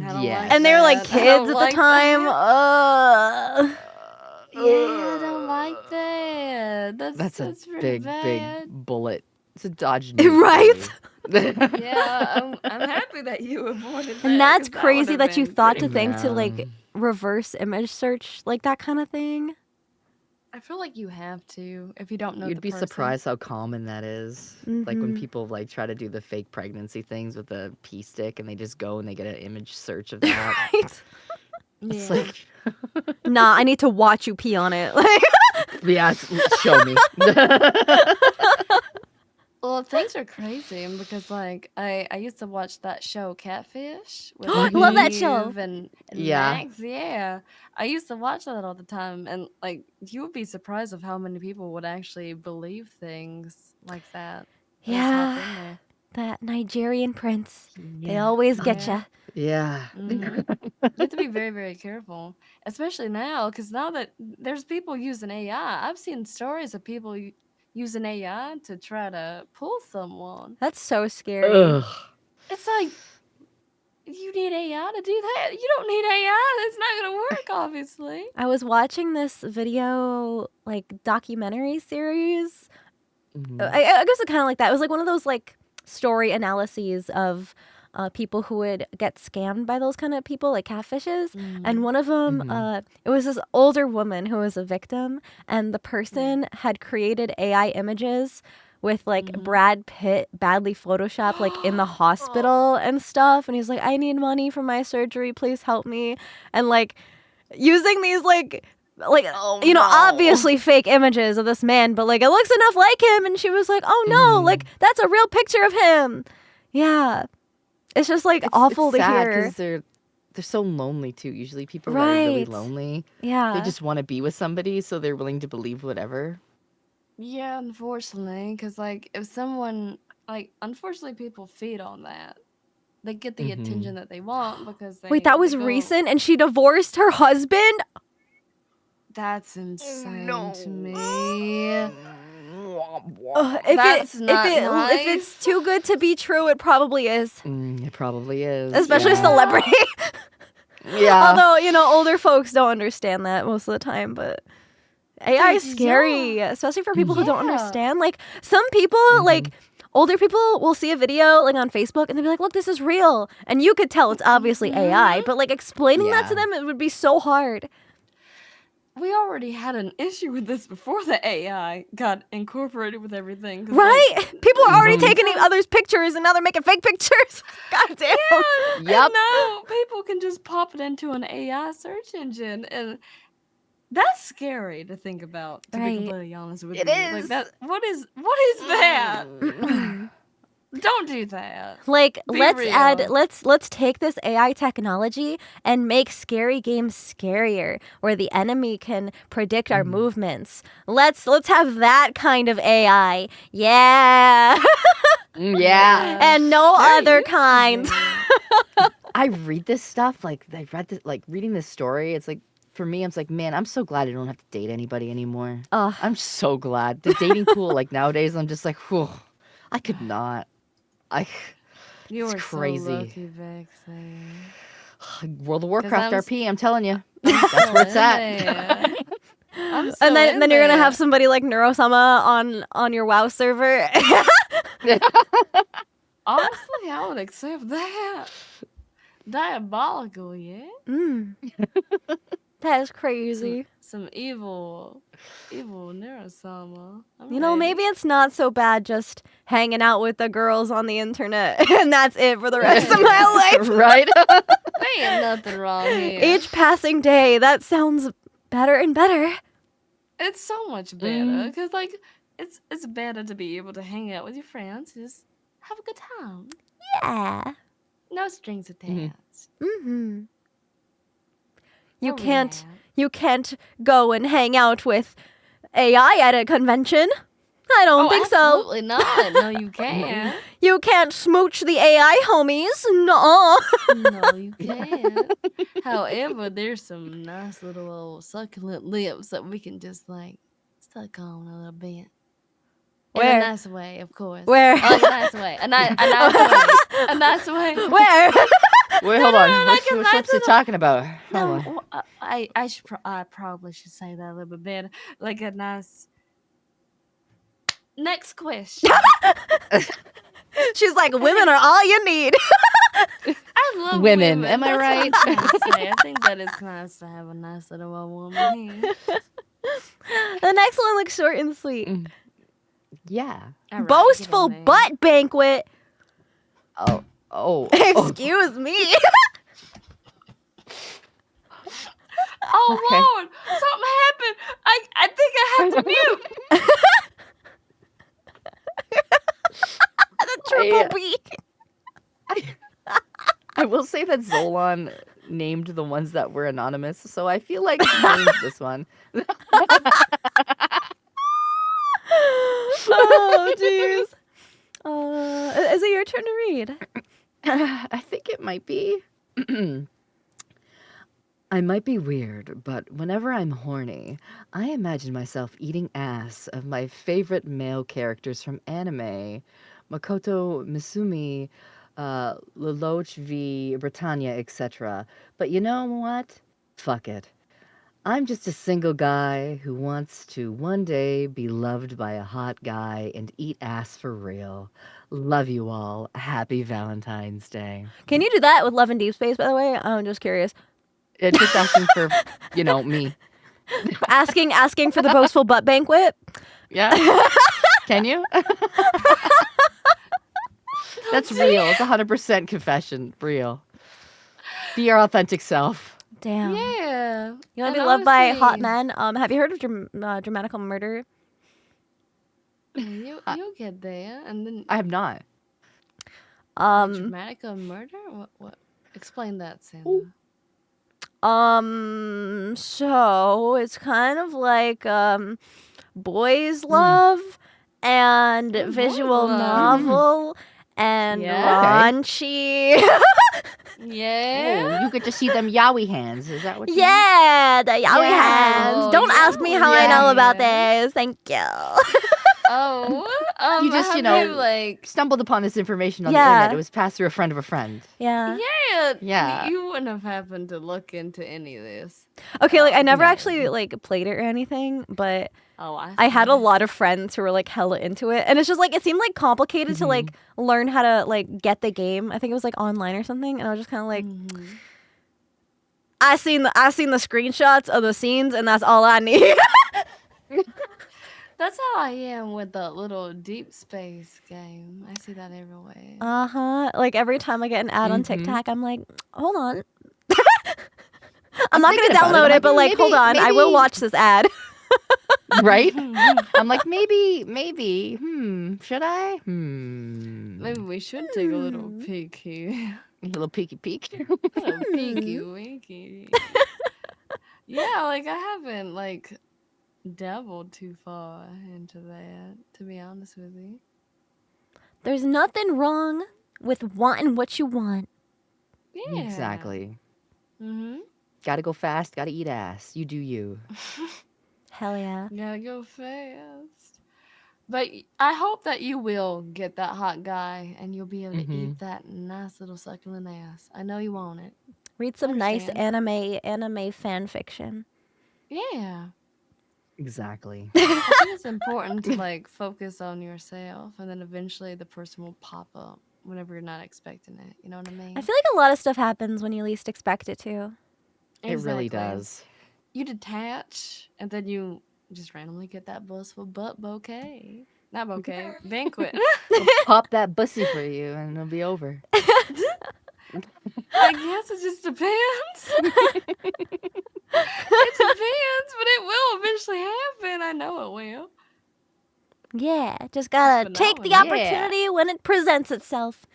I don't
Yeah.
like
And they were like
that. I don't
kids at the
like
time.
that. Yeah, I don't like that.
That's a
That's pretty
big, big
bad.
bullet. It's a dodge nuke.
Right?
Yeah, I'm happy that you avoided that.
And that's
'Cause that would
crazy
have
that you
been
thought
pretty
to think to like
Man.
reverse image search, like that kind of thing.
I feel like you have to if you don't know
You'd
the
be
person.
surprised how common that is. Like when
Mhm.
people like try to do the fake pregnancy things with the pee stick and they just go and they get an image search of that.
Right?
It's
Yeah.
like
Nah, I need to watch you pee on it. Like
yeah, show me.
Well, things are crazy because like I used to watch that show Catfish with
I
like
love that show.
Eve and
Yeah.
Max. Yeah, I used to watch that all the time, and like you would be surprised of how many people would actually believe things like that. That just hop in
Yeah,
there.
that Nigerian prince. They
Yeah.
always get
Yeah.
ya.
Yeah.
You have to be very, very careful, especially now, because now that there's people using AI, I've seen stories of people using AI to try to pull someone.
That's so scary.
Ugh.
It's like you need AI to do that. You don't need AI. That's not gonna work, obviously.
I was watching this video, like documentary series.
Mhm.
I guess it kind of like that. It was like one of those like story analyses of people who would get scammed by those kind of people, like catfishes. And one of them, it was this older woman who was a victim, and the person had created AI images with like Brad Pitt badly photoshopped like in the hospital and stuff. And he's like, "I need money for my surgery. Please help me." And like using these
Oh,
you know,
no.
obviously fake images of this man, but like it looks enough like him. And she was like, "Oh no, like that's a real picture of him." Yeah, it's just like awful to hear.
Because they're so lonely too. Usually people that are really
Right.
lonely,
Yeah,
they just want to be with somebody, so they're willing to believe whatever.
Yeah, unfortunately, because like if someone like, unfortunately, people feed on that. They get the
Mm-hmm.
attention that they want because
Wait, that
they
was
go.
recent and she divorced her husband?
That's insane to me.
If
That's not
if it's
nice.
too good to be true, it probably is.
It probably is.
Especially
yeah.
celebrity.
Yeah.
Although, older folks don't understand that most of the time, but AI is scary, especially for people who don't
Yeah.
understand. Like, some people, like, older people will see a video, like, on Facebook, and they'll be like, look, this is real. And you could tell it's obviously AI, but, like, explaining that to
Yeah.
them, it would be so hard.
We already had an issue with this before the AI got incorporated with everything. 'cause,
Right?
like,
People are already
Mhm.
taking others' pictures, and now they're making fake pictures. God damn.
Yeah,
Yep.
and now people can just pop it into an AI search engine, and that's scary to think about. To
Right.
be completely honest with
It
you, like
is.
that. What is that? Don't do that.
Like,
Be
let's
real.
let's take this AI technology and make scary games scarier, where the enemy can predict our movements. Let's have that kind of AI. Yeah.
Yeah.
And no
There
other
used to
kinds.
be.
I read this stuff, like, I read this, like, reading this story, it's like, for me, I'm like, man, I'm so glad I don't have to date anybody anymore.
Ugh.
I'm so glad. The dating pool, like, nowadays, I'm just like, whew, I could not.
You
It's
are so
crazy.
lucky, Vexy.
World of Warcraft
I'm
RP, I'm telling you.
I'm
That's
still
where it's
in
at.
there. I'm
And
still
then
in
you're gonna have
there.
somebody like Neurosama on your WoW server.
Honestly, I would accept that. Diabolical, yeah.
That is crazy.
Some evil Neurosama. I'm
You know,
ready.
maybe it's not so bad just hanging out with the girls on the internet, and that's it for the rest of my life.
Right?
There ain't nothing wrong here.
Each passing day, that sounds better and better.
It's so much better because, like, it's better to be able to hang out with your friends, just have a good time,
Yeah.
no strings attached.
Mm-hmm. You
What we
can't
have.
you can't go and hang out with AI at a convention. I don't think so.
Absolutely not. No, you can't.
You can't smooch the AI homies. No.
No, you can't. However, there's some nice little old succulent lips that we can just, like, suck on a little bit. In
Where?
a nice way, of course.
Where?
Like, a nice way. A nice way. A nice way.
Where?
Wait, hold on.
like
Which
a nice
lips you
little-
talking about? Hold
No,
on.
well, I probably should say that a little bit better. Like a nice. Next question.
She's like, women are all you need.
I love
Women,
women.
am I
That's what I'm
right?
trying to say. I think that it's nice to have a nice little old woman here.
The next one looks short and sweet.
Yeah.
All right,
Boastful
get on there.
butt banquet.
Oh.
Excuse me.
Oh
Okay.
Lord, something happened. I think I have to mute.
The triple B.
I will say that Zolan named the ones that were anonymous, so I feel like he named this one.
Oh, jeez. Is it your turn to read?
I think it might be. I might be weird, but whenever I'm horny, I imagine myself eating ass of my favorite male characters from anime. Makoto Misumi, Lelouch v. Britannia, etc. But you know what? Fuck it. I'm just a single guy who wants to one day be loved by a hot guy and eat ass for real. Love you all. Happy Valentine's Day.
Can you do that with Love and Deep Space, by the way? I'm just curious.
It's just asking for, me.
Asking for the boastful butt banquet.
Yeah? Can you? That's real. It's 100% confession. Real. Be your authentic self.
Damn.
Yeah.
You want
And
to be loved by hot
honestly,
men? Have you heard of Dramatical Murder?
You'll get there, and then
I have not.
dramatic murder. What? Explain that, Sinder.
So it's kind of like boys love and
Boys
visual
love.
novel and
Yeah.
raunchy.
Yeah.
Oh, you get to see them yaoi hands. Is that what you mean?
Yeah, the yaoi
Yeah.
hands.
Oh,
Don't ask me how I
Yeah.
know about
yeah.
this. Thank you.
Oh,
You just,
have
you know,
you like?
stumbled upon this information on the internet.
Yeah.
It was passed through a friend of a friend.
Yeah.
Yeah,
Yeah.
you wouldn't have happened to look into any of this.
Okay, like I never
No.
actually like played it or anything, but
Oh,
I had a
see.
lot of friends who were like hella into it, and it's just like it seemed like complicated to like learn how to like get the game. I think it was like online or something, and I was just kind of like,
Mhm.
I seen the screenshots of the scenes, and that's all I need.
That's how I am with the little Deep Space game. I see that everywhere.
Like every time I get an ad on
Mhm.
TikTok, I'm like, hold on, I'm
I'm
not gonna
thinking about it.
download
I'm
it, but like, hold on, I will
maybe-
watch this ad.
Right? I'm like, maybe, should I?
Maybe we should take a little peek here.
A little peeky peek.
A little peeky winky. Yeah, like I haven't like dabbled too far into that, to be honest with you.
There's nothing wrong with wanting what you want.
Yeah.
Exactly.
Mm-hmm.
Gotta go fast, gotta eat ass. You do you.
Hell yeah.
Gotta go fast. But I hope that you will get that hot guy and you'll be able to eat that nice little succulent ass. I know you want it.
Read some nice
Understand.
anime fan fiction.
Yeah.
Exactly.
I think it's important to like focus on yourself and then eventually the person will pop up whenever you're not expecting it. You know what I mean?
I feel like a lot of stuff happens when you least expect it to.
It really
Exactly.
does.
You detach and then you just randomly get that blissful butt bouquet. Not bouquet, banquet.
Pop that bussy for you and it'll be over.
I guess it just depends. It depends, but it will eventually happen. I know it will.
Yeah, just gotta take the
phenomenal.
opportunity when it presents itself.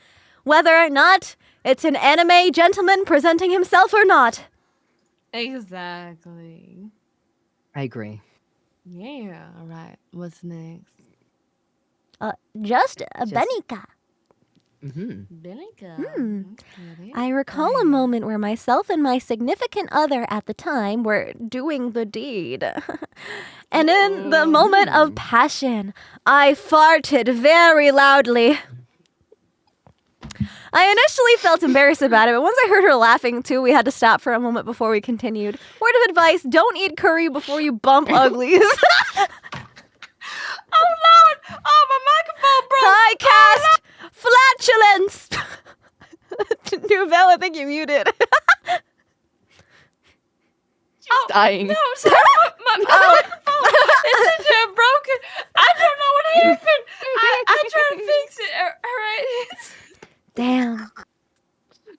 Whether or not it's an anime gentleman presenting himself or not.
Exactly.
I agree.
Yeah. All right. What's next?
Just a
Just-
Benika.
Benica.
I recall a moment where myself and my significant other at the time were doing the deed. And in the moment of passion, I farted very loudly. I initially felt embarrassed about it, but once I heard her laughing too, we had to stop for a moment before we continued. Word of advice, don't eat curry before you bump uglies.
Oh Lord! Oh, my microphone broke.
I cast flatulence. Nouvelle, I think you muted.
Dying.
No, sorry, my microphone is broken. I don't know what happened. I tried to fix it. All right.
Damn.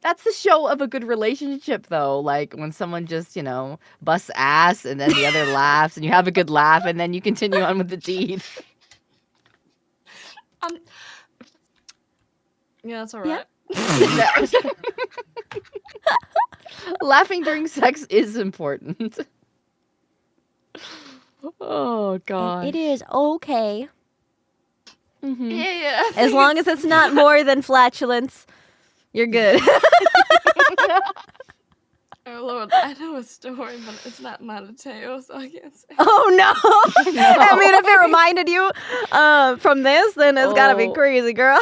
That's the show of a good relationship, though. Like when someone just, busts ass and then the other laughs and you have a good laugh and then you continue on with the deed.
Yeah, that's all right.
Laughing during sex is important. Oh, God.
It is okay.
Yeah.
As long as it's not more than flatulence, you're good.
Oh Lord, I know a story, but it's not mine to tell, so I can't say.
Oh no. I mean, if it reminded you from this, then it's gotta be
Oh.
crazy, girl.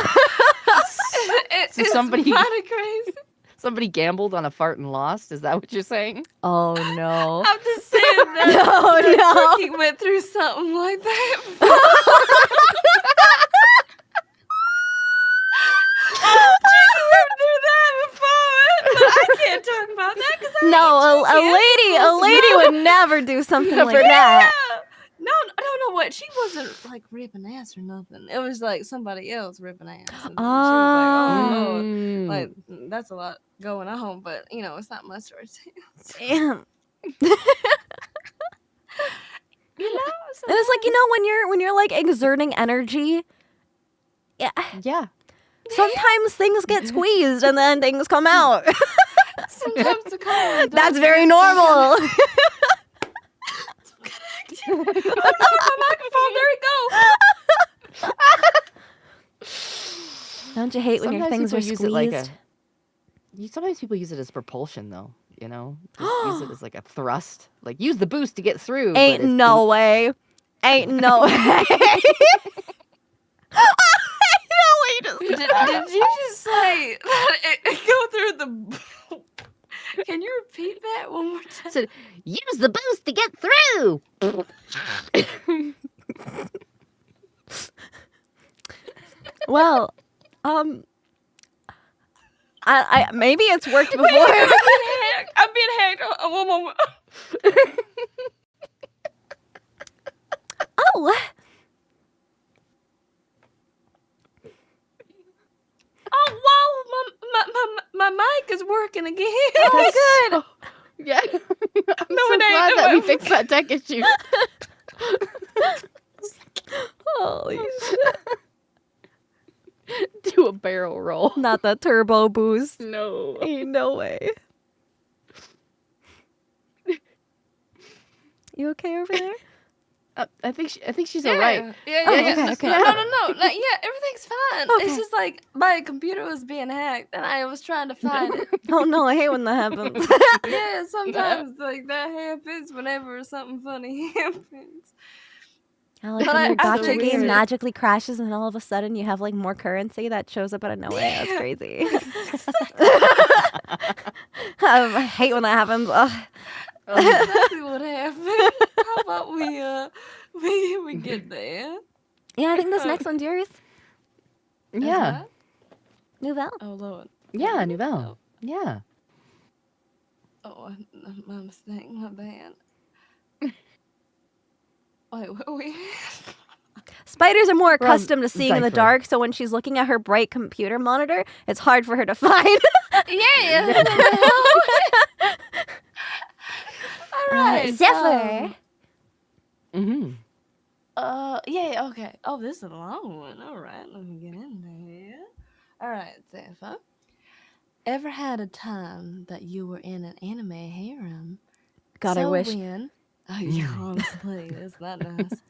So somebody-
It's kind of crazy.
Somebody gambled on a fart and lost? Is that what you're saying?
Oh no.
I'm just saying that.
No.
He went through something like that. Tricky went through that before, but I can't talk about that because
No, a lady would never do something like that.
No, what? She wasn't like ripping ass or nothing. It was like somebody else ripping ass. And she was like, oh Lord. Like, that's a lot going on, but it's not my story to tell.
Damn.
So
And it's like, when you're like exerting energy,
Yeah.
sometimes things get squeezed and then things come out.
sometimes the call.
That's very normal.
Oh no, my microphone, there we go.
Don't you hate when your
Sometimes
things
people
are
use it like
squeezed?
sometimes people use it as propulsion, though. Just use it as like a thrust. Like use the boost to get through, but
Ain't
it's
no way. Ain't no way.
Did you just say that it go through the? Can you repeat that one more time?
So use the boost to get through.
Well, I maybe it's worked before.
I'm being hacked. One moment.
Oh,
Oh whoa! My mic is working again.
oh, good.
Yeah. I'm
No,
so
it ain't.
glad that we fixed that tech issue.
Holy shit!
Do a barrel roll.
Not the turbo boost.
No.
Ain't no way. You okay over there?
I think she's
Yeah.
all right.
Yeah.
Oh,
Yeah.
okay.
No. Like, yeah, everything's fine.
Okay.
It's just like my computer was being hacked, and I was trying to find it.
Oh no, I hate when that happens.
Yeah, sometimes like that happens whenever something funny happens.
I like
But
when your
I
gotcha
fixed
game
it.
magically crashes and all of a sudden you have like more currency that shows up out of nowhere. That's crazy. I hate when that happens. Ugh.
Exactly what happened. How about we get there?
Yeah, I think this next one's yours.
Yeah.
Nouvelle.
Oh Lord.
Yeah, Nouvelle. Yeah.
Oh, my mistake. My bad. Wait, what we?
Spiders are more
We're on
accustomed to seeing in the
Cypher.
dark, so when she's looking at her bright computer monitor, it's hard for her to find.
Yeah. All right.
Zephyr.
Mm-hmm.
Yeah. Okay. Oh, this is a long one. All right. Let me get in there. All right, Zephyr. Ever had a time that you were in an anime harem?
God, I wish.
Oh, yeah, honestly, it's not nice.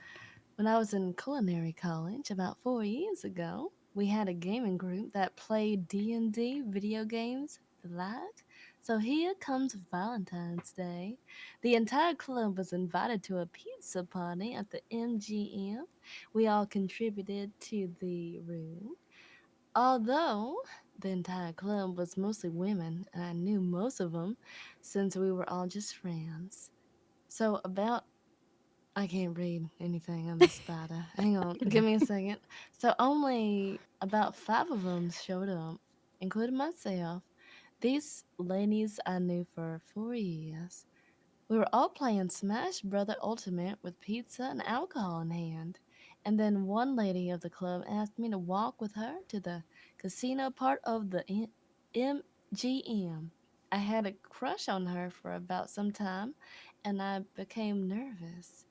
When I was in culinary college about 4 years ago, we had a gaming group that played D&D video games the like. So here comes Valentine's Day. The entire club was invited to a pizza party at the MGM. We all contributed to the room. Although the entire club was mostly women, and I knew most of them since we were all just friends. So I can't read anything on this spider. Hang on, give me a second. So only about 5 of them showed up, including myself. These ladies I knew for 4 years. We were all playing Smash Brother Ultimate with pizza and alcohol in hand. And then one lady of the club asked me to walk with her to the casino part of the MGM. I had a crush on her for about some time, and I became nervous.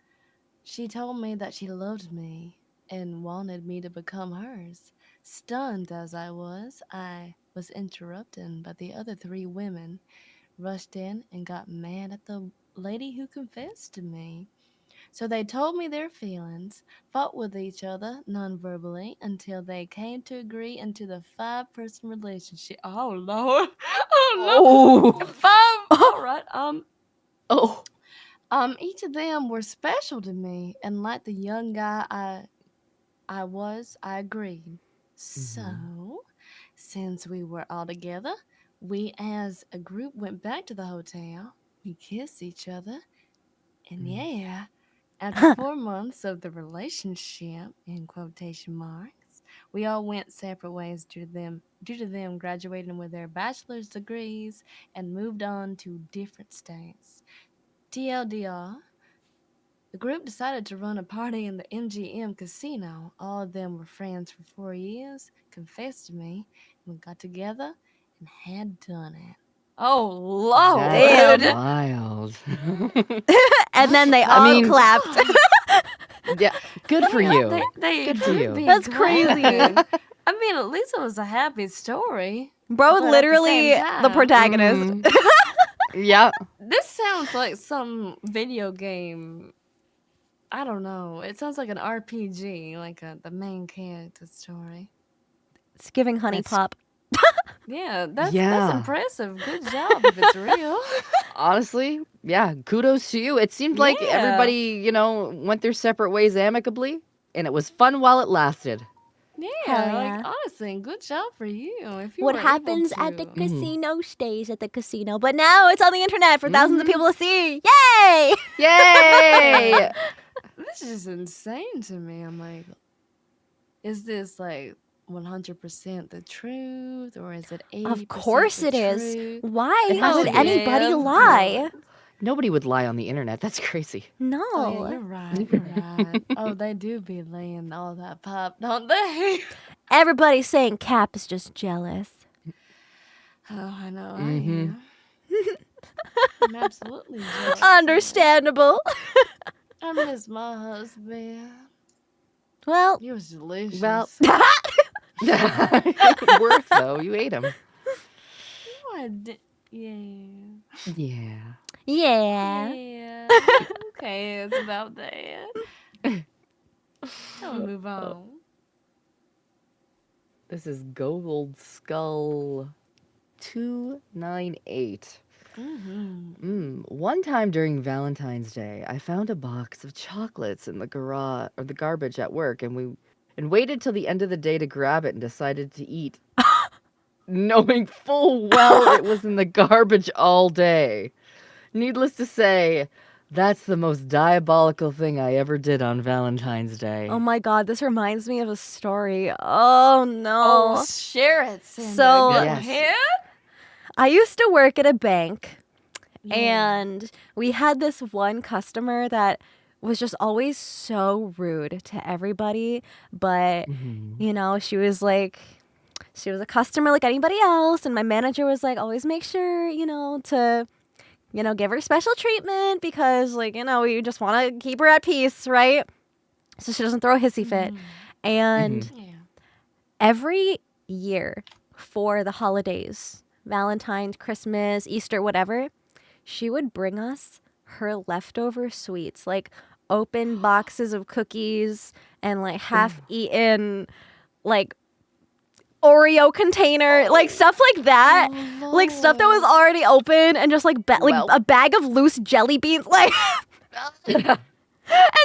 She told me that she loved me and wanted me to become hers. Stunned as I was interrupted by the other 3 women, rushed in and got mad at the lady who confessed to me. So they told me their feelings, fought with each other non-verbally until they came to agree into the 5-person relationship. Oh Lord. Oh no.
Oh.
5. All right.
Oh.
Each of them were special to me, and like the young guy I agreed. So, since we were all together, we as a group went back to the hotel. We kissed each other, and yeah, after 4 months of the relationship, in quotation marks, we all went separate ways due to them graduating with their bachelor's degrees and moved on to different states. TLDR, the group decided to run a party in the MGM casino. All of them were friends for 4 years, confessed to me, and we got together and had done it. Oh, Lord.
That's
Damn.
wild.
And then they
I
all
mean-
clapped.
Yeah. Good for you.
They
Good for
could
you.
be
That's crazy.
glad. I mean, at least it was a happy story.
Bro,
But at the
literally
same
the
time-
protagonist.
Mhm. Yeah.
This sounds like some video game. I don't know. It sounds like an RPG, like the main character story.
It's giving honey
That's-
pop.
Yeah, that's
Yeah.
impressive. Good job if it's real.
Honestly, yeah, kudos to you. It seemed like
Yeah.
everybody, went their separate ways amicably, and it was fun while it lasted.
Hell
Yeah, like
yeah.
honestly, good job for you. If you
What
were
happens
able
at the
to.
casino stays at the casino. But now it's on the internet for thousands of
Mhm.
people to see. Yay!
Yay!
This is just insane to me. I'm like, is this like 100% the truth, or is it 80%
Of course
the
it is.
truth?
Why
It has
would
to be.
anybody
of
lie?
course.
Nobody would lie on the internet. That's crazy.
No.
Oh yeah, you're right. You're right. Oh, they do be laying all that pop, don't they?
Everybody's saying Cap is just jealous.
Oh, I know.
Mhm.
I am. I'm absolutely jealous.
Understandable.
I miss my husband.
Well,
He was delicious.
Well, worth though. You ate them.
I did. Yeah.
Yeah.
yeah.
Yeah. Okay, it's about that. I'll move on.
This is Gold Skull 298. One time during Valentine's Day, I found a box of chocolates in the garage or the garbage at work, and waited till the end of the day to grab it and decided to eat, knowing full well it was in the garbage all day. Needless to say, that's the most diabolical thing I ever did on Valentine's Day.
Oh my god, this reminds me of a story. Oh no.
Oh, share it, Sinder.
So-
Go
Yes.
ahead.
I used to work at a bank,
Yeah.
and we had this one customer that was just always so rude to everybody. But,
Mhm.
she was a customer like anybody else. And my manager was like, always make sure, to, give her special treatment because, we just want to keep her at peace, right? So she doesn't throw a hissy fit. And
Yeah.
every year for the holidays, Valentine's, Christmas, Easter, whatever, she would bring us her leftover sweets, like open boxes of cookies and like half eaten, like Oreo container, like stuff like that.
Oh,
Like stuff that was
Lord.
already open and just like
Well.
a bag of loose jelly beans, like. And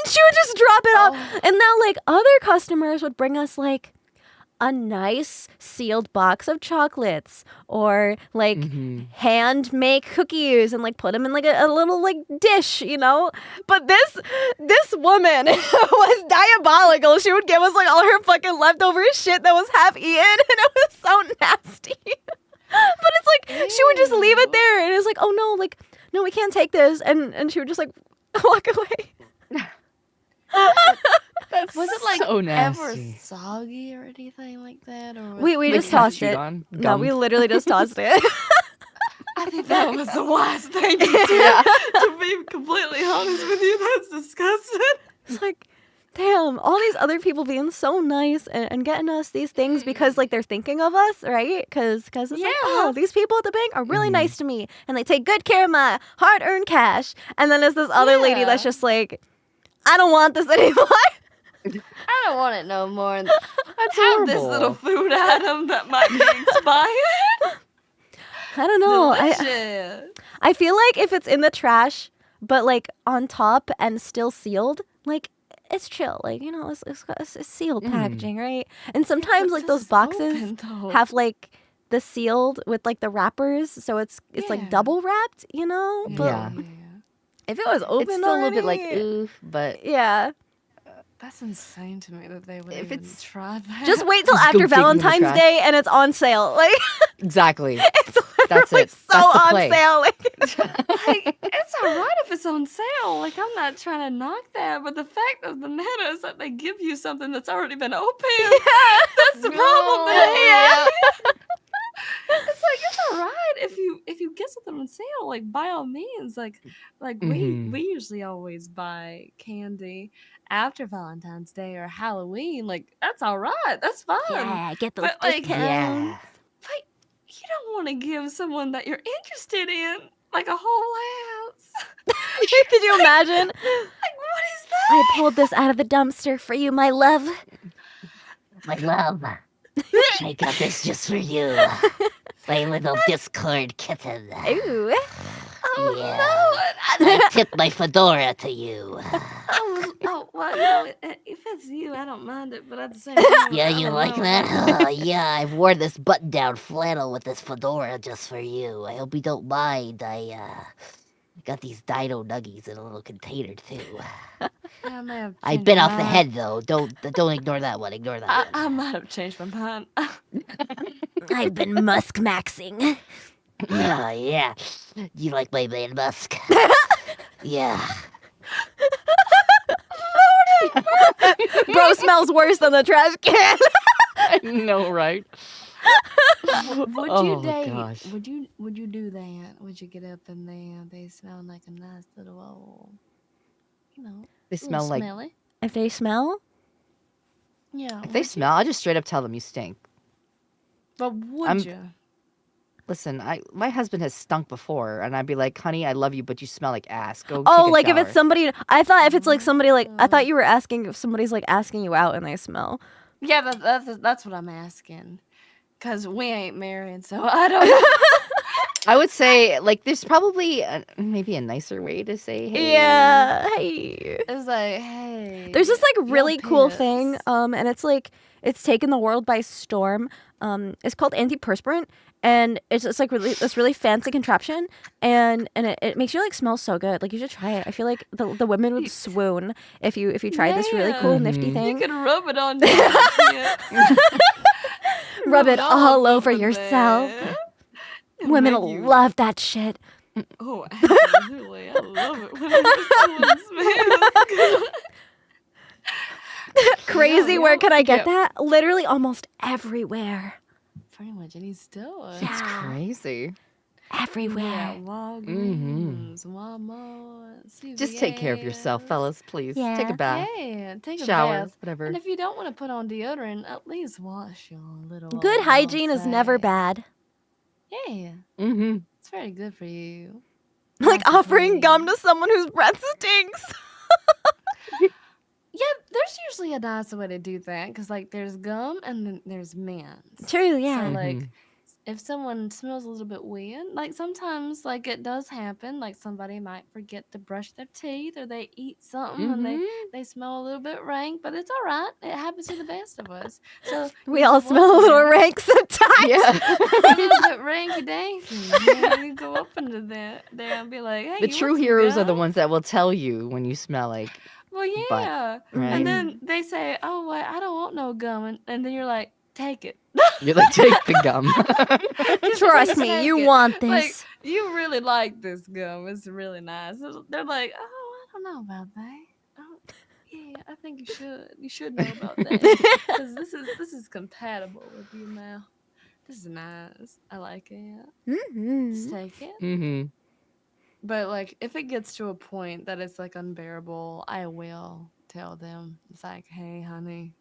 she would just drop it off. And now, like, other customers would bring us, like, a nice sealed box of chocolates or, like, hand make cookies and, like, put them in, like, a little, like, dish, But this woman was diabolical. She would give us, like, all her fucking leftover shit that was half eaten, and it was so nasty. But it's like, she would just leave it there, and it's like, oh, no, like, no, we can't take this. And she would just, like, walk away.
Was it like
so
ever
nasty.
soggy or anything like that? Or was
We
Like
just tossed
chewed
it.
on,
No, we
gummed.
literally just tossed it.
I think that was the wise thing to do. To be completely honest with you, that's disgusting.
It's like, damn, all these other people being so nice and getting us these things because, like, they're thinking of us, right? Because it's like, oh, these people at the bank are really nice to me, and they take good care of my hard-earned cash. And then there's this other lady that's just like, I don't want this anymore.
I don't want it no more.
That's
Have this
horrible.
little food item that might be expired.
I don't know.
Delicious.
I feel like if it's in the trash, but, like, on top and still sealed, like, it's chill. Like, it's sealed packaging, right? And sometimes, like, those boxes have, like, the sealed with, like, the wrappers, so it's like double wrapped, But
Yeah.
if it was open
It's still a little bit like,
already,
oof, but
yeah.
That's insane to me that they would
If
even
it's-
try that.
Just wait till
Just go
after
dig in the
Valentine's
trash.
Day and it's on sale. Like,
exactly.
it's
That's
literally
it.
so
That's the
on
play.
sale. Like,
Like, it's alright if it's on sale. Like, I'm not trying to knock that, but the fact of the matter is that they give you something that's already been opened. That's the problem there.
Yeah.
It's like it's alright if you get something on sale, like by all means. Like we usually always buy candy after Valentine's Day or Halloween. Like that's alright. That's fine.
yeah, get those
But, like,
discounts.
Yeah.
But you don't want to give someone that you're interested in like a whole house.
Could you imagine?
Like what is that?
I pulled this out of the dumpster for you, my love.
My love.
I got this just for you. My little Discord kitten.
Ooh.
Oh
Yeah.
no!
I tip my fedora to you.
Well, you know, if it's you, I don't mind it, but at the same time,
Yeah,
I
you
don't
like
know.
that? Yeah, I've worn this button-down flannel with this fedora just for you. I hope you don't mind. I got these dino nuggies in a little container too.
I may have
I
changed
bit
my
off the
mind.
head though. Don't ignore that one. Ignore that one.
I might have changed my mind.
I've been musk maxing.
Yeah. You like my man Musk? Yeah.
Bro smells worse than the trash can.
I know, right?
Would you
Oh,
date?
gosh.
Would you do that? Would you get up and they smell like a nice little old, you know,
They
a little
smell like.
smelly?
If they smell,
Yeah.
If they
Would you?
smell, I just straight up tell them you stink.
But would
I'm.
you?
Listen, my husband has stunk before, and I'd be like, "Honey, I love you, but you smell like ass. Go
oh,
take a
like if
shower."
it's somebody, I thought if it's like somebody, like I thought
Mm.
you were asking if somebody's like asking you out and they smell.
Yeah, that's what I'm asking. Cause we ain't married, so I don't know.
I would say, like, there's probably maybe a nicer way to say, "Hey."
Yeah. Hey.
It's like, hey,
There's this like
your
really cool thing,
pits.
and it's like it's taken the world by storm. It's called antiperspirant, and it's like really this really fancy contraption, and it makes you like smell so good. Like you should try it. I feel like the women would swoon if you tried this really cool nifty
You
thing.
can rub it on your pits.
Rub it all over
up in
yourself.
there.
Women
Make
will
you-
love that shit.
Oh, absolutely. I love it when someone smells good.
Crazy.
Yeah,
Where
yeah,
can I get
yeah.
that? Literally almost everywhere.
Pretty much any store.
It's
Yeah.
crazy.
Everywhere.
Yeah, Walgreens, Walmart, CVS.
Just take care of yourself, fellas, please. Take
Yeah.
a bath,
Yeah, take a
shower,
bath.
whatever.
And if you don't want to put on deodorant, at least wash your little
Good
old
hygiene is never
ballsack.
bad.
Yeah,
Mm-hmm.
it's very good for you.
Like
Nice and
offering gum
clean.
to someone whose breath stinks.
Yeah, there's usually a nice way to do that because, like, there's gum and then there's mints.
True, yeah.
So, like,
Mhm.
if someone smells a little bit weird, like, sometimes, like, it does happen. Like, somebody might forget to brush their teeth or they eat something and they smell a little bit rank, but it's all right. It happens to the best of us. So,
We
you
all
just
smell
wash
a
your
little
hands.
rank sometimes.
Yeah.
A little bit ranky danky. Yeah, you go up into there and be like, hey,
The
you
true
want some
heroes are the
gum?
ones that will tell you when you smell like
Well,
butt,
yeah.
right?
And then they say, oh, well, I don't want no gum. And then you're like, take it.
You're like, take the gum.
Just
Trust
please
me,
take
you
it.
want
Like,
this.
you really like this gum. It's really nice. They're like, oh, I don't know about that. Oh, yeah, I think you should. You should know about that. Because this is compatible with your mouth. This is nice. I like it. Just
Mm-hmm.
take it.
Mm-hmm.
But, like, if it gets to a point that it's, like, unbearable, I will tell them. It's like, hey, honey,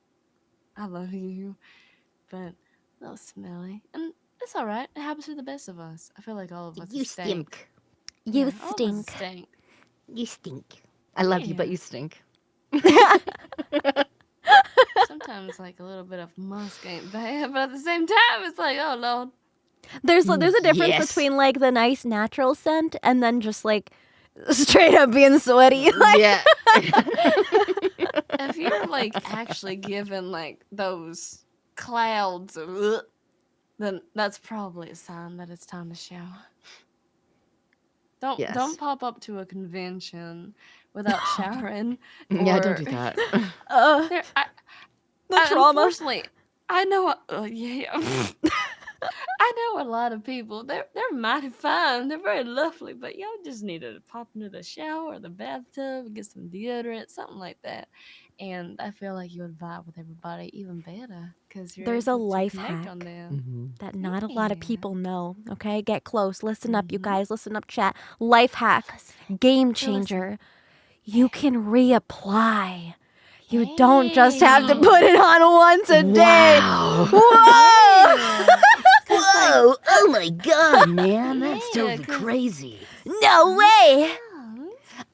I love you, but a little smelly. And it's all right. It happens to the best of us. I feel like all of us
You
stink.
stink.
You
Yeah, all of us
stink.
stink.
You stink.
I love you, but
Yeah.
you stink.
Sometimes, like, a little bit of musk ain't bad, but at the same time, it's like, oh, Lord.
There's a difference
Yes.
between like the nice natural scent and then just like straight up being sweaty. Like,
Yeah.
If you're, like, actually given, like, those clouds of ugh, then that's probably a sign that it's time to shower. Don't
Yes.
pop up to a convention without showering.
Yeah, don't
or-
do that.
There,
the trauma.
Unfortunately, I know. Yeah. I know a lot of people. They're mighty fine. They're very lovely, but y'all just need to pop into the shower or the bathtub, get some deodorant, something like that. And I feel like you would vibe with everybody even better because you're
There's a
able to
life
connect on
hack.
them.
Mm-hmm.
That not a lot of
Yeah.
people know. Okay, get close. Listen up, you
Mhm.
guys. Listen up, chat. Life hack, game changer. You can reapply. You don't just have to
Hey.
put it on once a day.
Wow.
Whoa!
Yeah. 'Cause, like,
Whoa! Oh my god, man, that's
Yeah,
totally
'cause-
crazy.
No way!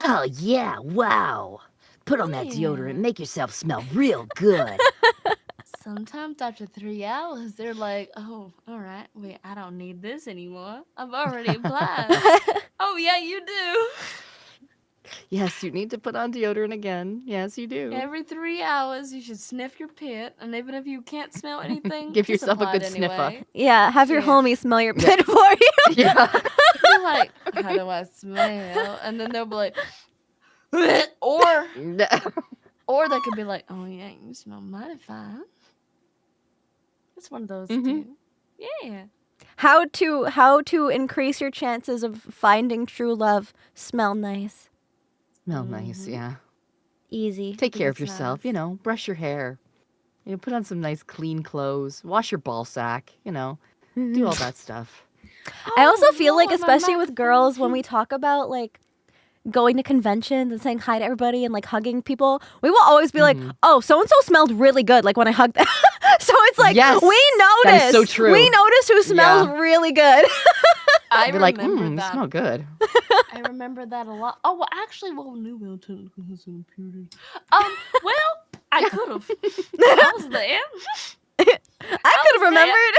Oh yeah! Wow! Put on that
Yeah.
deodorant, make yourself smell real good.
Sometimes after 3 hours, they're like, "Oh, all right. Wait, I don't need this anymore. I've already applied." Oh yeah, you do.
Yes, you need to put on deodorant again. Yes, you do.
Every 3 hours, you should sniff your pit, and even if you can't smell anything,
Give
just
yourself a
apply it
good sniffer.
anyway.
Yeah, have your
Yeah.
homie smell your
Yeah.
pit for you.
Yeah.
Be like, "How do I smell?" And then they'll be like, or they could be like, "Oh yeah, you smell mighty fine." It's one of those
Mhm.
two. Yeah.
How to increase your chances of finding true love? Smell nice.
Smell nice,
Mhm.
yeah.
Easy.
Take care of
That's
yourself,
nice.
brush your hair. Put on some nice clean clothes. Wash your ball sack, do all that stuff.
I also
Oh
feel like,
Lord, my
especially with girls, when we
microphone.
talk about like going to conventions and saying hi to everybody and like hugging people, we will always be like,
Mhm.
"Oh, so and so smelled really good." Like when I hug them, so it's like
Yes,
we
that is so
notice.
true.
We notice who smells
Yeah.
really good.
I
Be like,
remember
you
that.
smell good.
I remember that a lot. Oh, well, actually, Nouvelle technically has some computers. Well, I could have. I was there.
I could have
was there.
remembered.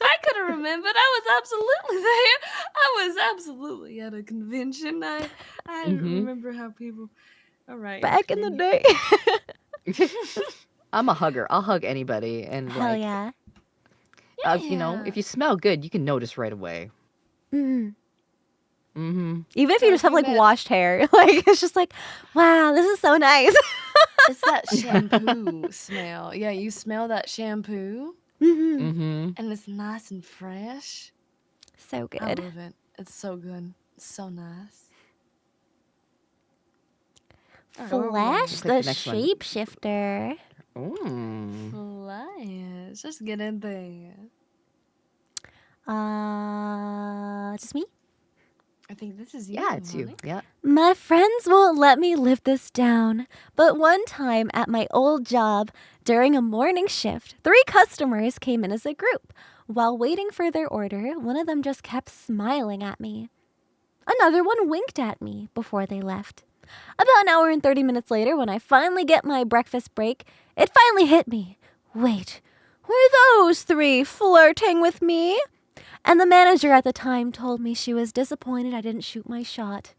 I could have remembered. I was absolutely there. I was absolutely at a convention. I
Mhm.
remember how people. All right.
Back in the day.
I'm a hugger. I'll hug anybody, and
Hell yeah.
Yeah.
if you smell good, you can notice right away.
Mm.
Mhm.
Even if
So
you
if
just have
you
like
met-
washed hair, like it's just like, wow, this is so nice.
It's that shampoo smell. Yeah, you smell that shampoo,
Mhm.
Mhm.
and it's nice and fresh.
So
I
good.
love it. It's so good. It's so nice. All right, where are we going?
Flash
Click
the
the next one.
shapeshifter.
Flash. Just get in there.
Just me?
I think this is you.
Yeah, it's you.
Monique.
Yeah.
My friends won't let me live this down. But one time at my old job, during a morning shift, 3 customers came in as a group. While waiting for their order, one of them just kept smiling at me. Another one winked at me before they left. About an hour and 30 minutes later, when I finally get my breakfast break, it finally hit me. Wait, were those 3 flirting with me? And the manager at the time told me she was disappointed I didn't shoot my shot.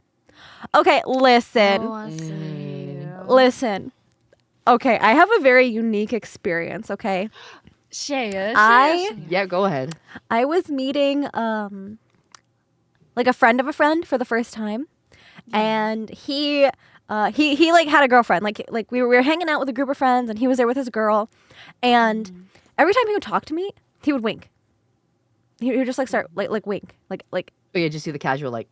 Okay, listen.
Oh, I see.
Listen. Okay, I have a very unique experience, okay?
Share.
Yeah, go ahead.
I was meeting like a friend of a friend for the first time. And he like had a girlfriend. Like we were hanging out with a group of friends and he was there with his girl. And every time he would talk to me, he would wink. He would just like start like wink. Like
Oh, yeah, just do the casual like.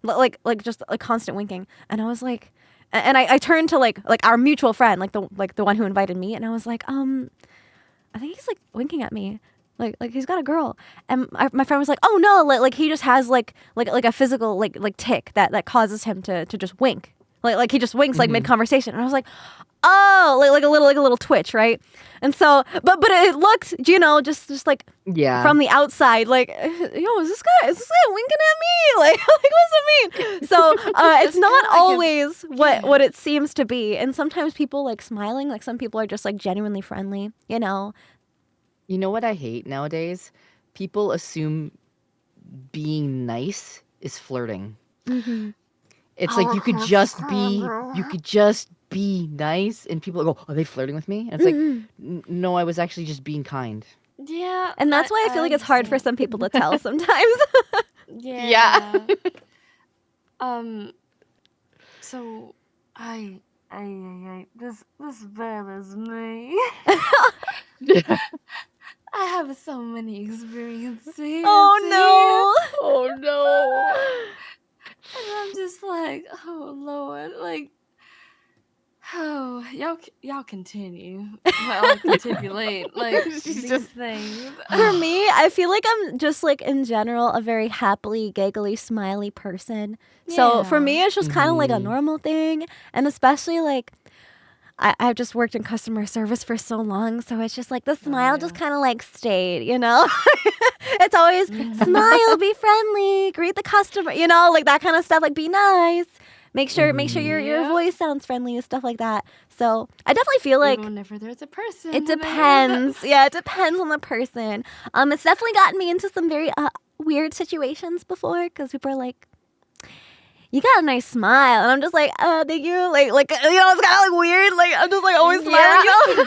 like just like constant winking. And I was like, and I turned to like our mutual friend, like the one who invited me, and I was like, I think he's like winking at me. Like he's got a girl, and my friend was like, "Oh no, like he just has like a physical like tick that causes him to just wink, like he just winks like mid conversation." And I was like, "Oh, like a little twitch, right?" And so, but it looked, just like
Yeah.
from the outside, like, yo, is this guy winking at me? Like what's it mean? So it's not
kinda like
always what it seems to be, and sometimes people like smiling, like some people are just like genuinely friendly,
You know what I hate nowadays? People assume being nice is flirting.
Mm-hmm.
It's like you could just be nice, and people go, "Are they flirting with me?" And it's like, "No, I was actually just being kind."
Yeah.
And that's why I feel like it's hard for
understand.
some people to tell sometimes.
Yeah. So this bothers me. I have so many experiences.
Oh no.
Oh no.
And I'm just like, oh Lord, like, oh y'all continue. I'll continuate like
She's
these
just-
things.
For me, I feel like I'm just like in general a very happily, giggly, smiley person. So for me,
Yeah.
it's just kind of like a normal thing. And especially like I've just worked in customer service for so long. So it's just like the smile just kind of like stayed, It's always smile, be friendly, greet the customer, like that kind of stuff. Like be nice. Make sure your
Yeah.
voice sounds friendly and stuff like that. So I definitely feel like
Even whenever there's a person.
it
there.
depends. Yeah, it depends on the person. It's definitely gotten me into some very weird situations before because people are like, "You got a nice smile," and I'm just like, thank you." Like it's kind of like weird. Like I'm just like always smiling.
You can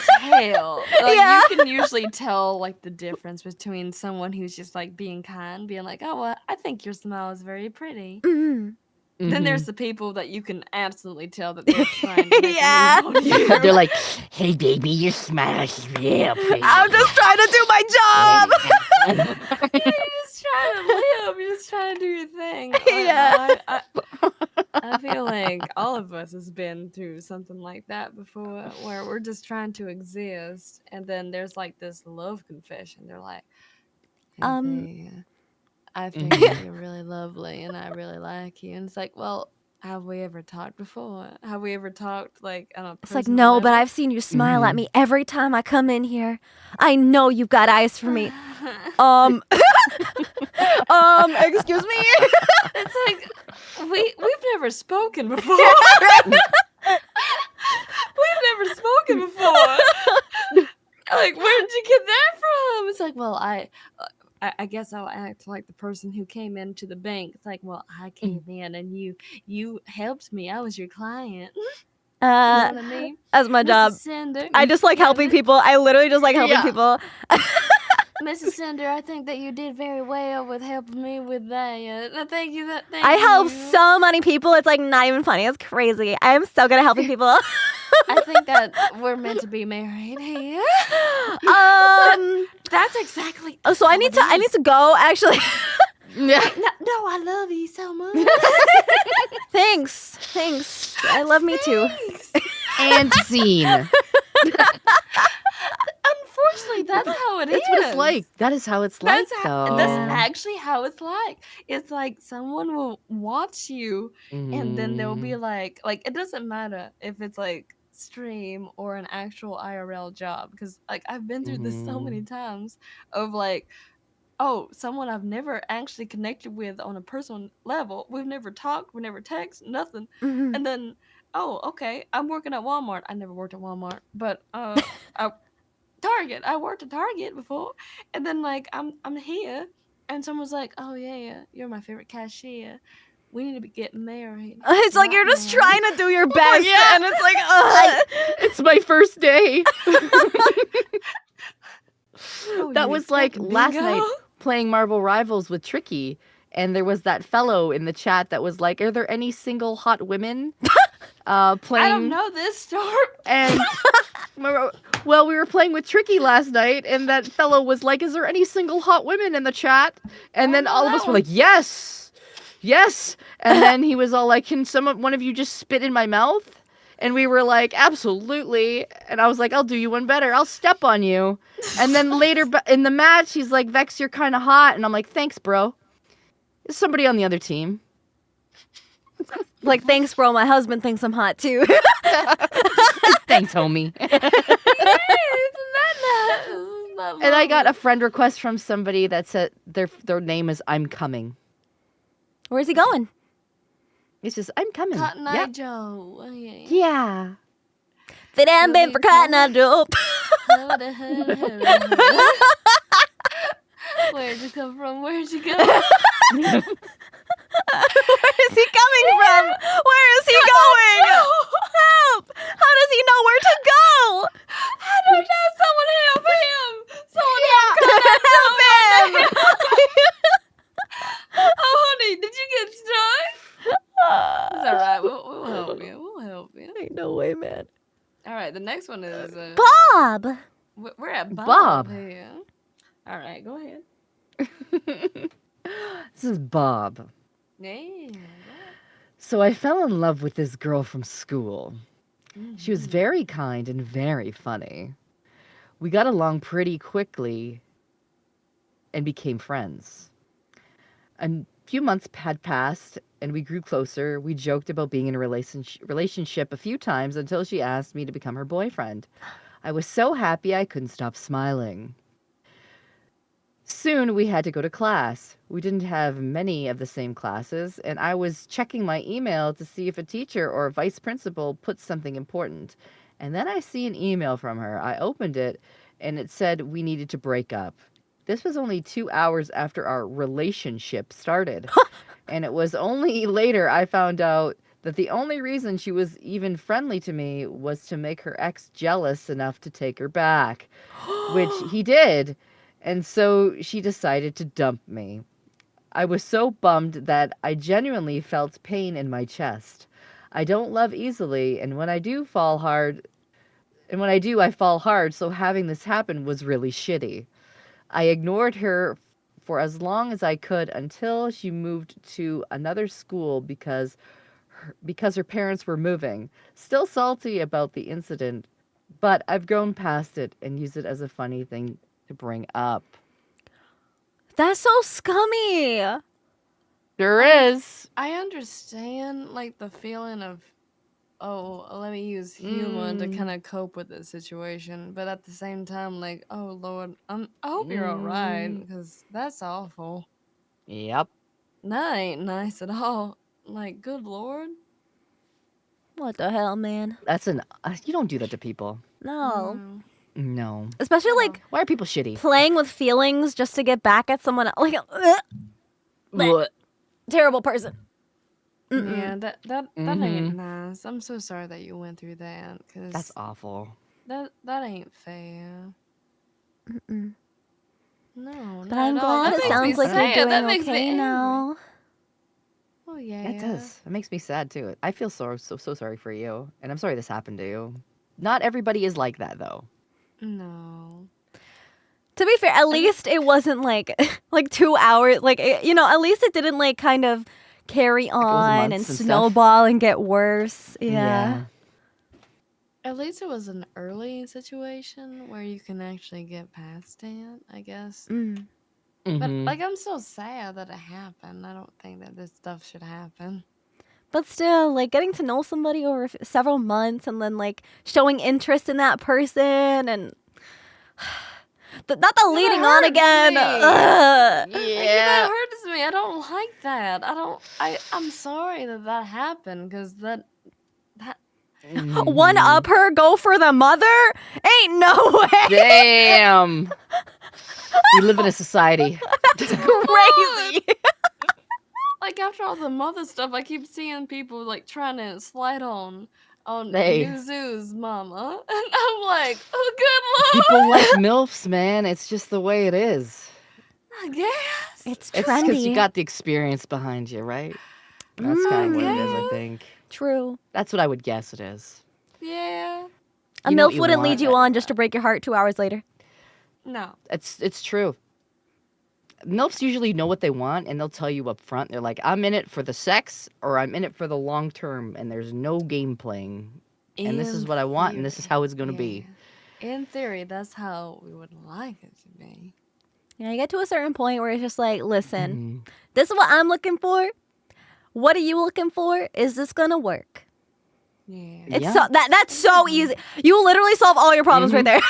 tell. Like,
Yeah.
You can usually tell like the difference between someone who's just like being kind, being like, "Oh, well, I think your smile is very pretty."
Mhm.
Then there's the people that you can absolutely tell that they're trying to make
Yeah.
a move on you.
They're like,
Hey, baby, your smile is real pretty.
I'm just trying to do my job.
You're just trying to live. You're just trying to do your thing.
Yeah.
I feel like all of us has been through something like that before, where we're just trying to exist, and then there's like this love confession. They're like, "Hey,
Um,
babe, I think that you're really lovely, and I really like you." And it's like, well, have we ever talked before? Have we ever talked like on a
It's like,
personal
no, but
level?
I've seen you smile at me every time I come in here. I know you've got eyes for me. Excuse me?
It's like we've never spoken before. We've never spoken before. Like, where did you get that from? It's like, well, I guess I'll act like the person who came into the bank. It's like, well, I came in and you helped me. I was your client. You know what I mean?
That's my job.
Mrs. Cinder.
I just like helping people. I literally just like helping people.
Mrs. Cinder, I think that you did very well with helping me with that. Thank you. Thank
I help
you.
so many people. It's like not even funny. It's crazy. I am so good at helping people.
I think that we're meant to be married here. That's exactly.
So I need to go actually.
Yeah.
No, I love you so much.
Thanks. I love me too.
And scene.
Unfortunately, that's how it is.
That's what it's like. That is how it's like, though.
That's actually how it's like. It's like someone will watch you, and then they'll be like it doesn't matter if it's like stream or an actual IRL job, because like I've been through this so many times of like, oh, someone I've never actually connected with on a personal level. We've never talked, we never text, nothing.
Mhm.
And then, oh, okay, I'm working at Walmart. I never worked at Walmart, but Target. I worked at Target before. And then like I'm here and someone's like, "Oh yeah, you're my favorite cashier. We need to be getting married."
It's like you're
right
just
now."
trying to do your best,
yeah.
and it's like, ugh.
It's my first day.
Oh,
That
you
was like
expect
last
bingo?
night playing Marvel Rivals with Tricky, and there was that fellow in the chat that was like, "Are there any single hot women playing?"
I don't know this story.
And well, we were playing with Tricky last night, and that fellow was like, "Is there any single hot women in the chat?" And then all of us were like, "Yes, yes." And then he was all like, "Can one of you just spit in my mouth?" And we were like, "Absolutely." And I was like, "I'll do you one better. I'll step on you." And then later in the match, he's like, "Vex, you're kind of hot." And I'm like, "Thanks, bro." There's somebody on the other team.
Like, thanks, bro. My husband thinks I'm hot too.
Thanks, homie. And I got a friend request from somebody that said their name is I'm Coming.
Where's he going?
It's just I'm coming.
Cotton Eye
Yeah.
Joe. Oh, yeah.
Yeah.
If it hadn't been for Cotton Eye Joe.
Where'd you come from? Where'd you go?
Where is he coming from? Where is he going? Help! How does he know where to go?
I don't know. Someone help him. Someone help him. Oh, honey, did you get stuck? It's all right. We'll help you. We'll help you.
Ain't no way, man.
All right. The next one is
Bob!
we're at Bob,
Bob.
here. All right. Go ahead.
This is Bob.
Yeah.
So I fell in love with this girl from school. She was very kind and very funny. We got along pretty quickly and became friends. A few months had passed and we grew closer. We joked about being in a relationship a few times until she asked me to become her boyfriend. I was so happy I couldn't stop smiling. Soon we had to go to class. We didn't have many of the same classes, and I was checking my email to see if a teacher or a vice principal put something important. And then I see an email from her. I opened it, and it said we needed to break up. This was only 2 hours after our relationship started. And it was only later I found out that the only reason she was even friendly to me was to make her ex jealous enough to take her back, which he did. And so she decided to dump me. I was so bummed that I genuinely felt pain in my chest. I don't love easily, and when I do fall hard, and when I do, I fall hard, so having this happen was really shitty. I ignored her for as long as I could until she moved to another school because her parents were moving. Still salty about the incident, but I've grown past it and use it as a funny thing to bring up.
That's so scummy.
There is.
I understand like the feeling of, oh, let me use humor to kind of cope with this situation, but at the same time, like, oh Lord, I hope you're all right, because that's awful.
Yep.
That ain't nice at all. Like, good Lord.
What the hell, man?
That's you don't do that to people.
No.
No.
Especially like
Why are people shitty?
playing with feelings just to get back at someone else. Like,
Blech.
terrible person.
Yeah, that ain't nice. I'm so sorry that you went through that, because
That's awful.
that ain't fair. No,
But
not
I'm
at all.
glad
That
it
makes
sounds
me
like
sad.
you're doing
That makes me
okay
angry.
now.
Oh yeah,
It does. It makes me sad too. I feel so sorry for you, and I'm sorry this happened to you. Not everybody is like that though.
No.
To be fair, at least it wasn't like like 2 hours. Like at least it didn't like kind of carry
it was
on and
months and stuff.
snowball and get worse. Yeah.
At least it was an early situation where you can actually get past it, I guess. But like, I'm so sad that it happened. I don't think that this stuff should happen.
But still, like getting to know somebody over several months and then like showing interest in that person and not the leading on
hurts
again.
me.
Ugh.
Like, that hurts me. I don't like that. I'm sorry that happened, because that
One up her, go for the mother? Ain't no way.
Damn. We live in a society.
That's crazy.
like, after all the mother stuff, I keep seeing people like trying to slide on
Hey.
Yuzu's mama, and I'm like, oh, good Lord.
People like MILFs, man. It's just the way it is.
I guess
It's
It's because you
trendy.
got the experience behind you, right? That's kind of what it is, I
guess.
think.
True.
That's what I would guess it is.
Yeah.
A
You know what
MILF
you
wouldn't
want.
lead you on just to break your heart 2 hours later.
No.
It's true. MILFs usually know what they want, and they'll tell you up front. They're like, I'm in it for the sex, or I'm in it for the long term, and there's no game playing. And this is what I want, and this is how it's going to be.
In theory, that's how we would like it to be.
Yeah, you get to a certain point where it's just like, listen, this is what I'm looking for. What are you looking for? Is this gonna work?
Yeah.
It's that's so easy. You literally solve all your problems right there.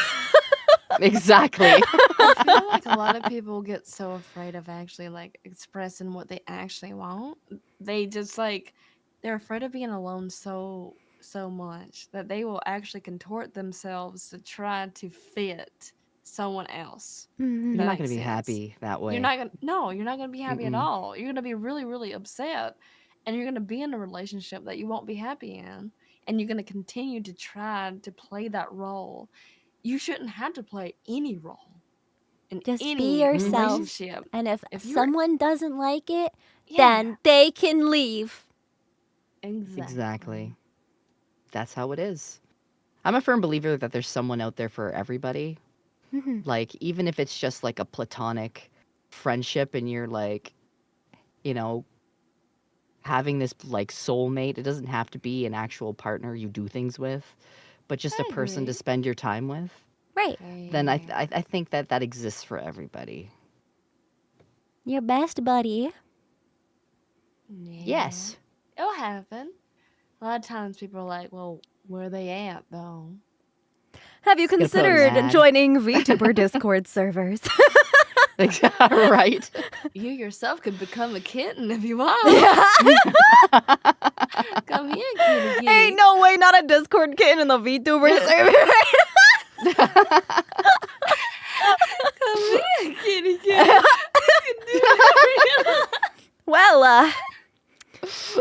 Exactly.
I feel like a lot of people get so afraid of actually like expressing what they actually want. They just like, they're afraid of being alone so much that they will actually contort themselves to try to fit someone else.
You're
That
not going
makes
to be
sense.
happy that way.
You're not gonna be happy at all. You're gonna be really, really upset, and you're gonna be in a relationship that you won't be happy in, and you're gonna continue to try to play that role. You shouldn't have to play any role in
Just
any
be yourself.
relationship.
And if
you're-
someone doesn't like it,
Yeah.
then they can leave.
Exactly. That's how it is. I'm a firm believer that there's someone out there for everybody. Like, even if it's just like a platonic friendship and you're like, you know, having this like soulmate, it doesn't have to be an actual partner you do things with, but just a person to
agree.
spend your time with.
Right.
Then I think that exists for everybody.
Your best buddy.
Yes.
It'll happen. A lot of times people are like, well, where are they at though?
Have you
Gonna put an
considered
ad.
joining VTuber Discord servers?
Right.
You yourself could become a kitten if you want. Come here, kitty, kitty.
Ain't no way, not a Discord kitten in the VTuber server.
Come here, kitty, kitty. You can do it.
Well, that's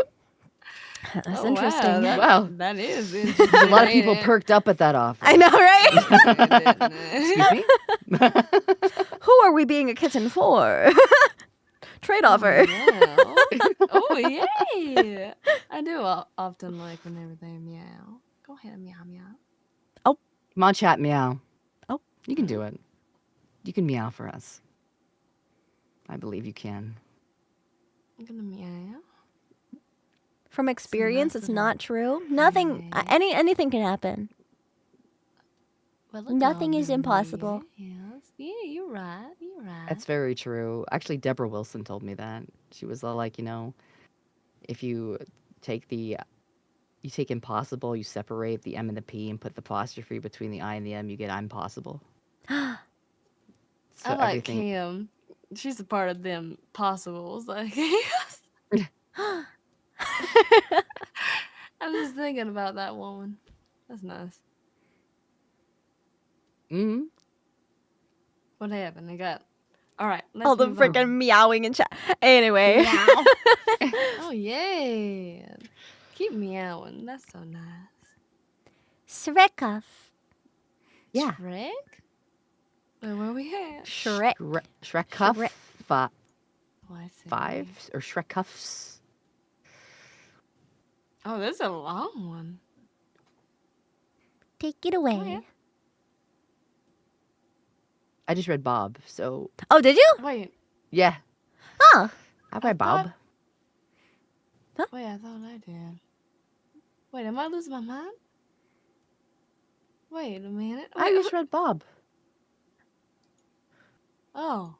Oh,
interesting.
Wow.
That is interesting.
A lot of people
ain't it?
perked up at that offer.
I know, right?
Excuse me?
Who are we being a kitten for? Trade offer.
Meow. Oh, yeah. I do often like whenever they meow. Go ahead, meow, meow.
Come on, chat, meow.
Oh.
You can do it. You can meow for us. I believe you can.
I'm gonna meow.
From experience,
nice
it's
little
not true. Nothing,
hey.
anything can happen.
Well,
Nothing is impossible.
Yes. Yeah, you're right. You're right.
That's very true. Actually, Deborah Wilson told me that. She was like, if you take you take impossible, you separate the M and the P and put the apostrophe between the I and the M, you get I'm possible. So
I like
everything.
Kim. She's a part of them possibles. Like, I'm just thinking about that woman. That's nice.
Mm-hmm.
What happened? I got. All right. Let's
All the
move on.
freaking meowing and chat. Anyway.
Oh yeah. Keep meowing. That's so nice.
Shrekov.
Yeah.
Shrek? Where we at?
Shrek.
Shrek Cuff
Shrek.
Oh, I see.
5 or Shrek Cuffs.
Oh, this is a long one.
Take it away.
Oh, yeah.
I just read Bob, so
Oh, did you?
Wait.
yeah.
Oh.
I read Bob.
Wait, I thought I did. Wait, am I losing my mind? Wait a minute.
I
Wait,
just read Bob.
oh.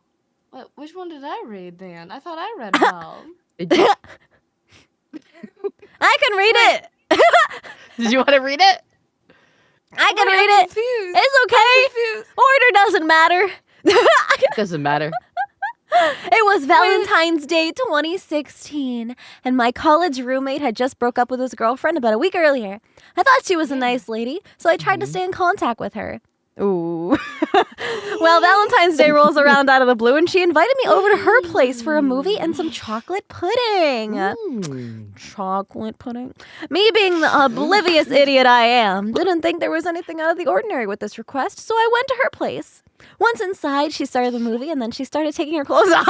Wait, which one did I read then? I thought I read Bob.
Did you,
I can read it.
did you want to read it?
I can
Wait,
read
I'm
it.
confused.
It's okay.
Confused.
Order doesn't matter.
It doesn't matter.
It was Valentine's Day 2016, and my college roommate had just broke up with his girlfriend about a week earlier. I thought she was a nice lady, so I tried to stay in contact with her. Ooh. Well, Valentine's Day rolls around out of the blue, and she invited me over to her place for a movie and some chocolate pudding. Chocolate pudding. Me being the oblivious idiot I am, didn't think there was anything out of the ordinary with this request, so I went to her place. Once inside, she started the movie, and then she started taking her clothes off.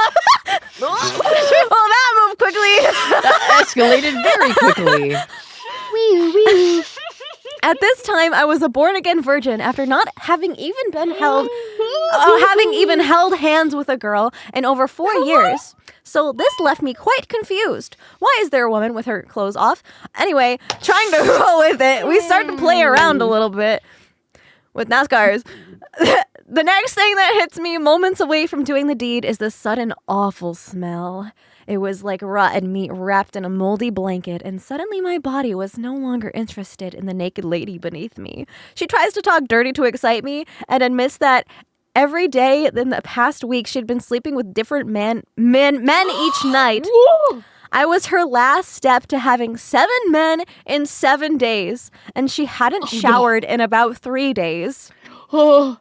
Well, that moved quickly.
That escalated very quickly.
At this time, I was a born-again virgin after not having even held hands with a girl in over 4 years. So this left me quite confused. Why is there a woman with her clothes off? Anyway, trying to roll with it, we started to play around a little bit with NASCARs. The next thing that hits me moments away from doing the deed is the sudden awful smell. It was like rotten meat wrapped in a moldy blanket, and suddenly my body was no longer interested in the naked lady beneath me. She tries to talk dirty to excite me and admits that every day in the past week she'd been sleeping with different men each night. I was her last step to having 7 men in 7 days, and she hadn't showered in about 3 days.
Oh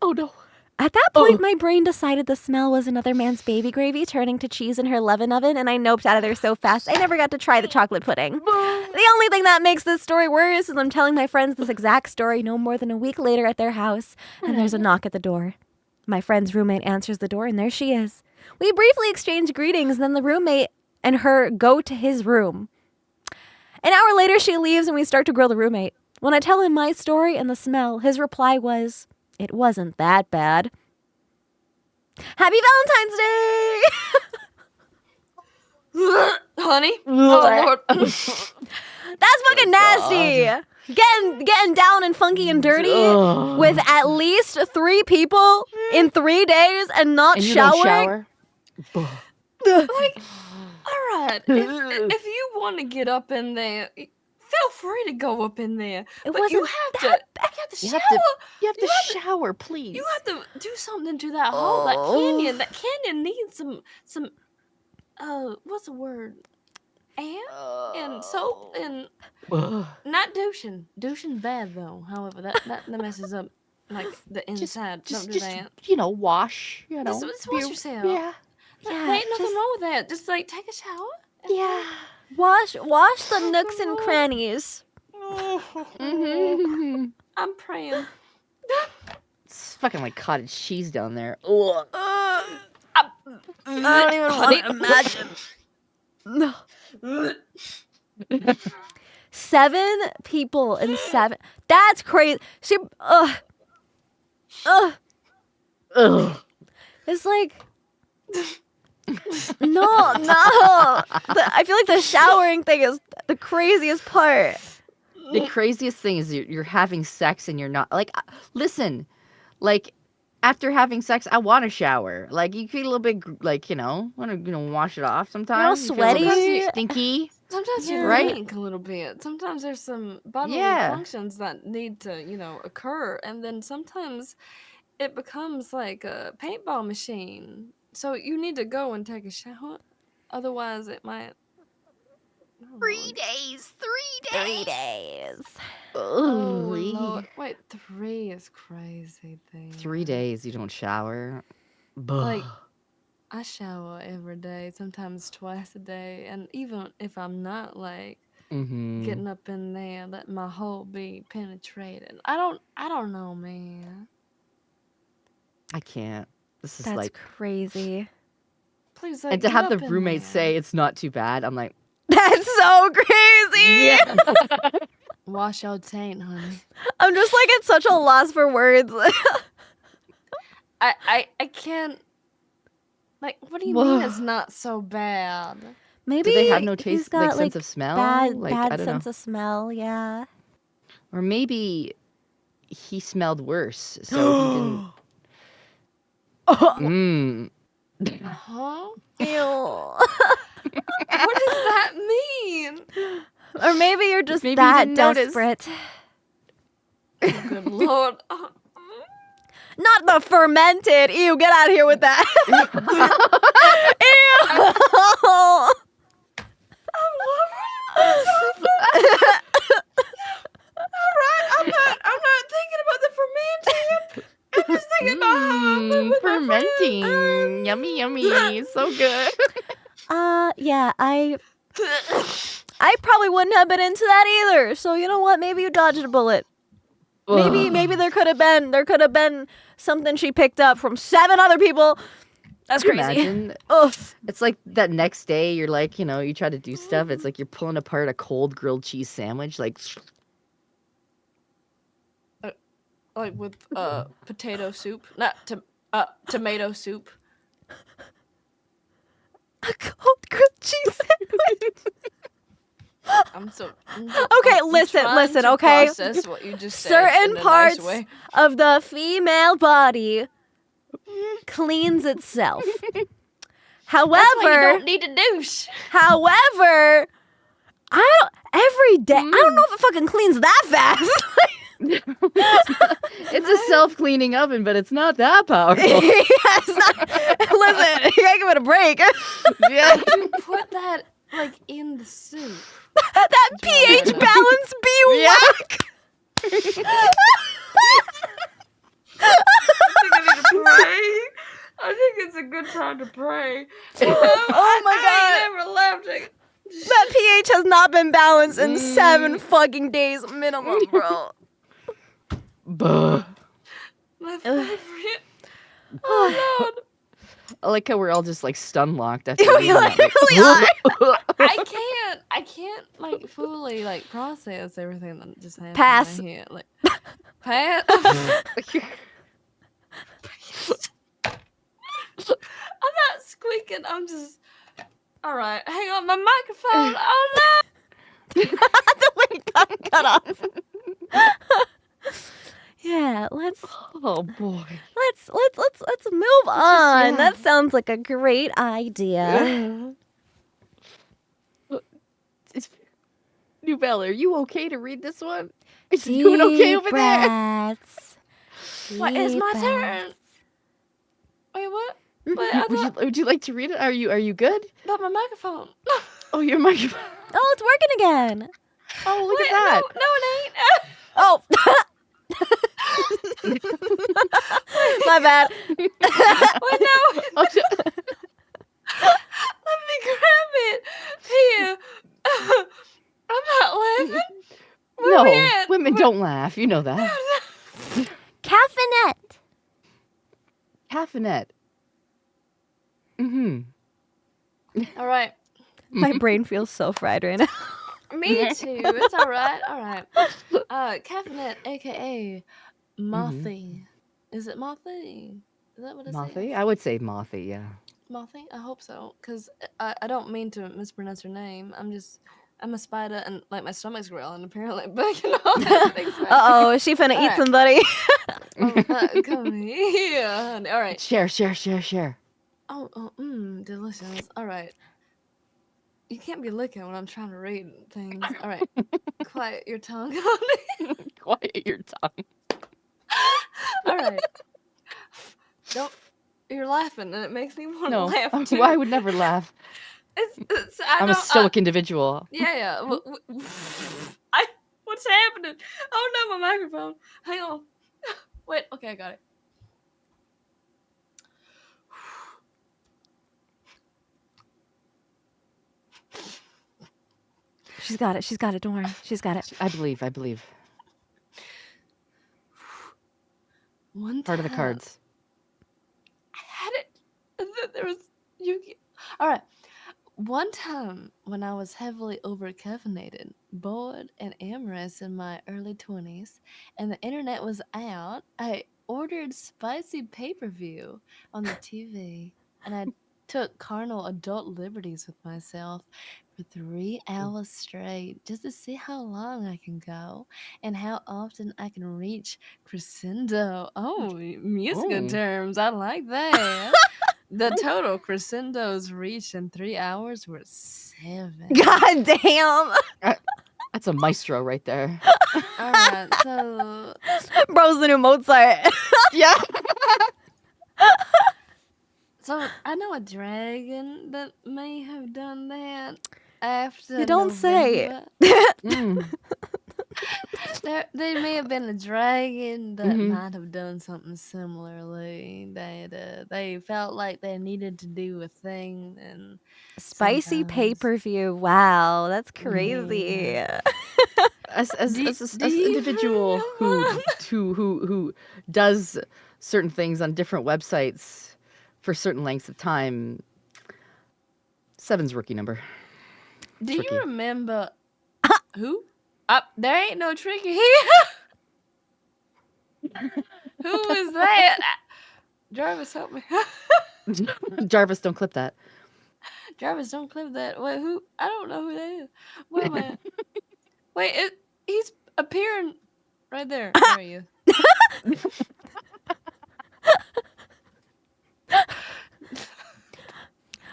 no.
At that point, my brain decided the smell was another man's baby gravy turning to cheese in her oven, and I noped out of there so fast I never got to try the chocolate pudding. The only thing that makes this story worse is I'm telling my friends this exact story no more than a week later at their house, and there's a knock at the door. My friend's roommate answers the door, and there she is. We briefly exchange greetings, and then the roommate and her go to his room. An hour later, she leaves, and we start to grill the roommate. When I tell him my story and the smell, his reply was, "It wasn't that bad." Happy Valentine's Day!
Honey? Oh, Lord.
That's fucking nasty. Getting down and funky and dirty with at least 3 people in 3 days and not
And you
showering.
don't shower?
Like, all right. If you want to get up in there, feel free to go up in there.
It
But you
wasn't
have
that
to, you have to
You
shower.
have to, you have to
You have to-
shower, please.
You have to do something to that hole,
Oh.
That canyon needs some what's the word? And soap and not douching. Douching's bad though. However, that messes up like the inside. Don't do that.
Wash.
Just wash yourself.
Yeah.
There
Yeah,
ain't nothing
just
wrong with that. Just like take a shower. and
Yeah.
wash the nooks and crannies.
Mm-hmm.
I'm praying.
It's fucking like cottage cheese down there. Ugh.
I don't even want to imagine. No. 7 people in 7. That's crazy.
Ugh.
It's like no. I feel like the showering thing is the craziest part.
The craziest thing is you're having sex and you're not like. Listen, like after having sex, I want to shower. Like you feel a little bit like want to wash it off sometimes. You feel a little
sweaty.
bit stinky.
Sometimes you
Right?
drink a little bit. Sometimes there's some bodily
Yeah.
functions that need to, occur, and then sometimes it becomes like a paintball machine. So you need to go and take a shower, otherwise it might. Oh,
3
Lord.
days. 3
3
days.
days.
Oh
Ugh.
Lord! Wait, 3 is crazy thing.
3 days you don't shower.
Like, I shower every day, sometimes twice a day, and even if I'm not like
Mm-hmm.
getting up in there, let my hole be penetrated. I don't know, man.
I can't. This is
That's
like,
crazy.
Please,
and to
get
have the
up in
roommate
there.
say it's not too bad. I'm like,
That's so crazy.
Wash your taint, honey.
I'm just like at such a loss for words.
I can't. Like, what do you mean it's not so bad?
Maybe
do they have no
he's
taste,
got
like sense of smell?
bad
Like I don't
sense
know.
of smell. Yeah.
Or maybe he smelled worse, so he didn't. Mm.
Huh?
Ew.
What does that mean?
Or maybe you're just
Maybe you
that
didn't notice.
desperate.
Oh, good Lord.
Not the fermented. Ew, get out of here with that. Ew.
Alright, I'm not thinking about the fermenting. I'm just thinking about how I live with my friends.
Fermenting. Yummy, yummy. So good.
Yeah, I probably wouldn't have been into that either. So you know what? Maybe you dodged a bullet. Maybe there could have been something she picked up from 7 other people. That's
Can you
crazy.
imagine?
Ugh.
It's like that next day, you're like, you try to do stuff. It's like you're pulling apart a cold grilled cheese sandwich. Like,
Like with potato soup, not tomato soup.
A cold grilled cheese sandwich. Okay,
I'm
listen,
trying to
okay?
Process what you just said
Certain
in a
parts
nice way.
of the female body cleans itself.
That's why you
However,
don't need to douche.
every day, I don't know if it fucking cleans that fast.
it's a self-cleaning oven, but it's not that powerful.
Yeah, it's not, listen, you gotta give it a break.
Yeah.
You put that like in the soup.
That pH balance be whack.
I think it's a good time to pray.
Oh my God.
I ain't never left.
That pH has not been balanced in 7 fucking days minimum, bro.
Buh.
My favorite. Oh Lord.
I like how we're all just like stun locked after
We
reading that, like,
literally are.
I can't like fully like process everything that just happened.
Pass.
In my head. Like pass. I'm not squeaking. I'm just. All right, hang on, my microphone. Oh no!
The way it got off. Yeah, let's
Oh boy.
move on.
yeah.
That sounds like a great idea.
You Nouvelle, are you okay to read this one? Is it doing okay
Deep
over there?
breaths.
Wait, it's
Deep
my
breaths.
turn. Wait, what? Wait, I thought
Would you like to read it? Are you good?
about my microphone.
Oh, your microphone.
Oh, it's working again.
Oh, look
Wait,
at that.
no, it ain't.
Oh, my bad.
Wait, no.
Oh,
Let me grab it. Here. I'm not laughing. Where
no,
we at?
women don't laugh. You know that.
Caffeinette.
Caffeinette. Mm-hmm.
All right.
My brain feels so fried right now.
Me too. It's all right. All right. Caffeinette, aka Mothy. Is it Mothy? Is that what it
Mothy?
says?
I would say Mothy, yeah.
Mothy? I hope so. Because I don't mean to mispronounce her name. I'm a spider and like my stomach's growling apparently. But you know, that makes sense.
Uh-oh, is she finna eat
Alright.
somebody?
Come here, honey. All right.
Share.
Oh, delicious. All right. You can't be looking when I'm trying to read things. All right. Quiet your tongue, honey.
Quiet your tongue.
All right. Don't. You're laughing, and it makes me want to
No,
laugh too.
I would never laugh. I'm a stoic individual.
Yeah. What's happening? Oh no, my microphone. Hang on. Wait. Okay, I got it.
She's got it. She's got it. Don't worry. She's got it.
I believe.
One
Part of the
time-
cards.
I had it. And then there was Yuki. All right. One time when I was heavily over-caffeinated, bored, and amorous in my early 20s, and the internet was out, I ordered spicy pay-per-view on the TV, and I took carnal adult liberties with myself for 3 hours straight just to see how long I can go and how often I can reach crescendo. Oh, musical
Oh.
terms. I like that. The total crescendos reached in 3 hours were 7.
God damn.
That's a maestro right there.
All right, so
Bro's the new Mozart.
Yeah.
I know a dragon that may have done that after
You don't say.
November. There may have been a dragon that might have done something similarly. They felt like they needed to do a thing, and
Spicy
sometimes-
pay-per-view. Wow, that's crazy.
Yeah.
As
Do
an
you
individual who does certain things on different websites for certain lengths of time, 7's rookie number.
Do
Tricky.
you remember who? There ain't no tricky here. Who is that? Jarvis, help me.
Jarvis, don't clip that.
Jarvis, don't clip that. Wait, who? I don't know who that is. Wait a minute. Wait, he's appearing right there. There he is.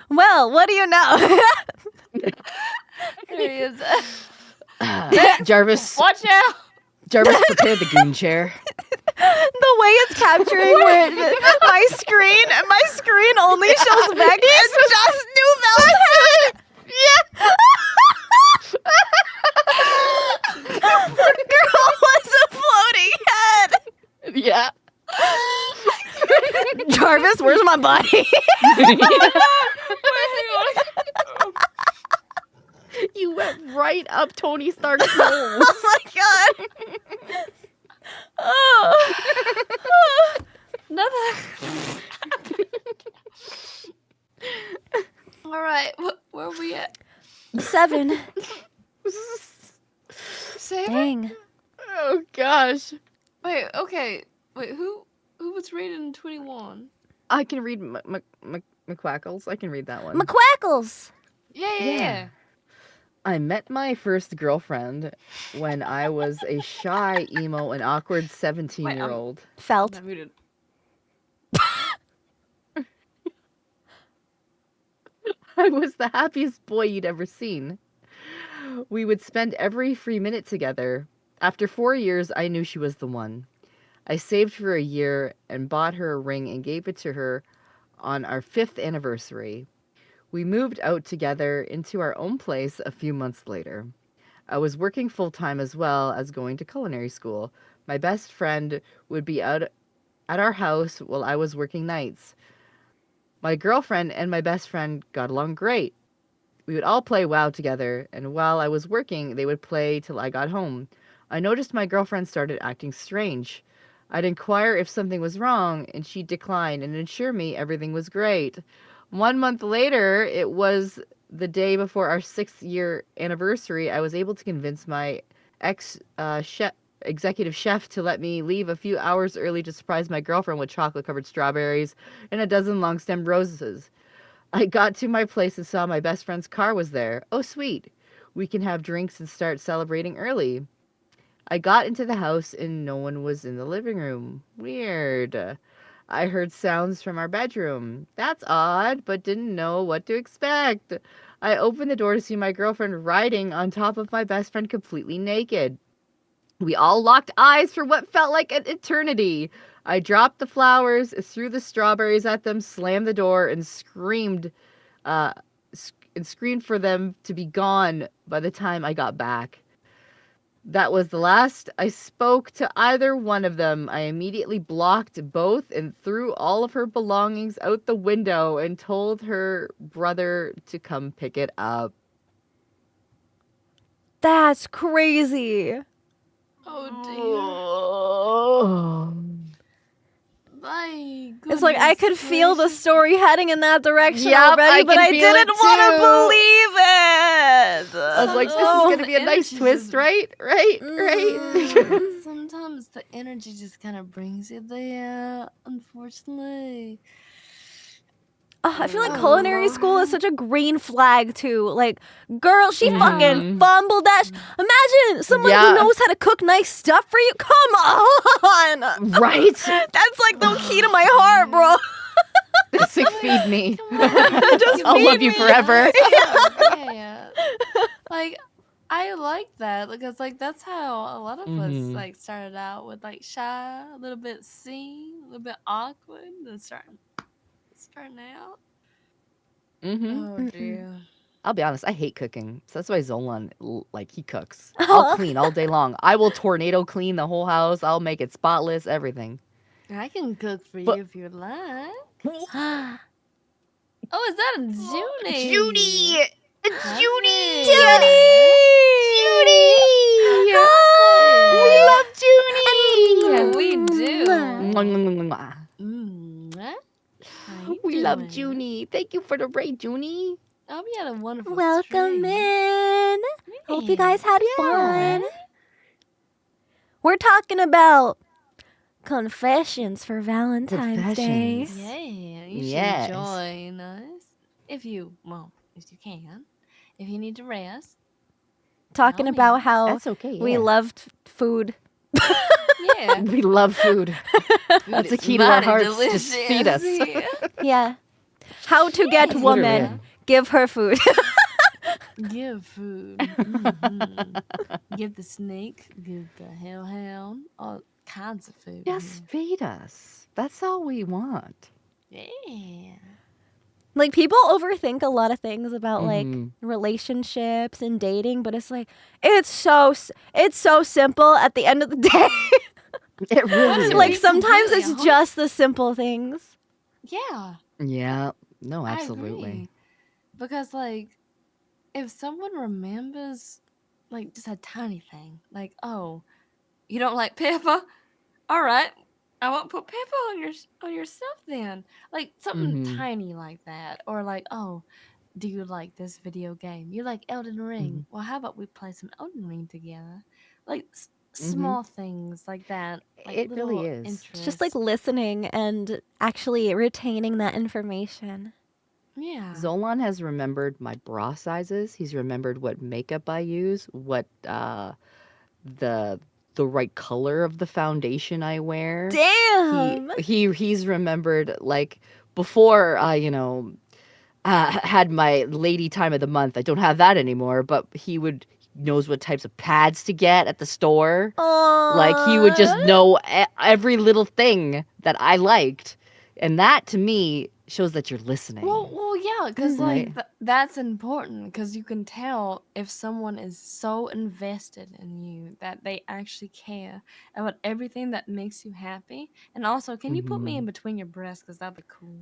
Well, what do you know?
There he is.
Jarvis,
Watch out!
Jarvis, prepare the goon chair.
The way it's capturing my screen only shows Beck. It's just Nouvelle's head. Yeah. Girl was a floating head.
Yeah.
Jarvis, where's my body?
Wait, hang on.
You went right up Tony Stark's nose.
Oh my god. Oh.
Nothing. All right, where are we at?
7.
7?
Dang.
Oh gosh.
Wait, okay. Wait, who was reading 21?
I can read McQuackles. I can read that one.
McQuackles.
Yeah.
I met my first girlfriend when I was a shy, emo, and awkward 17-year-old.
Felt.
I'm muted.
I was the happiest boy you'd ever seen. We would spend every free minute together. After 4 years, I knew she was the one. I saved for a year and bought her a ring and gave it to her on our 5th anniversary. We moved out together into our own place a few months later. I was working full time as well as going to culinary school. My best friend would be out at our house while I was working nights. My girlfriend and my best friend got along great. We would all play WoW together, and while I was working, they would play till I got home. I noticed my girlfriend started acting strange. I'd inquire if something was wrong, and she'd decline and assure me everything was great. 1 month later, it was the day before our 6th-year anniversary, I was able to convince my ex chef, executive chef to let me leave a few hours early to surprise my girlfriend with chocolate-covered strawberries and a dozen long-stemmed roses. I got to my place and saw my best friend's car was there. Oh, sweet. We can have drinks and start celebrating early. I got into the house and no one was in the living room. Weird. I heard sounds from our bedroom. That's odd, but didn't know what to expect. I opened the door to see my girlfriend riding on top of my best friend completely naked. We all locked eyes for what felt like an eternity. I dropped the flowers, threw the strawberries at them, slammed the door, and uh, screamed for them to be gone by the time I got back. That was the last I spoke to either one of them. I immediately blocked both and threw all of her belongings out the window and told her brother to come pick it up.
That's crazy.
Oh
Oh.
my
It's like I could
goodness
feel the
gracious.
story heading in that direction
Yep,
already,
I
but
can
I
feel
didn't
it
want to
too.
believe it.
I was like, this is
Sometimes
going to
the
be a nice
energy
twist,
just
right? Right?
sometimes the energy just kind of brings you there, unfortunately.
I feel like culinary school is
Oh.
such a green flag too. Like, girl, she fucking
Mhm.
fumbled that. Imagine someone who
Yeah.
knows how to cook nice stuff for you. Come on,
Right?
that's like the key to my heart, bro.
It's like, feed me.
Come on,
Just
give
I'll
me
love
feed
you
me.
forever.
yeah. Like I like that because like that's how a lot of us
Mhm.
like started out with like shy, a little bit seen, a little bit awkward, then starting out.
Mhm.
Oh
Mm-mm.
dear.
I'll be honest, I hate cooking. So that's why Zolan, like, he cooks. I'll clean all day long. I will tornado clean the whole house. I'll make it spotless, everything.
I can cook for
But
you if you'd like.
Judy!
Oh, is that a Judy?
Judy!
Honey.
Judy! We
Hi.
love Judy!
We do.
Mwah, mwah, mwah,
Mwah. How you
We love
doing?
Junie. Thank you for the raid, Junie.
I hope you had a wonderful
Welcome
stream.
in. Hope you guys
Yeah.
had fun. We're talking about confessions for Valentine's Day.
Confessions.
Yeah, you
Yes.
should join us if you can. If you need to rest,
Talking
by all
about
means.
how
That's okay,
we
yeah.
loved food.
Yeah,
We love food.
food
That's the
is
key to our
mighty
hearts. Just feed us.
delicious.
Yeah. How to get
Yeah.
woman.
Literally.
Give her food.
Give food. Mhm. Give the snake. Give the hellhound. All kinds of food.
Just feed us. That's all we want.
Yeah.
Like, people overthink a lot of things about like
Mhm.
relationships and dating, but it's like it's so simple at the end of the day.
It really is.
Like,
Be
sometimes
completely
it's
honest.
just the simple things.
Yeah.
Yeah. No,
I
absolutely.
agree. Because like if someone remembers like just a tiny thing, like, oh, you don't like pepper? All right. I won't put pepper on your stuff then. Like something
Mhm.
tiny like that. Or like, oh, do you like this video game? You like Elden Ring?
Mhm.
Well, how about we play some Elden Ring together? Like
Mhm.
small things like that. Like
It really
little
is.
It's
interests.
just like listening and actually retaining that information.
yeah.
Zolan has remembered my bra sizes. He's remembered what makeup I use, what the right color of the foundation I wear.
Damn.
He's remembered, like, before I, had my lady time of the month. I don't have that anymore, but he would knows what types of pads to get at the store. Like, he would just
Aww.
know every little thing that I liked. And that, to me, shows that you're listening.
Well, yeah, because
Right?
that's important because you can tell if someone is so invested in you that they actually care about everything that makes you happy. And also, can you put me in between your breasts? Because that'd be cool.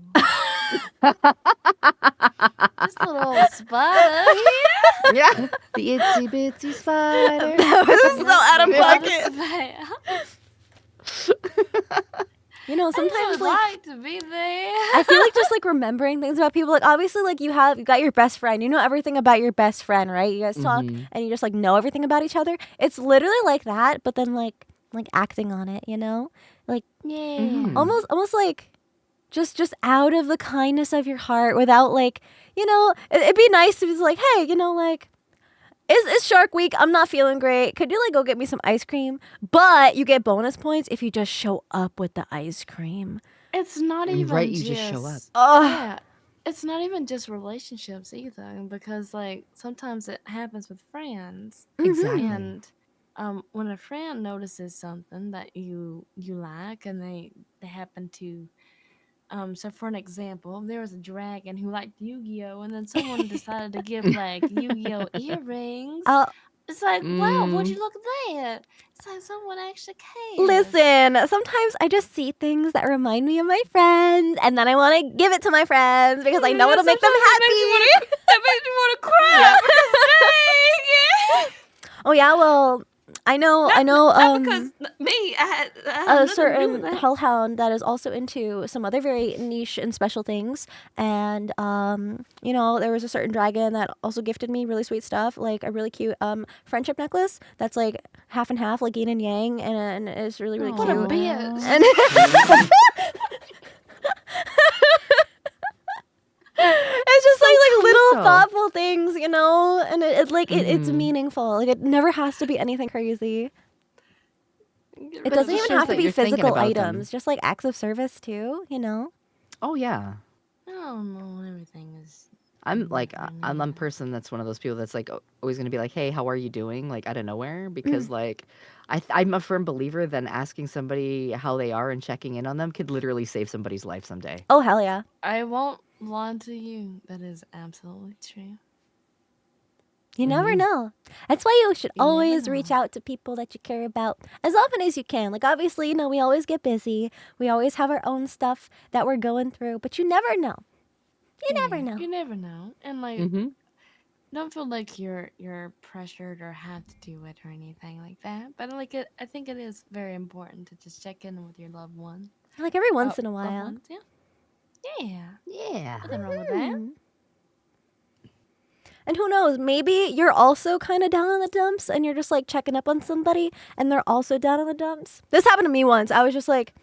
This little spider here.
Yeah. The itsy bitsy spider.
That was so out of
Spider
pocket.
spare.
You know,
I
sometimes
would
like
like to be there.
I feel like just like remembering things about people. Like obviously, like you got your best friend. You know everything about your best friend, right? You guys talk and you just like know everything about each other. It's literally like that, but then like acting on it. You know, like
Yeah.
almost like just out of the kindness of your heart, without like it'd be nice to be like, hey, like. It's Shark Week. I'm not feeling great. Could you like go get me some ice cream? But you get bonus points if you just show up with the ice cream.
It's not even
Right,
just,
you just show up.
Yeah, it's not even just relationships either, because like sometimes it happens with friends.
Exactly.
And when a friend notices something that you like, and they happen to so for an example, there was a dragon who liked Yu-Gi-Oh, and then someone decided to give like Yu-Gi-Oh earrings.
Oh,
It's like, wow, would
Mm.
you look at that? It's like someone actually cares.
listen, sometimes I just see things that remind me of my friends, and then I want to give it to my friends because I know it'll make them happy.
That makes you want to cry. Because
Oh yeah, well, I know.
not because me, I had
A
nothing to do
certain
with that.
hellhound that is also into some other very niche and special things, and there was a certain dragon that also gifted me really sweet stuff, like a really cute friendship necklace that's like half and half, like yin and yang, and it's really really
What a
cute.
bitch.
And it's just like little
though.
thoughtful things, and it's meaningful. Like it never has to be anything crazy. It
But it
doesn't
just
even
shows
have to
that
be
you're thinking
physical
about them.
items, just like acts of service too,
Oh, yeah.
I don't know. Everything is.
I'm like, I'm a person that's one of those people that's like always going to be like, hey, how are you doing? Like, out of nowhere. Because, like, I'm a firm believer that asking somebody how they are and checking in on them could literally save somebody's life someday.
Oh, hell yeah.
I won't lie to you. That is absolutely true.
You never know. That's why you should
You never
always reach
know.
out to people that you care about as often as you can. Like, obviously, we always get busy. We always have our own stuff that we're going through, but you never know. You never know.
You never know. And like,
Mm-hmm.
don't feel like you're pressured or have to do it or anything like that. But like, I think it is very important to just check in with your loved one.
Like, every once in a
Loved
while.
ones, yeah. Yeah.
Yeah.
Nothing wrong with that.
And who knows, maybe you're also kind of down in the dumps and you're just like checking up on somebody and they're also down in the dumps. This happened to me once. I was just like,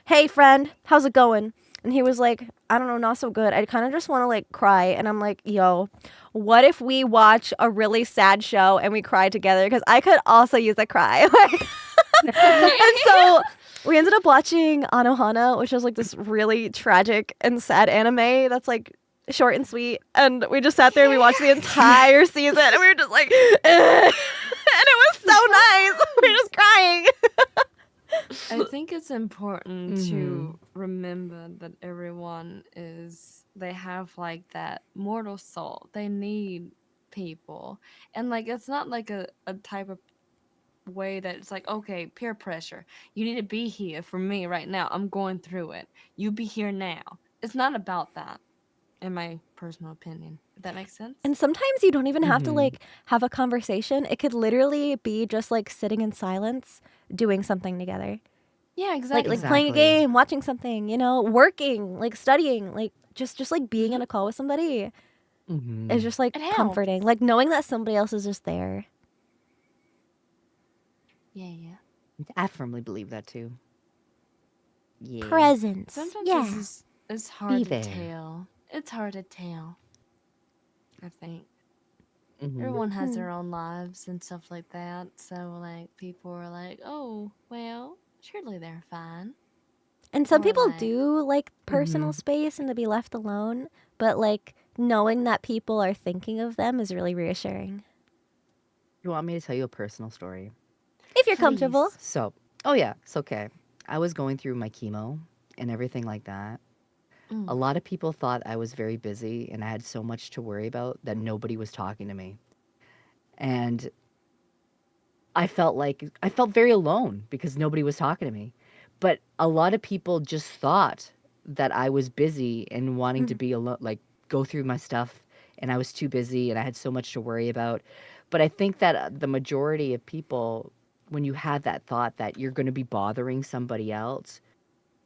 hey, friend, how's it going? And he was like, I don't know, not so good. I kind of just want to like cry. And I'm like, yo, what if we watch a really sad show and we cry together? Because I could also use a cry. And so we ended up watching Anohana, which is like this really tragic and sad anime that's like short and sweet. And we just sat there and we watched the entire season and we were just like, and it was so nice. We were just crying.
I think it's important to remember that everyone they have like that mortal soul. They need people. And like, it's not like a type of way that it's like, okay, peer pressure. You need to be here for me right now. I'm going through it. You be here now. It's not about that, in my personal opinion. If that makes sense?
And sometimes you don't even have to like have a conversation. It could literally be just like sitting in silence, doing something together.
Yeah, exactly.
Like playing a game, watching something, working, like studying, like just like being in a call with somebody is just like
It helps.
comforting. Like knowing that somebody else is just there.
Yeah.
I firmly believe that too. Yeah.
Presence.
Sometimes it's hard to
there.
tell. It's hard to tell, I think. Everyone has their own lives and stuff like that. So, like, people are like, oh, well, surely they're fine.
And some
Or,
people
like,
do like personal space and to be left alone, but like knowing that people are thinking of them is really reassuring.
You want me to tell you a personal story?
If you're comfortable.
Please.
So, oh yeah, it's okay. I was going through my chemo and everything like that. A
Mm.
lot of people thought I was very busy and I had so much to worry about that nobody was talking to me. And I felt very alone because nobody was talking to me. But a lot of people just thought that I was busy and wanting to
Mm.
be alone, like go through my stuff, and I was too busy and I had so much to worry about. But I think that the majority of people, when you have that thought that you're going to be bothering somebody else,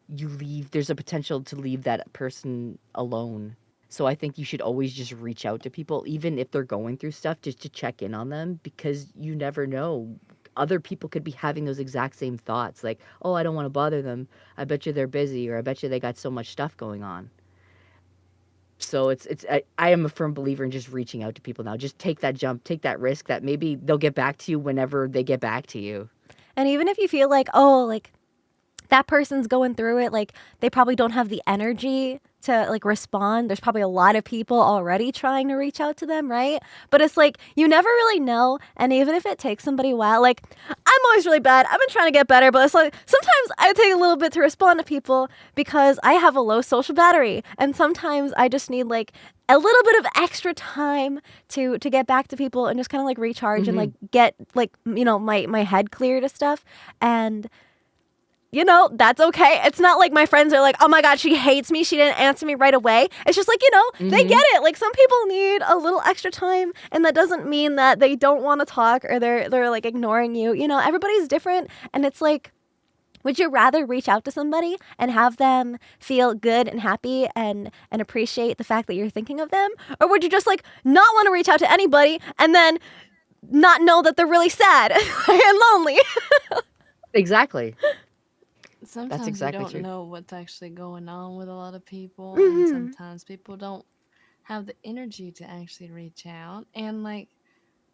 there's a potential to leave that person alone. So I think you should always just reach out to people, even if they're going through stuff, just to check in on them because you never know. Other people could be having those exact same thoughts, like, oh, I don't want to bother them. I bet you they're busy, or I bet you they got so much stuff going on. So I am a firm believer in just reaching out to people now. Just take that jump, take that risk that maybe they'll get back to you whenever they get back to you.
And even if you feel like, oh, like that person's going through it, like they probably don't have the energy to like respond. There's probably a lot of people already trying to reach out to them, right? But it's like you never really know. And even if it takes somebody a while, like I'm always really bad. I've been trying to get better, but it's like sometimes I take a little bit to respond to people because I have a low social battery. And sometimes I just need like a little bit of extra time to get back to people and just kind of like recharge and like get like, you know, my head clear to stuff. And you know, that's okay. It's not like my friends are like, oh my God, she hates me. She didn't answer me right away. It's just like, you know, they get it. Like some people need a little extra time. And that doesn't mean that they don't want to talk or they're like ignoring you. You know, everybody's different. And it's like, would you rather reach out to somebody and have them feel good and happy and appreciate the fact that you're thinking of them? Or would you just like not want to reach out to anybody and then not know that they're really sad and lonely?
Exactly. That's
Sometimes you
exactly
don't
true.
know what's actually going on with a lot of people, and
Mhm.
sometimes people don't have the energy to actually reach out. And like,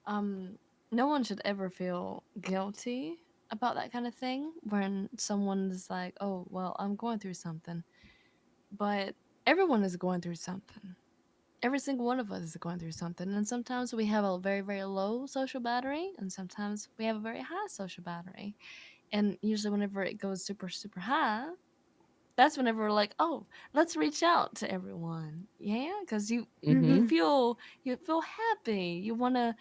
um, no one should ever feel guilty about that kind of thing when someone's like, "Oh, well, I'm going through something," but everyone is going through something. Every single one of us is going through something, and sometimes we have a very, very low social battery, and sometimes we have a very high social battery. And usually, whenever it goes super, super high, that's whenever we're like, oh, let's reach out to everyone. Yeah, because you
Mhm.
feel happy. You want to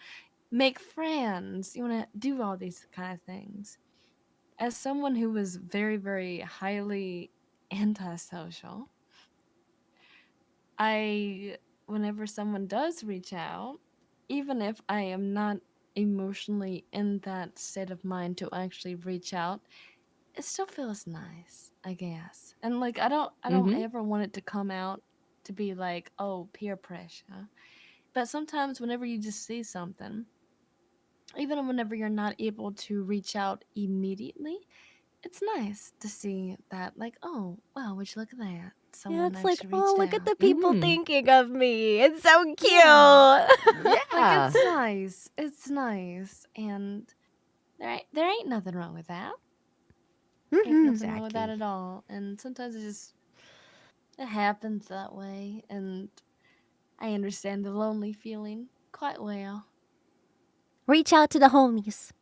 make friends. You want to do all these kind of things. As someone who was very, very highly antisocial, I whenever someone does reach out, even if I am not emotionally in that state of mind to actually reach out, it still feels nice, I guess. And like I don't
Mhm.
ever want it to come out to be like, oh, peer pressure. But sometimes whenever you just see something, even whenever you're not able to reach out immediately, it's nice to see that like, oh, wow, would you look at that?
Yeah,
Someone
it's like,
actually
oh,
reached
look at
out.
the people
Mhm.
thinking of me. It's so
Yeah.
cute.
Like
Yeah.
it's nice. It's nice. And there ain't nothing wrong with that. Ain't
Hmm.
nothing wrong with that
Exactly.
at all. And sometimes it happens that way, and I understand the lonely feeling quite well.
Reach out to the homies.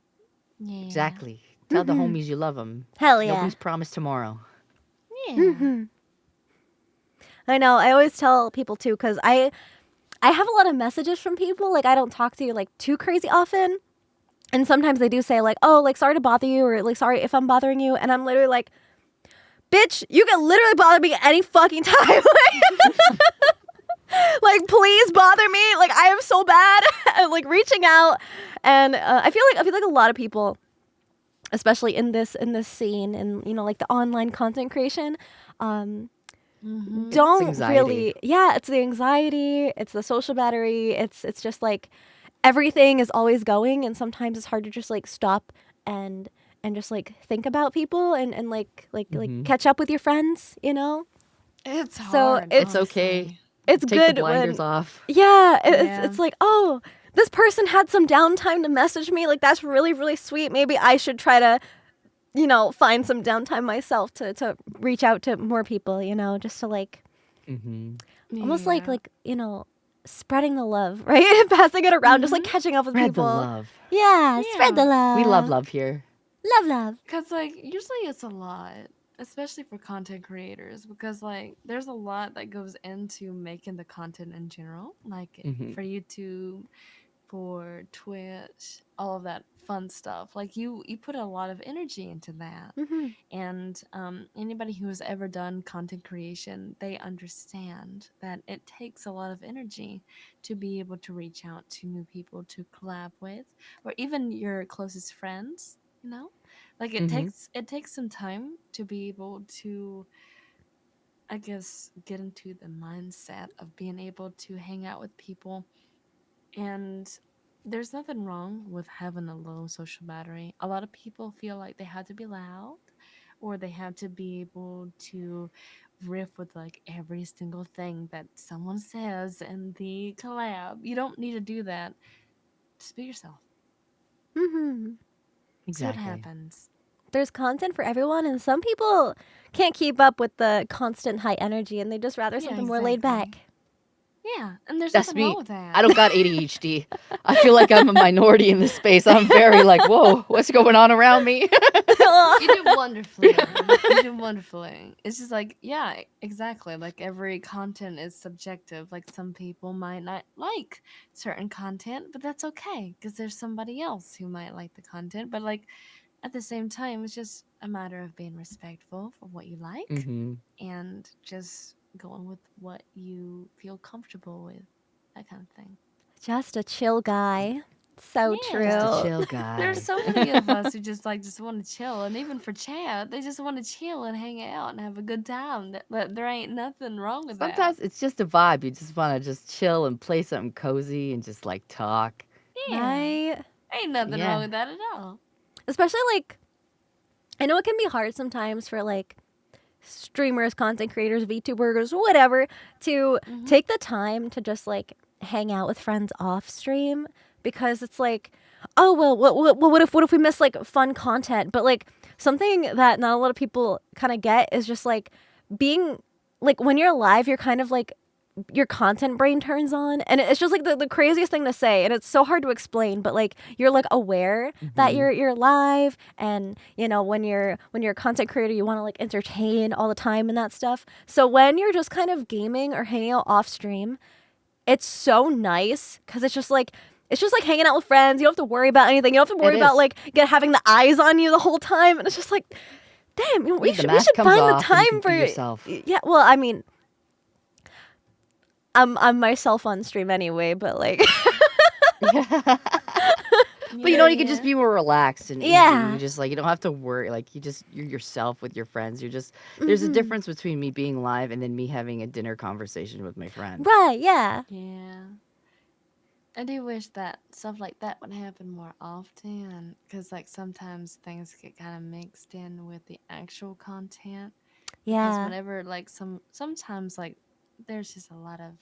Yeah.
Exactly. Tell the
Hmm.
homies you love them.
Hell yeah.
Nobody's promised tomorrow.
Yeah.
Hmm. I know. I always tell people too, because I have a lot of messages from people. Like I don't talk to you like too crazy often, and sometimes they do say like, oh, like sorry to bother you, or like sorry if I'm bothering you, and I'm literally like, bitch, you can literally bother me any fucking time. Like please bother me. Like I am so bad at like reaching out, and I feel like a lot of people, especially in this scene and you know like the online content creation, um,
Mhm.
It's
don't
anxiety.
really. Yeah, it's the anxiety, it's the social battery, it's just like everything is always going, and sometimes it's hard to just like stop and just like think about people and like
Mhm.
catch up with your friends, you know.
It's
So
hard,
It's okay.
honestly.
it's
Take the
good
blinders
when,
off.
yeah,
Yeah.
it's like, oh, this person had some downtime to message me. Like that's really really sweet. Maybe I should try to, you know, find some downtime myself to reach out to more people. You know, just to like
Mhm.
almost
Yeah.
like you know. spreading the love, right? Passing it around, just like
Mm-hmm.
catching up with
Spread the
people.
love.
Yeah, spread the
Yeah.
love.
We love love here.
Love, love.
Because, like, usually it's a lot, especially for content creators, because, like, there's a lot that goes into making the content in general, like
Mhm.
for YouTube, for Twitch, all of that fun stuff. Like, you put a lot of energy into that.
Mm-hmm.
And anybody who has ever done content creation, they understand that it takes a lot of energy to be able to reach out to new people to collab with, or even your closest friends. You know, like
Mhm.
it takes some time to be able to, I guess, get into the mindset of being able to hang out with people. And there's nothing wrong with having a low social battery. A lot of people feel like they have to be loud, or they have to be able to riff with like every single thing that someone says in the collab. You don't need to do that. Just be yourself.
Mm-hmm.
See what
Exactly.
happens.
There's content for everyone, and some people can't keep up with the constant high energy, and they just rather
Yeah,
something more laid
exactly.
back.
Yeah, and there's
That's
nothing wrong
me.
with
I
that.
don't got ADHD. I feel like I'm a minority in this space. I'm very like, whoa, what's going on around me?
You do wonderfully. You do wonderfully. It's just like, yeah, exactly. Like every content is subjective. Like some people might not like certain content, but that's okay because there's somebody else who might like the content. But like at the same time, it's just a matter of being respectful for what you like
Hmm.
and just going with what you feel comfortable with. That kind of thing.
Just a chill guy. So
Just a
Yeah.
true.
chill
There's
guy.
so many of us who just want to chill, and even for chat, they just want to chill and hang out and have a good time. There ain't nothing wrong with that.
Sometimes it's just a vibe. You just want to just chill and play something cozy and just like talk.
Yeah,
Right?
ain't nothing wrong
Yeah.
with that at all.
Especially like, I know it can be hard sometimes for like streamers, content creators, VTubers, whatever, to
Mhm.
take the time to just like hang out with friends off stream because it's like, oh well, what if we miss like fun content? But like something that not a lot of people kind of get is just like being like when you're live, you're kind of like your content brain turns on and it's just like the craziest thing to say and it's so hard to explain but like you're like aware that
Hmm.
you're live and you know when you're a content creator you want to like entertain all the time and that stuff so when you're just kind of gaming or hanging out off stream it's so nice because it's just like hanging out with friends you don't have to worry about anything you don't have to
It
worry about
is.
like having the eyes on you the whole time and it's just like damn you know,
The
we
mask
should
comes
find the
off and you can
time
be
for
yourself.
yeah well I mean I'm myself on stream anyway, but like
But you
Yeah,
know, you can just
yeah,
be more relaxed and easy. You
yeah.
just like you don't have to worry. Like you're yourself with your friends. You're just there's a
Mhm.
difference between me being live and then me having a dinner conversation with my friend.
Right, yeah.
yeah. I do wish that stuff like that would happen more often, because like sometimes things get kind of mixed in with the actual content. Because
Yeah.
whenever like sometimes like there's just a lot of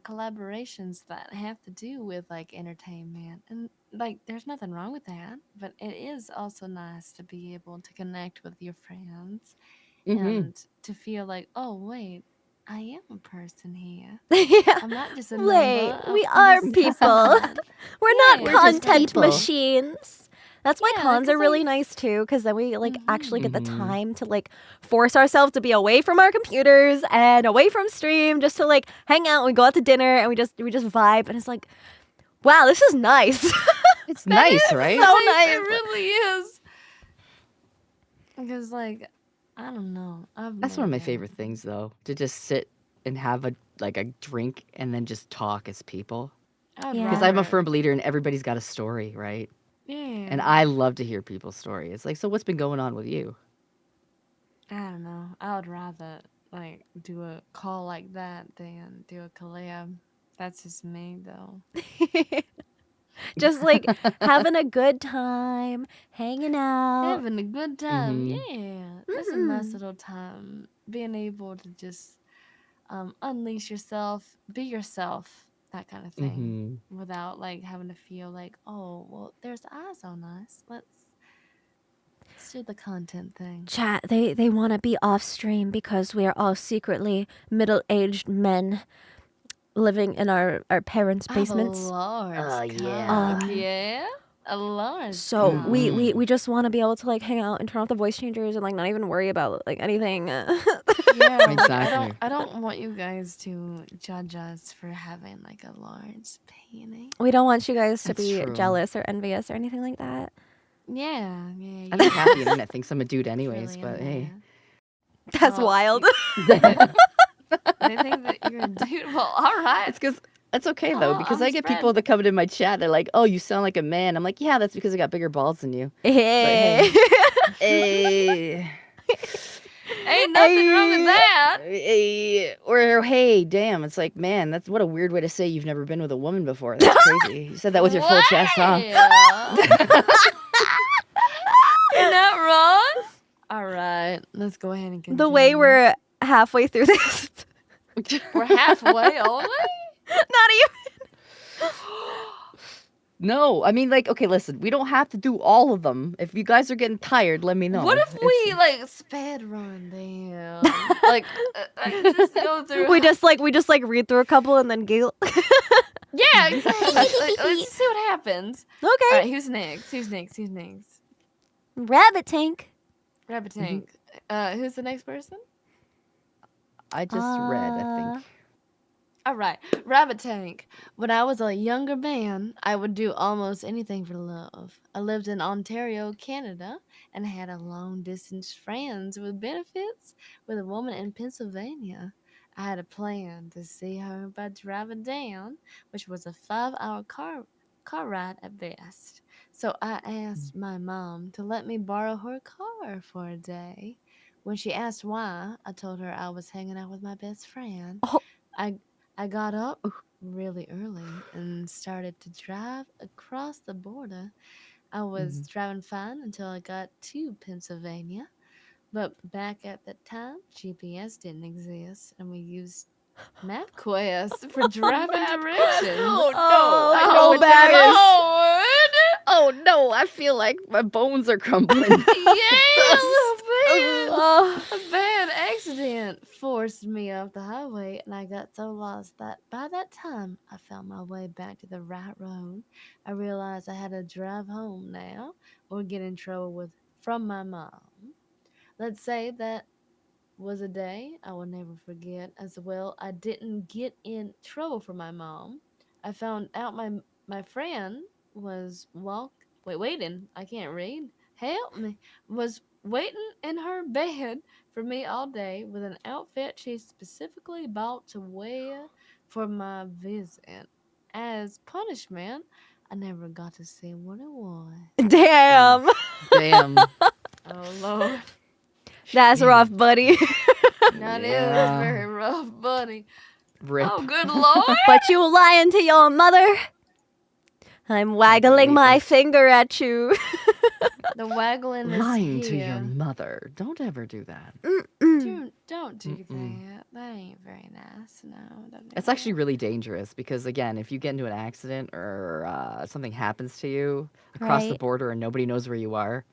collaborations that have to do with like entertainment, and like there's nothing wrong with that, but it is also nice to be able to connect with your friends
Hmm.
and to feel like, oh wait, I am a person here.
yeah.
I'm not just a
Wait,
number.
we are
This is
people.
someone.
We're not
We're
Yeah,
just
content
people.
exactly.
machines. That's why
Yeah,
cons are
because
really
like,
nice too, because then we like actually get the
Hmm.
time to like force ourselves to be away from our computers and away from stream, just to like hang out. We go out to dinner and we just vibe, and it's like, wow, this is nice.
It's
that
nice,
is
right?
so
nice. It
nice.
really is. Because like, I don't know. I've
That's one
never
of my
been.
favorite things, though, to just sit and have a like a drink and then just talk as people.
I would
Because
Yeah.
I'm a
rather.
firm believer in everybody's got a story, right?
Yeah.
And I love to hear people's story. It's like, so what's been going on with you?
I don't know. I would rather like do a call like that than do a collab. That's just me though.
Just like having a good time, hanging out.
Having a good time.
Hmm.
Yeah. That's a nice
Hmm.
little time. Being able to just unleash yourself, be yourself, that kind of thing,
Hmm.
without like having to feel like, oh, well, there's eyes on us. Let's do the content thing.
Chat, they want to be off stream because we are all secretly middle aged men living in our parents'
Oh,
basements.
large
yeah.
cock, yeah? A large
So
cock.
we just want to be able to like hang out and turn off the voice changers and like not even worry about like anything.
Yeah, like
Exactly.
I don't want you guys to judge us for having like a large penis.
We don't want you guys to
That's
be
true.
jealous or envious or anything like that.
Yeah,
I
you
think half the
guys
internet thinks I'm a dude anyways,
really
but
in
hey.
there.
That's
Well,
wild.
they think that you're a dude. Well, all right.
It's because that's okay though, because I get
spread.
people that come into my chat. They're like, "Oh, you sound like a man." I'm like, "Yeah, that's because I got bigger balls than you."
Hey.
Hey,
Ain't nothing wrong with that.
or hey, damn, it's like, man, that's what a weird way to say you've never been with a woman before. That's crazy. You said that with your full chest, huh?
You're not wrong. All right, let's go ahead and continue.
The way we're halfway through this.
We're halfway only.
Not even.
No, I mean, like, okay, listen, we don't have to do all of them. If you guys are getting tired, let me know.
What if we like sped run them? like just go through.
We just like read through a couple and then giggle.
Yeah, exactly. Let's see what happens.
Okay.
All right, who's next? Who's next? Who's next?
Rabbit Tank.
Rabbit Tank. Who's the next person?
I just read, I think.
All right, Rabbit Tank. When I was a younger man, I would do almost anything for love. I lived in Ontario, Canada, and had a long distance friends with benefits with a woman in Pennsylvania. I had a plan to see her by driving down, which was a 5-hour car ride at best. So I asked my mom to let me borrow her car for a day. When she asked why, I told her I was hanging out with my best friend.
Oh.
I got up really early and started to drive across the border. I was driving fine until I got to Pennsylvania. But back at that time, GPS didn't exist, and we used MapQuest for driving directions.
Oh, no.
Oh,
I know what that is.
Lord.
Oh, no. I feel like my bones are crumbling.
Yeah, little bit.
Oh.
A bad accident forced me off the highway, and I got so lost that by that time I found my way back to the right road. I realized I had to drive home now or get in trouble from my mom. Let's say that was a day I will never forget. As well, I didn't get in trouble for my mom. I found out my friend was waiting. I can't read. Help me. Was waiting in her bed for me all day with an outfit she specifically bought to wear for my visit. As punishment, I never got to see what it was.
Damn.
Damn.
Oh Lord.
That's rough, buddy.
That is
Yeah.
very rough, buddy.
Rip.
Oh, good Lord.
But you lying to your mother? I'm waggling
believe
my
this.
finger at you.
The waggling is
Lying
here.
to your mother. Don't ever do that.
Don't do that. That ain't very nice. No, don't do
It's
that.
actually really dangerous because, again, if you get into an accident or something happens to you across the
Right.
border and nobody knows where you are,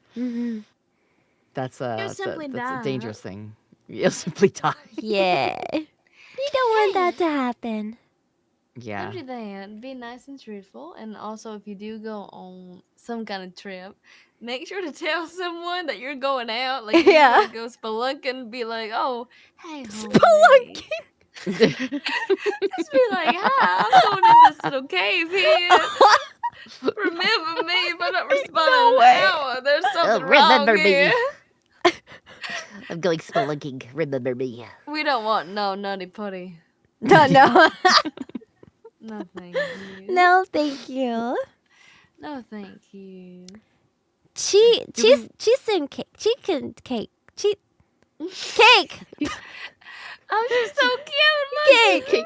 that's
simply
that's a dangerous
die.
thing. You'll simply die.
Yeah. You don't want that to happen.
Yeah.
Don't do that. Be nice and truthful. And also, if you do go on some kind of trip, make sure to tell someone that you're going out. Like, if
Yeah.
you want to go spelunking, be like, oh, hey, homie.
Spelunking.
Just be like, hi, I'm going in this little cave here. Remember me if I don't respond in an hour. There's something
remember
wrong
me.
here.
I'm going spelunking. Remember me.
We don't want no nutty putty.
No.
No, thank you.
No, thank you.
No, thank you.
Cheese and cake. Chicken cake. Cake.
I'm just so cute.
Cake.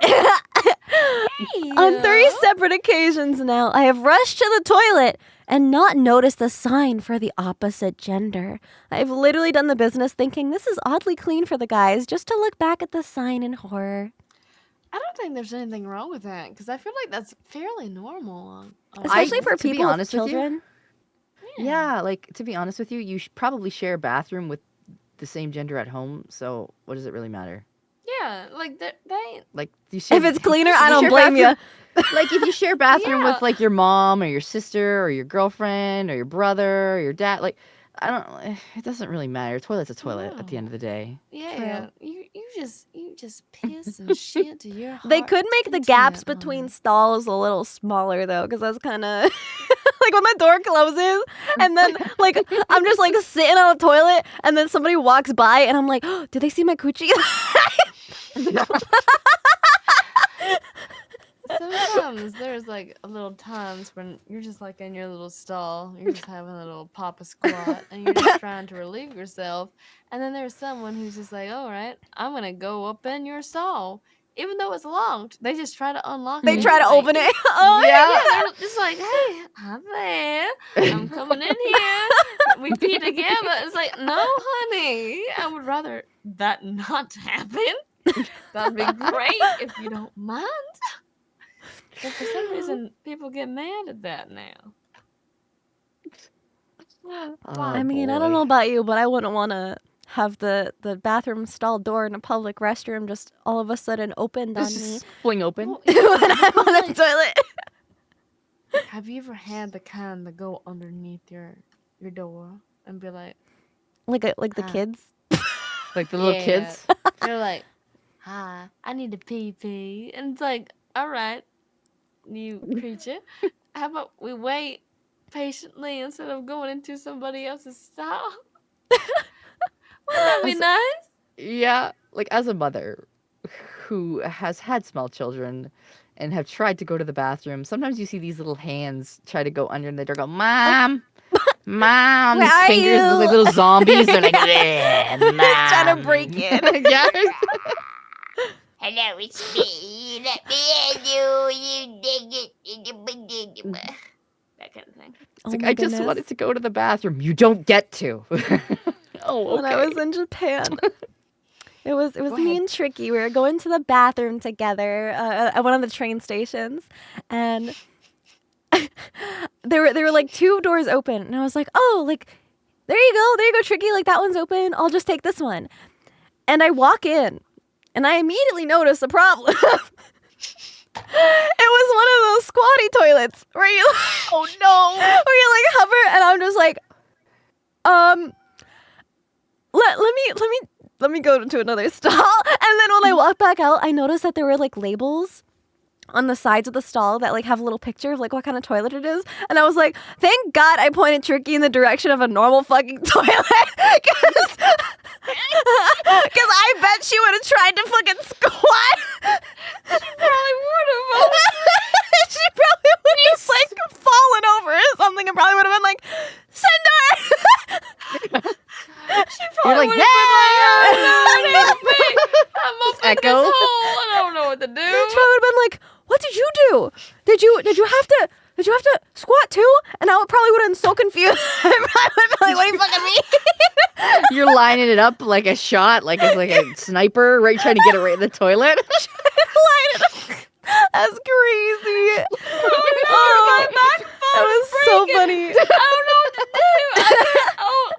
Look.
On 3 separate occasions now, I have rushed to the toilet and not noticed the sign for the opposite gender. I've literally done the business thinking this is oddly clean for the guys just to look back at the sign in horror.
I don't think there's anything wrong with that because I feel like that's fairly normal.
Especially for
to be
people with
honest with you,
children.
Yeah, like, to be honest with you, you should probably share a bathroom with the same gender at home, so what does it really matter?
Yeah, Yeah, like they
Like you share,
If it's cleaner,
if
I
you
don't
share
blame you.
bathroom- Like if you share a bathroom
Yeah.
with like your mom or your sister or your girlfriend or your brother or your dad, like I don't. It doesn't really matter. Toilet's a toilet at the end of the day.
Yeah, you just piss and shit to your
They
heart's
could make the gaps
content,
between
honey.
stalls a little smaller though, because that's kind of like when the door closes, and then like I'm just like sitting on the toilet, and then somebody walks by, and I'm like, oh, did they see my coochie?
Sometimes there's like little times when you're just like in your little stall, you're just having a little papa squat, and you're just trying to relieve yourself. And then there's someone who's just like, "All right, I'm gonna go up in your stall, even though it's locked." They just try to unlock
They
it
try to
anyway.
open it. Oh
Yeah.
Yeah, they're just like, "Hey, I'm there. I'm coming in here. We pee together." It's like, no, honey, I would rather that not happen. That'd be great if you don't mind. But for some reason, people get mad at that now.
Oh,
I mean, I don't know
boy.
about you, but I wouldn't want to have the bathroom stall door in a public restroom just all of a sudden opened
It's
on me
just fling open.
Well,
when
yeah,
I'm
because
on the
like,
toilet.
have you ever had the kind that go underneath your door and be like,
Like the
"Hi,"
kids.
Like the little
yeah,
kids.
they're like, "Hi, I need to pee pee," and it's like, "All right, you creature, how about we wait patiently instead of going into somebody else's stall?" Wouldn't that be
As-
nice?
Yeah, like as a mother who has had small children and have tried to go to the bathroom, sometimes you see these little hands try to go under the door, go, Mom, Mom.
Where
These
are
fingers look like
you?
little zombies. They're like,
Trying to break in.
yeah.
Hello, it's me. Let me in you. You dig it.
That kind of thing.
It's
Oh
like,
my
I just
goodness.
wanted to go to the bathroom. You don't get to. Oh,
When I
okay.
was in Japan, it was
Go
me
ahead.
and Tricky. We were going to the bathroom together at one of the train stations, and there were like two doors open, and I was like, oh, like there you go, Tricky. Like that one's open. I'll just take this one. And I walk in, and I immediately notice a problem. It was one of those squatty toilets where you
Oh, no.
where you like hover, and I'm just like, let me go to another stall. And then when I walked back out, I noticed that there were like labels on the sides of the stall that like have a little picture of like what kind of toilet it is. And I was like, thank God I pointed Tricky in the direction of a normal fucking toilet. Because I bet she would have tried to fucking squat.
She probably would have.
She probably would have like fallen over or something and probably would have been like, Cinder!
She
You're
probably
like,
would have been like, "Oh no, help me! I'm up in
Echo.
this hole. I don't know what to do."
She probably would have been like, what did you do? Did you have to squat too? And I probably would have been so confused. I probably would have been like, what do you fucking mean?
You're lining it up like a shot, like it's like a sniper, right? Trying to get it right in the toilet.
Line it up. That's crazy.
My microphone
that was
is
so
breaking.
funny.
I don't know what to do.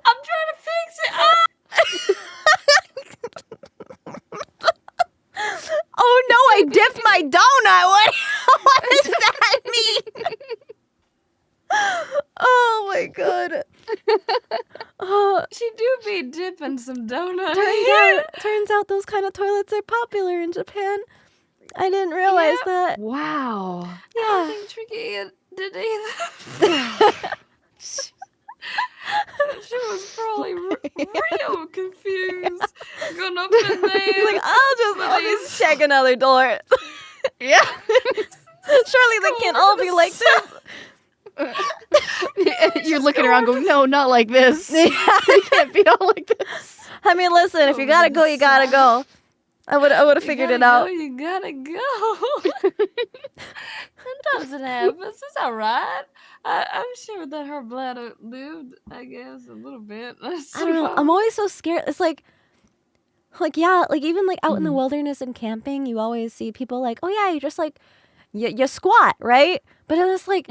I'm trying to fix it.
Oh no, I dipped my donut. What does that mean? Oh my god. Oh,
She do be dipping some donut.
turns out those kind of toilets are popular in Japan. I didn't realize that.
Wow.
I
Yeah.
don't think Tricky did either. She was probably real confused. Going up in there.
He's like, I'll just check another door.
Yeah.
Surely they can't all be like this.
You're looking around going, no, not like this. They can't be all like this.
I mean, listen, if you gotta go, you gotta go. I would have figured it out.
You gotta go. Sometimes it happens. It's all right. I'm sure that her bladder moved, I guess, a little bit.
I don't know. I'm always so scared. It's like yeah, like even like out in the wilderness and camping, you always see people like, oh yeah, you just like you squat, right? But then it's like,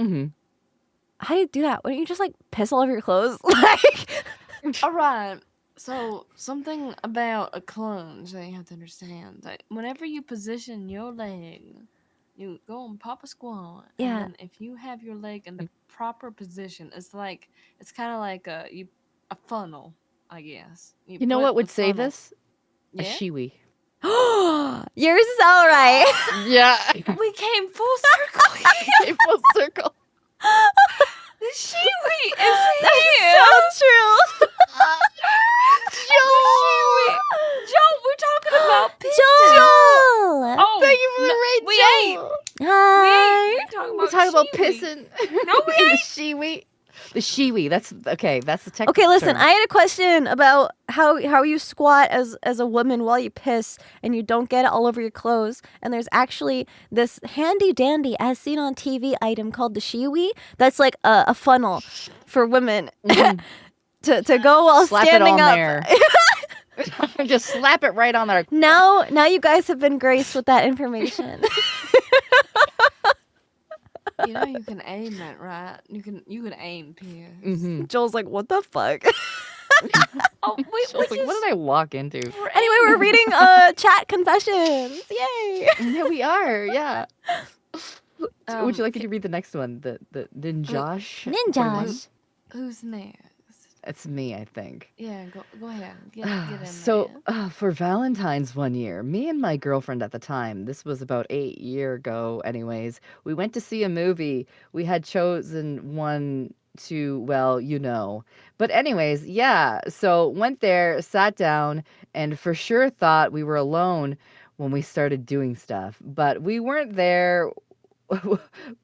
how do you do that? Why don't you just like piss all over your clothes? Like,
all right. So something about a clunge that you have to understand. That whenever you position your leg, you go and pop a squat, and
Yeah.
then if you have your leg in the proper position, it's kind of like a funnel, I guess. You
You know
put
what
the
would say
funnel.
this? A
Yeah,
shiwi.
You're so right.
Yeah.
we came full circle.
Came full circle.
The shiwi is
That's
here.
so true.
The shiwi. Joe, we're talking about pissing.
Joel.
Oh,
Thank you for
no,
the raid,
we ain't.
Joel.
Hi.
We're talking
We're
about
talking about
shiwi.
pissing.
No, we
in the
ain't.
shiwi. The shiwi. That's okay. That's the technical
Okay, listen.
term.
I had a question about how you squat as a woman while you piss and you don't get it all over your clothes. And there's actually this handy dandy, as seen on TV, item called the shiwi. That's like a funnel for women to go while
Slap it
standing
on
up.
there. Just slap it right on there.
Now you guys have been graced with that information.
You know you can aim it, right? You can aim piss.
Joel's like, what the fuck?
Oh,
She was like, what did I walk into?
Anyway, we're reading chat confessions. Yay!
Yeah, we are. Yeah. Would you like me to
Can-
read the next one? The Ninjosh?
Ninjas.
Who's next?
It's me, I think.
Yeah, go ahead. Get in
So,
there.
for Valentine's one year, me and my girlfriend at the time, this was about 8 years ago, anyways, we went to see a movie. We had chosen one to, well, you know. But, anyways, yeah. So, went there, sat down, and for sure thought we were alone when we started doing stuff. But we weren't there.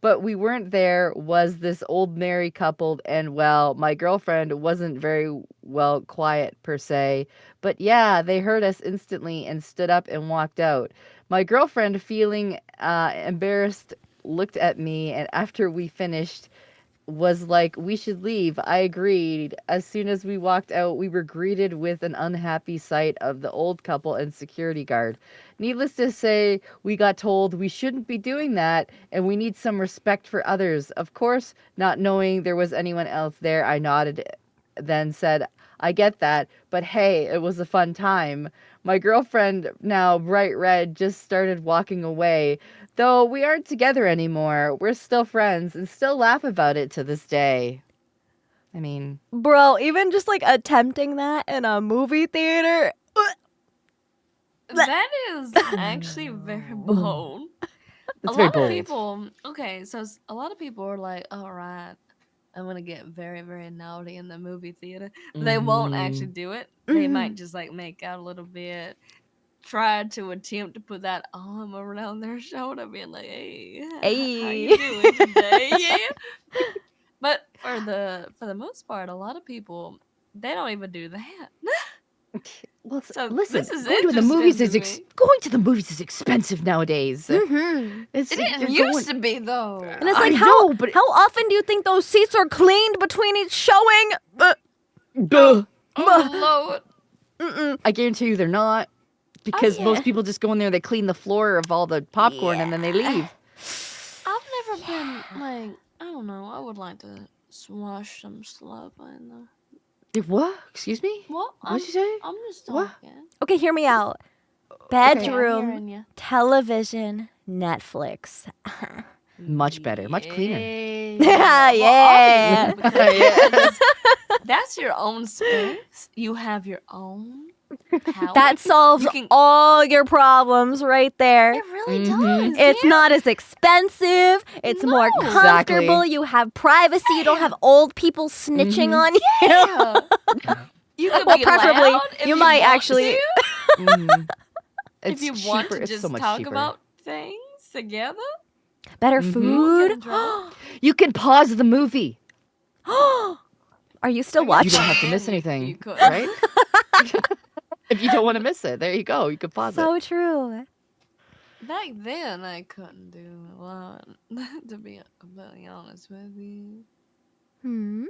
But we weren't there was this old married couple, and well, my girlfriend wasn't very well quiet per se, but yeah, they heard us instantly and stood up and walked out. My girlfriend, feeling embarrassed, looked at me, and after we finished was like, we should leave. I agreed. As soon as we walked out, we were greeted with an unhappy sight of the old couple and security guard. Needless to say, we got told we shouldn't be doing that and we need some respect for others. Of course, not knowing there was anyone else there, I nodded, then said, I get that, but hey, it was a fun time. My girlfriend, now bright red, just started walking away. Though we aren't together anymore, we're still friends and still laugh about it to this day. I mean,
Bro, even just like attempting that in a movie theater.
That is actually very bold.
it's
A
very
lot of
bold.
people. Okay, so a lot of people are like, "All right, I'm gonna get very, very naughty in the movie theater." But they won't actually do it. They might just like make out a little bit, try to attempt to put that arm around their shoulder, being like, "Hey, how
Hey.
you doing today?" Yeah. But for the most part, a lot of people they don't even do that.
Well,
So
listen,
this is
going to the
interesting
movies
to
is
me.
going to the movies is expensive nowadays.
Mm-hmm.
It's
It
you're
didn't
going.
used to be though.
And it's
I
like,
know, but
how often do you think those seats are cleaned between each showing?
Duh.
Oh Lord.
I guarantee you they're not, because
yeah.
most people just go in there, they clean the floor of all the popcorn, and then they leave.
I've never been like I don't know. I would like to swash some slop in the.
What? Excuse me?
What?
What'd you say?
I'm just
What?
talking.
Okay, hear me out.
Okay, I'm
Bedroom,
hearing you.
television, Netflix.
Much better, much cleaner.
Yeah.
Well, obviously,
Yeah.
because that's your own space. You have your own power.
That solves
You can.
all your problems right there.
It really
Mhm.
does.
It's
yeah.
not as expensive. It's more
No.
comfortable.
Exactly.
You have privacy. You don't have old people snitching on you.
Yeah. You could
Well,
be
preferably,
loud if
you might
want
actually.
to.
Mhm.
If
It's
you
cheaper.
want to
It's
just
so much
talk
cheaper.
about things together.
Better
Mhm.
Get
food.
in trouble.
You can pause the movie.
Are you still
I guess
You
watching?
don't have to
then
miss
you
anything,
could.
right? If you don't want to miss it, there you go. You can pause it.
So true.
Back then, I couldn't do a lot. To be completely honest with you.
Hmm.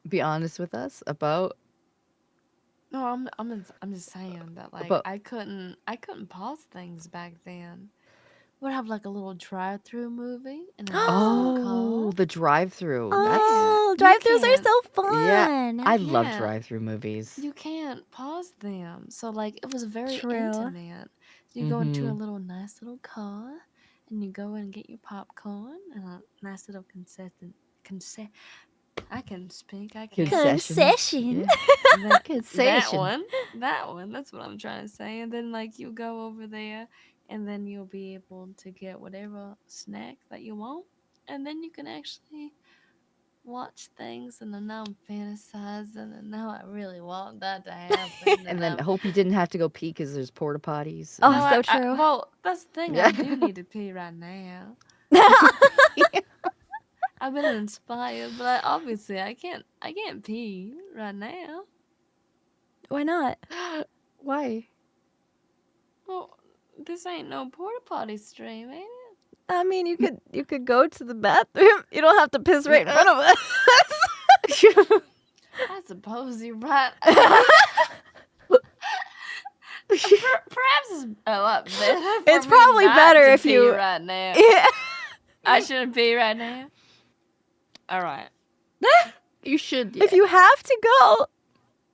Be honest with us about
No, I'm just saying that like
about.
I couldn't pause things back then. We'd have like a little drive-through movie in a nice little
Oh,
car.
the drive-through. That's
Yeah,
Oh,
you
drive-thrus are
can't.
so
yeah.
fun.
I love
Yeah,
drive-through movies.
you can't pause them. So like it was very
True.
intimate. You go into a
Mm-hmm.
little nice little car and you go and get your popcorn and a nice little I can speak, I can.
Concession.
Concession.
Yeah.
That that
Concession.
one. That one. That's what I'm trying to say. And then like you go over there and then you'll be able to get whatever snack that you want. And then you can actually watch things and then now I'm fantasizing and now I really want that to happen
And
and
then
I'm
hope you didn't have to go pee because there's porta potties.
Oh,
no,
And
so true.
well, that's the thing. I
yeah.
do need to pee right now. I've been inspired, but obviously I can't pee right now.
Why not?
Why?
Well, this ain't no porta potty stream, ain't it?
I mean, you could go to the bathroom. You don't have to piss right in front of us.
I suppose you're right. Perhaps it's a lot better.
It's
for me
probably
not
better
to
if
pee
you.
right now.
Yeah.
I shouldn't pee right now. All right.
You should.
If you have to go,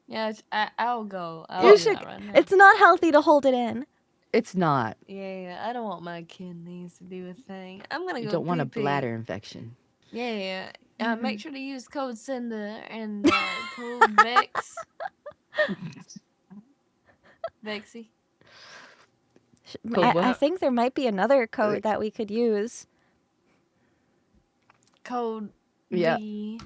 Yeah, I'll go. I'll
you
do
should.
that right now.
It's not healthy to hold it in.
It's not.
Yeah, I don't want my kidneys to do a thing. I'm gonna
You
go
don't want a
pee-pee.
bladder infection.
Yeah.
Mm-hmm.
Make sure to use code Sinder and code Vex. Vexy.
Code what?
I think there might be another code that we could use.
Code
Yeah.
V.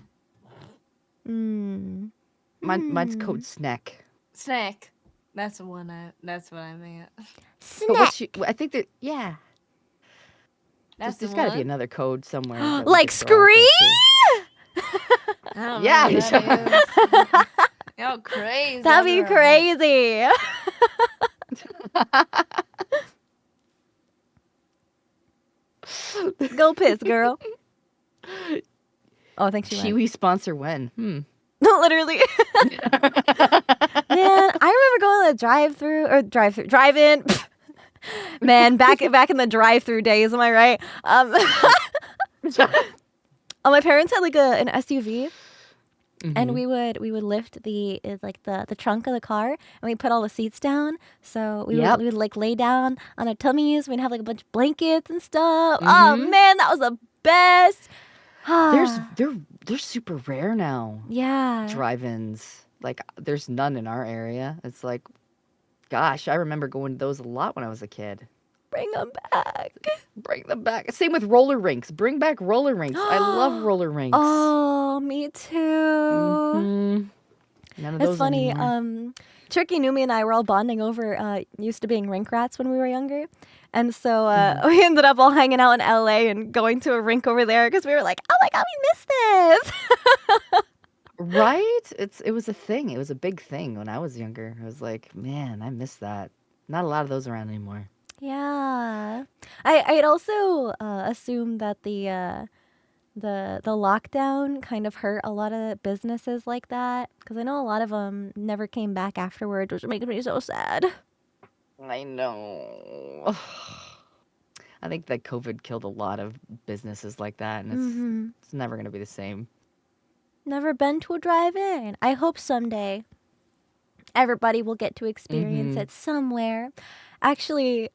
Mine's code snack.
Snack. That's the one. That's what I meant.
But
Snack.
I think that
That's
there's
the
got to be
one.
another code somewhere. That we
Like
could throw out there, too.
Scream?
I don't
Yeah,
know what that is. Y'all crazy.
That'd be crazy. Go piss, girl. Oh, thanks, you went.
Kiwi sponsor when?
Literally. Man, I remember going to the drive-in. Man, back in the drive-through days, am I right? My parents had like an SUV, and we would lift the trunk of the car, and we put all the seats down. So we would like lay down on our tummies. We'd have like a bunch of blankets and stuff. Oh man, that was the best.
They're super rare now.
Yeah.
Drive-ins. Like there's none in our area. It's like, gosh, I remember going to those a lot when I was a kid.
Bring them back.
Bring them back. Same with roller rinks. Bring back roller rinks. I love roller rinks.
Oh, me too.
None of
It's
those
funny.
anymore.
Tricky, Numi, and I were all bonding over used to being rink rats when we were younger. And so we ended up all hanging out in LA and going to a rink over there because we were like, oh my God, we missed this.
Right? It was a thing. It was a big thing when I was younger. I was like, man, I miss that. Not a lot of those around anymore.
Yeah. I'd also assume that the lockdown kind of hurt a lot of businesses like that because I know a lot of them never came back afterward, which makes me so sad.
I know. I think that COVID killed a lot of businesses like that, and it's never going to be the same.
Never been to a drive-in. I hope someday everybody will get to experience it somewhere. Actually,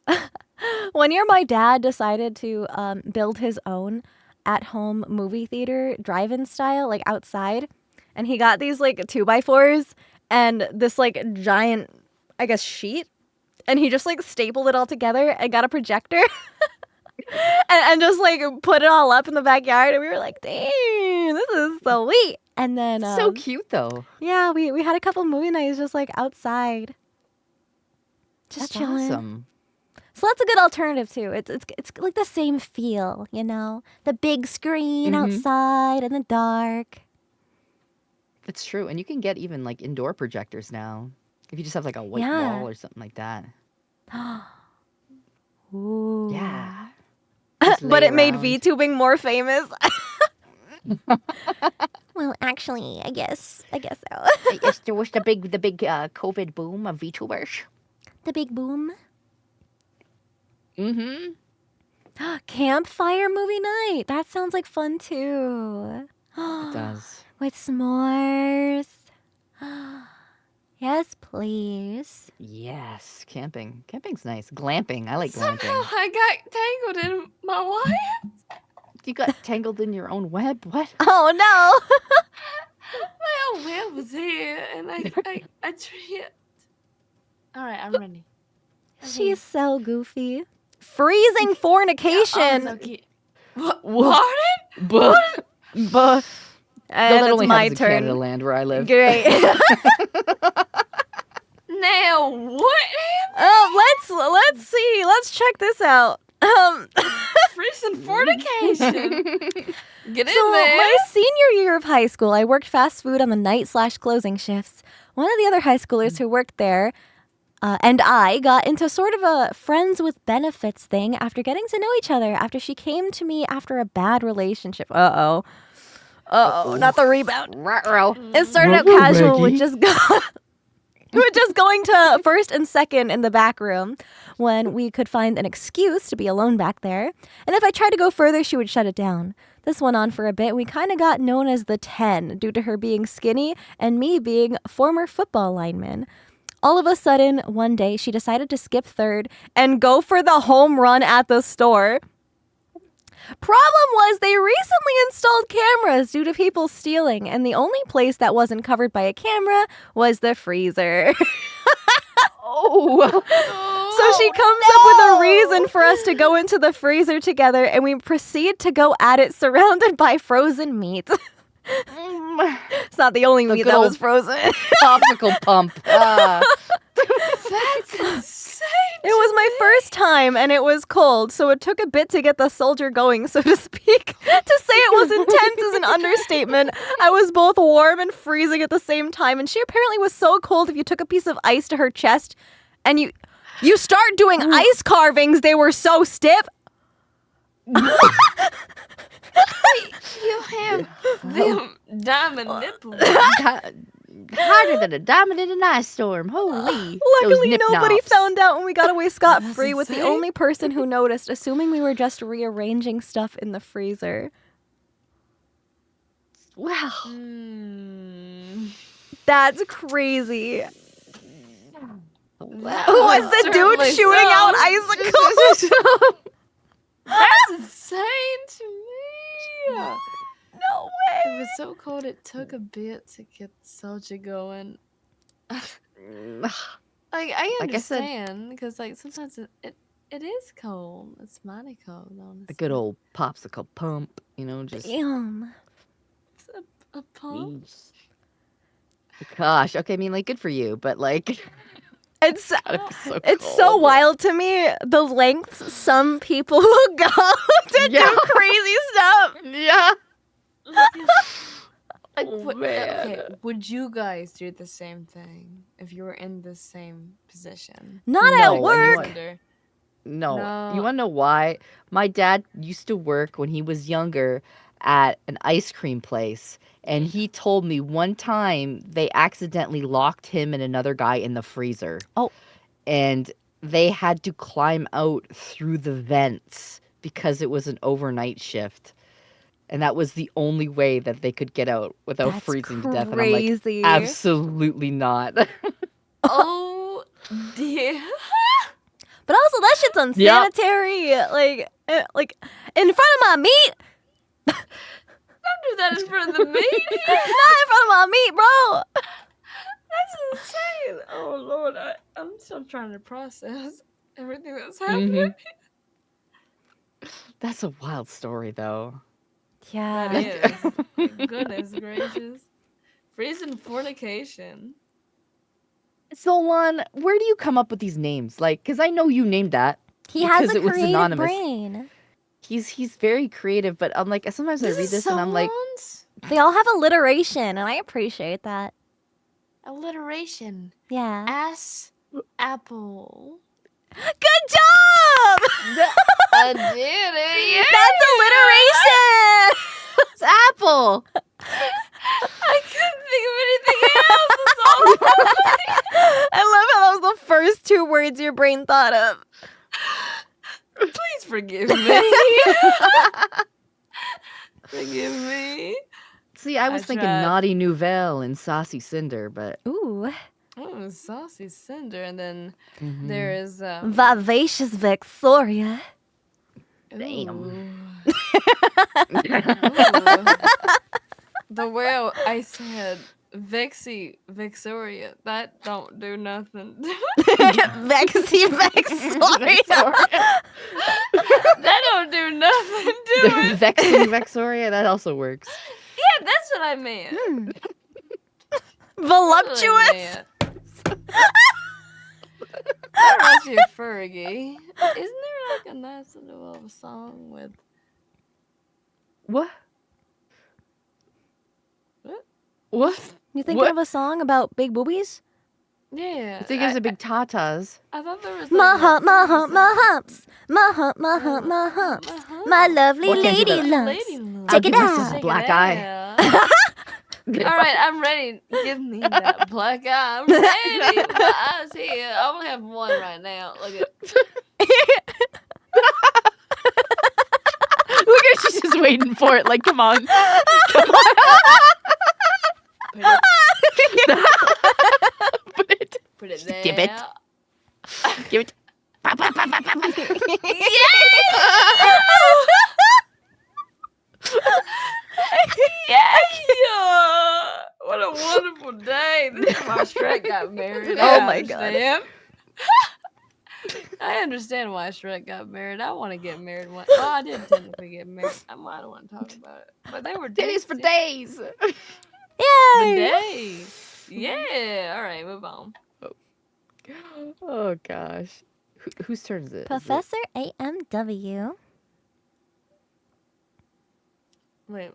one year my dad decided to build his own at-home movie theater drive-in style, like outside. And he got these like 2x4s and this like giant, I guess, sheet. And he just like stapled it all together and got a projector and just like put it all up in the backyard. And we were like, dang, this is so sweet. And then
So cute, though.
yeah, we had a couple movie nights just like outside. Just
That's
chilling.
awesome.
So that's a good alternative too. It's like the same feel, you know? The big screen outside in the dark.
It's true. And you can get even like indoor projectors now. If you just have like a white
Yeah.
wall or something like that.
Ooh.
Yeah.
But it made
around.
VTubing more famous. Well, actually, I guess so.
Yes, there was the big COVID boom of VTubers.
The big boom.
Mm-hmm.
Campfire movie night. That sounds like fun too.
It does.
With s'mores. Yes, please.
Yes, camping. Camping's nice. Glamping. I like
Somehow
glamping.
I got tangled in my wire.
You got tangled in your own web? What?
Oh no.
My own web was here, and I tripped. All right, I'm ready.
She's so goofy. Freezing fornication.
Oh, so cute. What?
Whoa.
Pardon?
But
And
that
it's
only
my
happens
turn.
in Canada land where I live.
Great.
Now what?
Let's see. Let's check this out.
Freezing fornication. Get in
So
there.
my senior year of high school, I worked fast food on the night/closing shifts. One of the other high schoolers who worked there and I got into sort of a friends with benefits thing after getting to know each other after she came to me after a bad relationship. Uh-oh, not the rebound.
Ruh-roh.
It started out
Ruh-roh,
casual with
Maggie.
just going to first and second in the back room when we could find an excuse to be alone back there. And if I tried to go further, she would shut it down. This went on for a bit. We kind of got known as the 10 due to her being skinny and me being a former football lineman. All of a sudden, one day, she decided to skip third and go for the home run at the store. Problem was, they recently installed cameras due to people stealing, and the only place that wasn't covered by a camera was the freezer.
Oh.
So she comes up with a reason for us to go into the freezer together, and we proceed to go at it surrounded by frozen meat. It's not the only meat
good
that was
old-
frozen.
Popsicle pump.
That's insane.
It was my first time, and it was cold, so it took a bit to get the soldier going, so to speak. To say it was intense is an understatement. I was both warm and freezing at the same time, and she apparently was so cold if you took a piece of ice to her chest and you start doing ice carvings, they were so stiff.
You have them diamond nipples.
Harder than a diamond in an ice storm. Holy.
Luckily,
Those
nobody
nip-nops.
found out, and we got away scot-free
That's
with the
insane.
only person who noticed, assuming we were just rearranging stuff in the freezer.
Wow.
That's crazy.
Wow.
Who was the dude
Certainly
shooting
so.
out icicles?
That's insane to me.
No way.
It was so cold it took a bit to get the soldier going. Like I
Like I said-
understand because like sometimes it is cold. It's mighty cold, honestly.
The good old popsicle pump, just.
Damn.
It's a pump.
Jeez. Gosh, okay, I mean, like, good for you, but like,
It's
God, it was so
it's so
cold.
wild to me the lengths some people will go to
Yeah.
do crazy stuff.
Yeah.
Like,
Oh,
okay,
man.
would you guys do the same thing if you were in the same position?
Not
No,
at
and you
work.
want- No.
No.
You want to know why? My dad used to work when he was younger at an ice cream place. And he told me one time they accidentally locked him and another guy in the freezer.
Oh.
And they had to climb out through the vents because it was an overnight shift. And that was the only way that they could get out without
That's
freezing to death. And I'm like,
crazy.
absolutely not.
Oh dear.
But also, that shit's
Yep.
unsanitary. Like in front of my meat.
Don't do that in front of the meat.
Not in front of my meat, bro.
That's insane. Oh Lord, I'm still trying to process everything that's happening.
That's a wild story, though.
Yeah.
That is. Goodness gracious. Freezing fornication.
Solon, where do you come up with these names? Like, because I know you named that.
He has
Because
a
it was
creative
anonymous.
brain.
He's very creative, but I'm like, sometimes I read this and I'm like,
Someone's
They all have alliteration, and I appreciate that.
alliteration.
Yeah.
Ass apple.
Good job!
I did it. Yeah.
That's alliteration!
it's Apple.
I couldn't think of anything else. That's all.
I love how that was the first two words your brain thought of.
Please forgive me. Forgive me.
See, I
I
was thinking
tried.
naughty Nouvelle and saucy Cinder, but
Ooh.
Oh, saucy Cinder, and then there
Mhm.
is
Vivacious Vexoria.
Damn.
ooh. Ooh. The way I said Vexoria, that don't do nothing.
Vexy Vexoria.
Vexoria.
That don't do nothing to it.
Vexing Vexoria, that also works.
Yeah, that's what I meant.
Hmm.
That's what I
Voluptuous.
meant. That reminds me of Fergie. Isn't there like a nice little song with
What?
what?
What?
You thinking
What?
of a song about big boobies?
Yeah,
I think it was a big tatas.
I thought there was
My
like
hump,
a
my
Fergie
hump, my
song.
humps. My hump, my hump, my humps. My lovely
Well, I can't do
lady
that.
lumps.
lumps.
Check
I'll
it
give myself
out.
a black eye.
All right, I'm ready. Give me that black eye. I'm ready. My eyes here. I only have one right now. Look at.
Look at she's just waiting for it. Like, come on. Come on.
Put it,
Put it.
put it there.
Give it. Give it.
Yeah! What a wonderful day. This is why Shrek got married.
Oh
I
my God.
understand. I understand why Shrek got married. I want to get married one. Well, I did technically get married. I don't want to talk about it. But they were
Titties for
dating
days.
for
Yay!
days. Yeah. All right, move on.
Oh gosh. Whose turn is it? Is it?
Professor AMW.
Wait,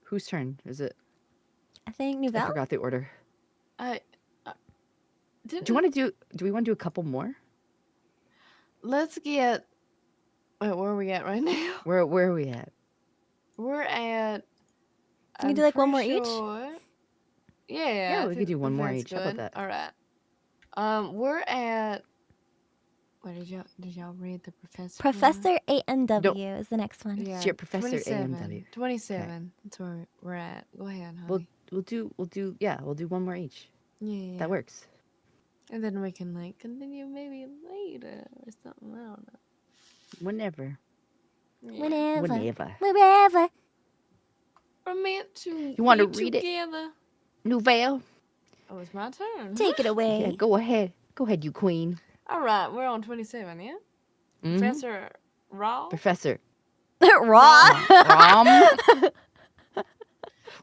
Whose turn is it?
I think
I
Nouvelle.
forgot the order.
I didn't.
Do you want to do? Do we want to do a couple more?
Let's get. Wait, where are we at right now?
Where are we at?
We're at.
You can
I'm
do like one more
pretty
each.
sure- Yeah,
Yeah,
I
we could
think
do one more
that's
each. How about
good.
that?
All right. We're at. Wait, did y'all read the professor? one?
Professor AMW is the next one.
Yeah,
It's your Professor
27.
AMW.
27. That's where we're at. Go ahead, honey.
We'll do one more each.
Yeah.
That works.
And then we can like continue maybe later or something. I don't know.
Whenever.
Yeah.
Whenever.
Whenever.
Wherever.
We're meant to
You wanna
be
read it?
together.
Nouvelle.
Oh, it's my turn.
Take it
Yeah,
away.
go ahead. Go ahead, you queen.
All right, we're on 27, yeah?
Mhm.
Professor Raw?
Professor.
Raw.
Rom.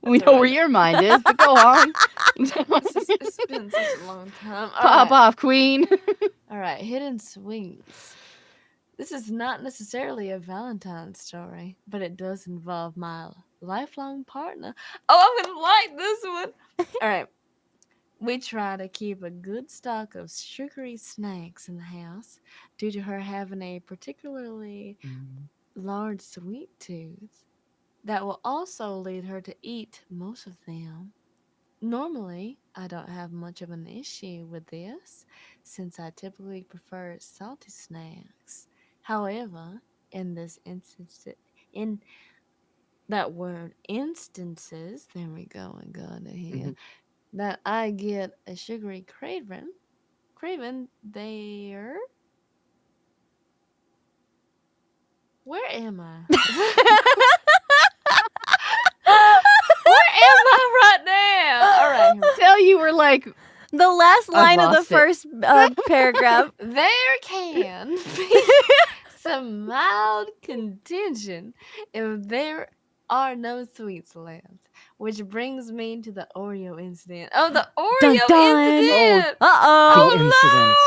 We
That's
know
all
where
right.
your mind is, but go on.
It's been such a long time.
Pop off, queen.
All right, hidden swings. This is not necessarily a Valentine's story, but it does involve my lifelong partner. Oh, I'm gonna like this one. All right. We try to keep a good stock of sugary snacks in the house due to her having a particularly large sweet tooth that will also lead her to eat most of them. Normally, I don't have much of an issue with this since I typically prefer salty snacks. However, in this instance, in that word instances, there we go, I got it here, that I get a sugary craving there. Where am I? Where am I right now? All right, here we go.
Tell you we're like
The last line of the
lost it.
first paragraph.
There can be some mild contention if there are no sweets left. Which brings me to the Oreo incident. Oh, the
Dun
Oreo
dun.
incident!
Uh-oh.
The incident.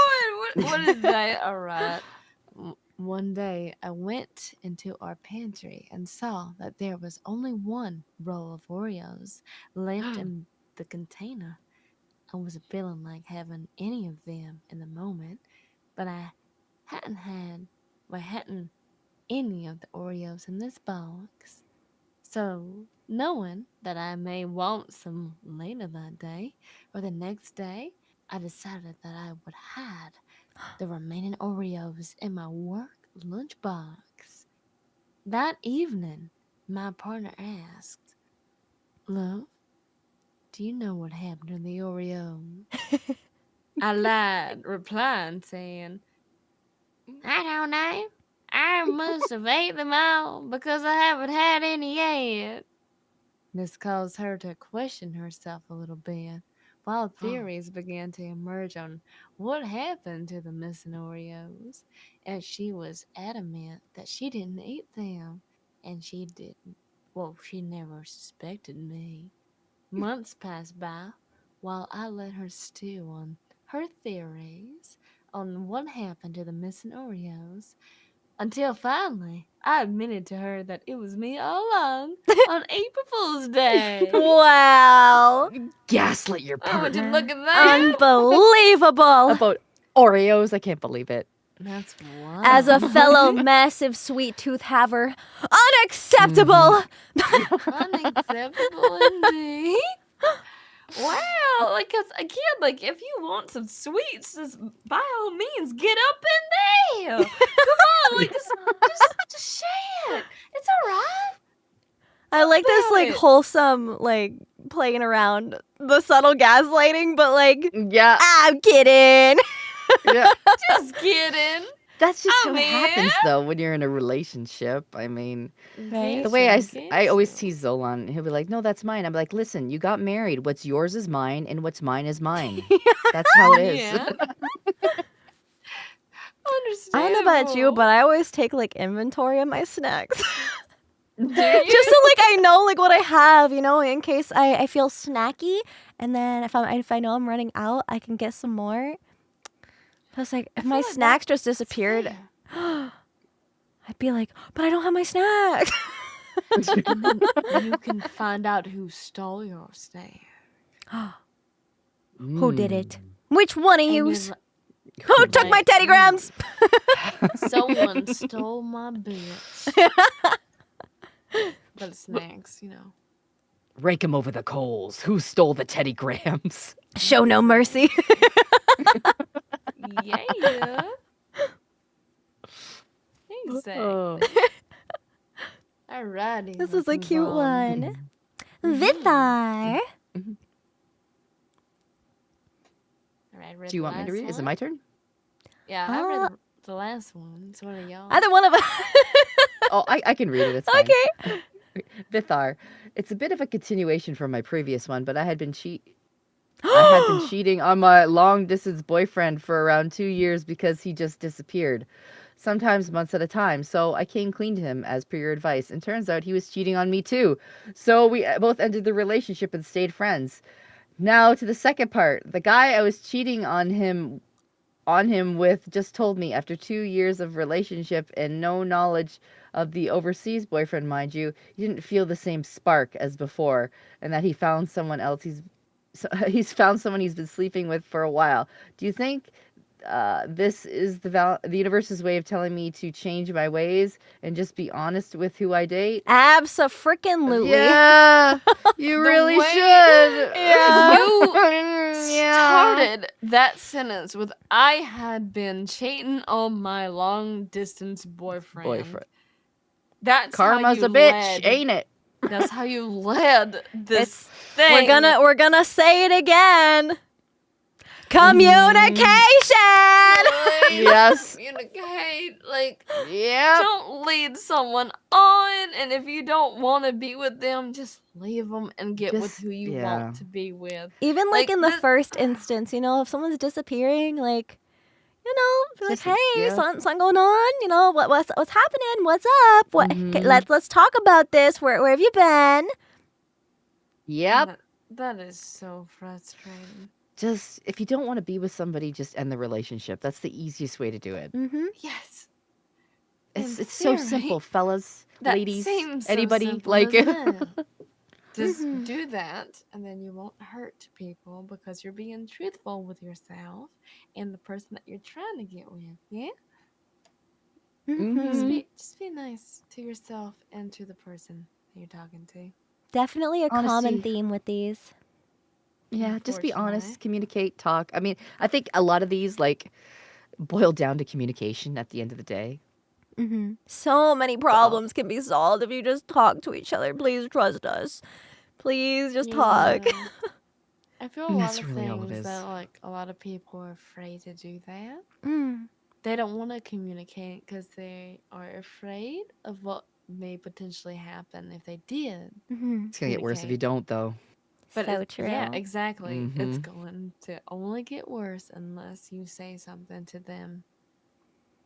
Lord! What is that? All right. One day, I went into our pantry and saw that there was only one roll of Oreos left in the container. I wasn't feeling like having any of them in the moment, but I hadn't any of the Oreos in this box. So, knowing that I may want some later that day or the next day, I decided that I would hide the remaining Oreos in my work lunchbox. That evening, my partner asked, Love, do you know what happened to the Oreos? I lied, replying, saying, I don't know. I must have ate them all because I haven't had any yet. This caused her to question herself a little bit, while theories began to emerge on what happened to the missing Oreos, and she was adamant that she didn't eat them, and she didn't. Well, she never suspected me. Months passed by while I let her stew on her theories on what happened to the missing Oreos, until finally I admitted to her that it was me all along on April Fool's Day.
Wow.
Gaslit your
Oh, would you
partner
look at that?
Unbelievable.
about Oreos. I can't believe it.
That's one
As a
of
fellow
them.
massive sweet tooth haver, unacceptable.
Unacceptable indeed. Wow, like, 'cause again, like, if you want some sweets, just by all means get up in there. Come on, like, just share it. It's all right.
I like this
About
like
it.
wholesome like playing around the subtle gaslighting, but like
Yeah,
I'm kidding.
yeah.
Just kidding.
That's just
I
what
mean,
happens though when you're in a relationship. I mean,
Right?
the
get
way
you,
I
get
always
you.
tease Zolan, he'll be like, "No, that's mine." I'm like, "Listen, you got married. What's yours is mine, and what's mine is mine. That's how it is."
Yeah,
I don't know about you,
understandable.
but I always take like inventory of my snacks.
Do
Just so
you?
like I know like what I have, you know, in case I feel snacky, and then if I know I'm running out, I can get some more. Plus like
I
if my
feel like
snacks just
that's
disappeared,
fair.
I'd be like, but I don't have my snacks.
And then you can find out who stole your snack.
Who did
Mm.
it? Which one of
And you're
yous? Who took my
like,
Teddy Grams?
someone stole my bitch. But it's snacks, you know.
Rake him over the coals. Who stole the Teddy Grahams?
Show no mercy.
Yeah. Exactly.
Oh.
Alrighty.
This
Let's
was a
move
cute
on.
one.
Mhm.
Vithar.
Alright, read
Do you
the
want me to
last
read it? Is it
one?
my turn?
Yeah, I read the last one. So what are y'all?
Either one of us.
Oh, I can read it. It's fine.
Okay.
Vithar. It's a bit of a continuation from my previous one, but I had been cheating on my long distance boyfriend for around 2 years because he just disappeared, sometimes months at a time. So I came clean to him as per your advice, and turns out he was cheating on me too. So we both ended the relationship and stayed friends. Now to the second part. The guy I was cheating on him with just told me after 2 years of relationship and no knowledge of the overseas boyfriend, mind you, he didn't feel the same spark as before, and that he found someone else. He's found someone he's been sleeping with for a while. Do you think this is the universe's way of telling me to change my ways and just be honest with who I date?
Abso-freaking-lutely.
Yeah, you
The
really
way
should.
Yeah.
you
Yeah.
started that sentence with I had been cheating on my long distance boyfriend. That's how
Karma's
you
a bitch,
led.
ain't it?
That's how you led this
It's
thing.
we're gonna say it again. Communication.
Please
Yes.
communicate. Like,
Yep.
don't lead someone on, and if you don't want to be with them, just leave them and get with
Just
who you
yeah.
want to be with.
Even like in the
this,
first instance, you know, if someone's disappearing, like, you know, be like,
Just
hey,
yeah.
something going on, you know, what's happening? What's up? What? Okay,
Mhm.
let's talk about this. Where have you been?
Yep.
that is so frustrating.
Just if you don't want to be with somebody, just end the relationship. That's the easiest way to do it.
Mm-hmm.
Yes.
It's so simple, fellas,
That
ladies,
seems so
anybody.
simple,
Like
doesn't it? Just
Mhm.
do that, and then you won't hurt people because you're being truthful with yourself and the person that you're trying to get with. Yeah,
Mm-hmm.
Mhm.
just be nice to yourself and to the person that you're talking to.
Definitely a common
Honesty.
theme with these.
Yeah, just be
Unfortunately,
honest, communicate, talk. I mean, I think a lot of these like boil down to communication at the end of the day.
So many problems can be solved if you just talk to each other. Please trust us. Please just talk.
Yeah. I feel a lot
That's
of
really all it
things
is.
that like a lot of people are afraid to do that.
Mm.
They don't want to communicate because they are afraid of what may potentially happen if they did
It's gonna get worse if you
communicate.
don't, though.
But
So
yeah,
true.
exactly. It's going to only get worse unless you say something to them.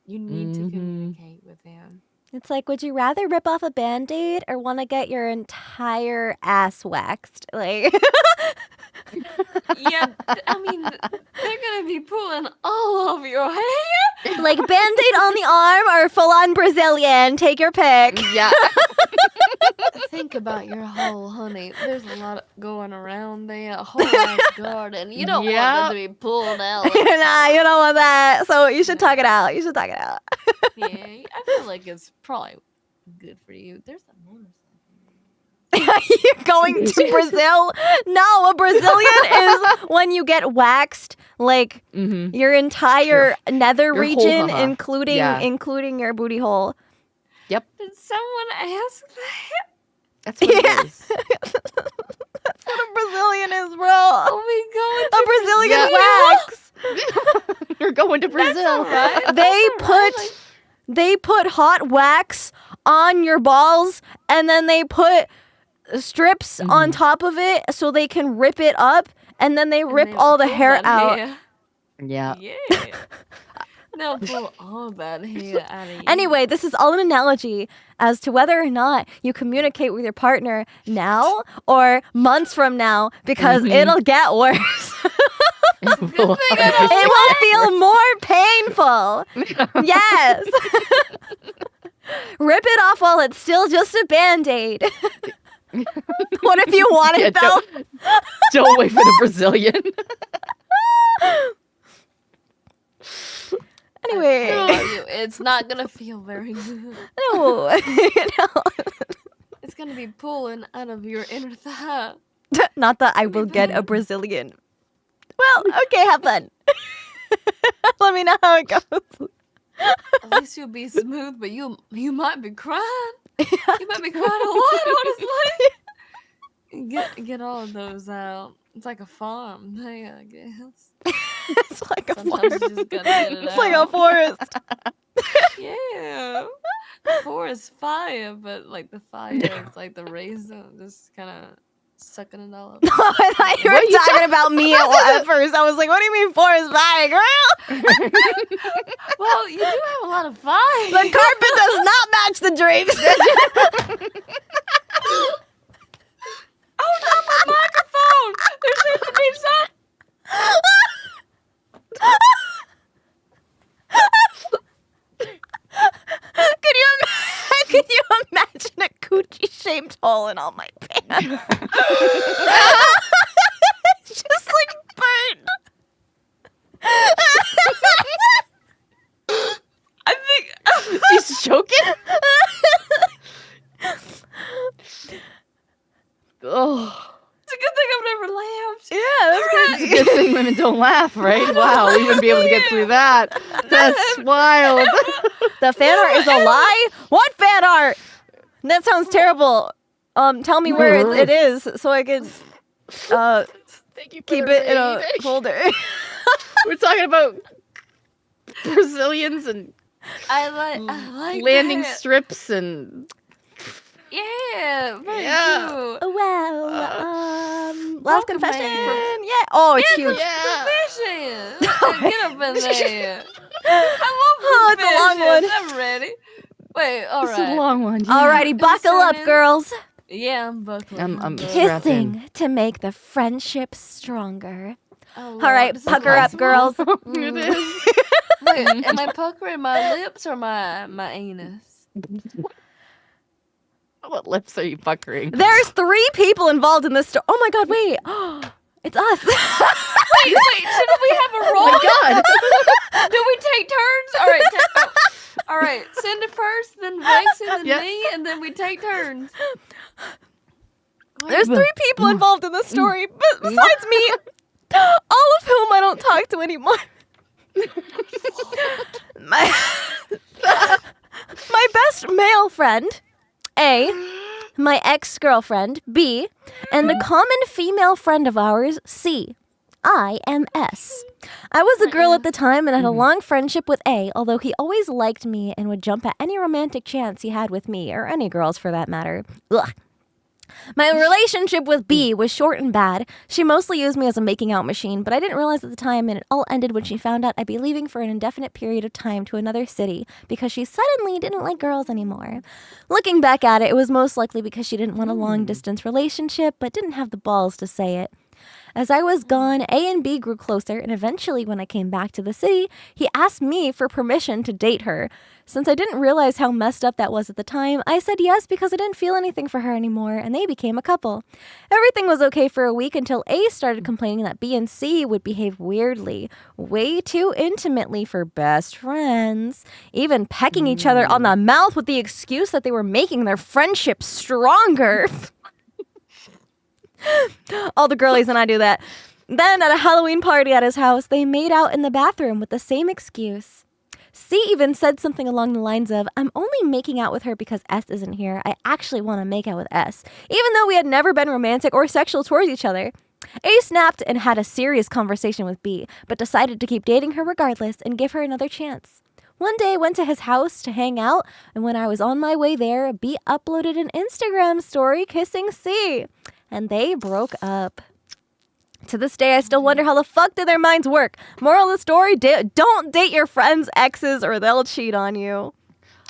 You need to communicate with them.
It's like, would you rather rip off a Band-Aid or want to get your entire ass waxed? Like,
Yeah, I mean, they're gonna be pulling all over your hair.
like Band-Aid on the arm or full-on Brazilian. Take your pick.
Yeah.
Think about your whole honey. There's a lot going around there, a whole ass garden. You don't want them to be pulled out.
Nah, you don't want that. So you should talk it out. You should talk it out.
Yeah, I feel like it's probably good for you. There's a motorcycle.
You're going to Brazil? No, a Brazilian is when you get waxed, like your entire nether
Your whole
region,
haha.
including your booty hole.
Did someone ask that?
That's what it is.
That's what a Brazilian is, bro.
Oh, we going
A Brazilian wax.
You're going to Brazil.
right.
They put hot wax on your balls, and then they put strips on top of it so they can rip it up, and then they rip all the hair out.
Yeah.
Yeah. They'll pull all that hair out of you.
Anyway, this is all an analogy as to whether or not you communicate with your partner now or months from now, because it'll get worse. It will feel more painful. Yes. Rip it off while it's still just a Band-Aid. What if you want it, though?
Don't wait for the Brazilian.
Anyway.
It's not gonna feel very good.
No.
It's gonna be pulling out of your inner thigh.
Not that I will get a Brazilian. Well, okay, have fun. Let me know how it goes.
At least you'll be smooth, but you might be crying. You might be crying a lot, honestly. Get all of those out. It's like a farm thing, I guess.
It's like a
Sometimes
forest.
you just gotta get it
It's
out.
like a forest.
Yeah. The forest fire, but like the fire is like the raisin, just kind of sucking it all up.
I thought you were talking about me at first. I was like, what do you mean forest fire, girl?
Well, you do have a lot of fire.
The carpet does not match the drapes.
Oh no, my microphone! There seems to be some.
Could you imagine a coochie-shaped hole in all my pants? Just like burnt.
I think
She's choking? Oh.
it's a good thing I've never laughed.
Yeah, that's
It's a good thing women don't laugh, right? Wow, we wouldn't be able to get through that. That's wild.
The fan art is a lie? What fan art? That sounds terrible. Tell me where it is so I can
Thank you for
keep
the
it in a
rating.
folder.
We're talking about Brazilians and
I like
landing
that.
strips and
Yeah, very
Yeah.
cute.
Well, last
Pokemon.
confession. Yeah. Oh, it's huge.
yeah.
Confession. Get up in there. I love
Oh, it's a long one.
I'm ready. Wait, all
This is a
right.
long one. Yeah.
Alrighty, buckle up,
Started.
girls.
Yeah, I'm buckling.
I'm
bro.
strapped in.
Kissing to make the friendship stronger.
Oh, Lord,
All right,
this is
pucker up,
possible?
girls.
It is.
Wait, am I puckering my lips or my anus?
What lips are you puckering?
There's 3 people involved in this story. Oh my god, wait. It's us.
Wait, shouldn't we have a roll?
Oh my god.
Do we take turns? All right, all right. Cinder first, then Vex, and then
Yeah.
me, and then we take turns.
There's 3 people involved in this story, but besides me, all of whom I don't talk to anymore. closest male friend, A, my ex-girlfriend, B, and a common female friend of ours, C. I am S. I was a girl at the time and had a long friendship with A, although he always liked me and would jump at any romantic chance he had with me, or any girls for that matter. Ugh. My relationship with B was short and bad. She mostly used me as a making out machine, but I didn't realize at the time, and it all ended when she found out I'd be leaving for an indefinite period of time to another city because she suddenly didn't like girls anymore. Looking back at it, it was most likely because she didn't want a long-distance relationship, but didn't have the balls to say it. As I was gone, A and B grew closer, and eventually when I came back to the city, he asked me for permission to date her. Since I didn't realize how messed up that was at the time, I said yes because I didn't feel anything for her anymore, and they became a couple. Everything was okay for a week until A started complaining that B and C would behave weirdly, way too intimately for best friends, even pecking each other on the mouth with the excuse that they were making their friendship stronger. All the girlies and I do that. Then at a Halloween party at his house, they made out in the bathroom with the same excuse. C even said something along the lines of, I'm only making out with her because S isn't here. I actually want to make out with S, even though we had never been romantic or sexual towards each other. A snapped and had a serious conversation with B, but decided to keep dating her regardless and give her another chance. One day I went to his house to hang out, and when I was on my way there, B uploaded an Instagram story kissing C. And they broke up. To this day, I still wonder how the fuck did their minds work. Moral of the story, don't date your friends' exes or they'll cheat on you.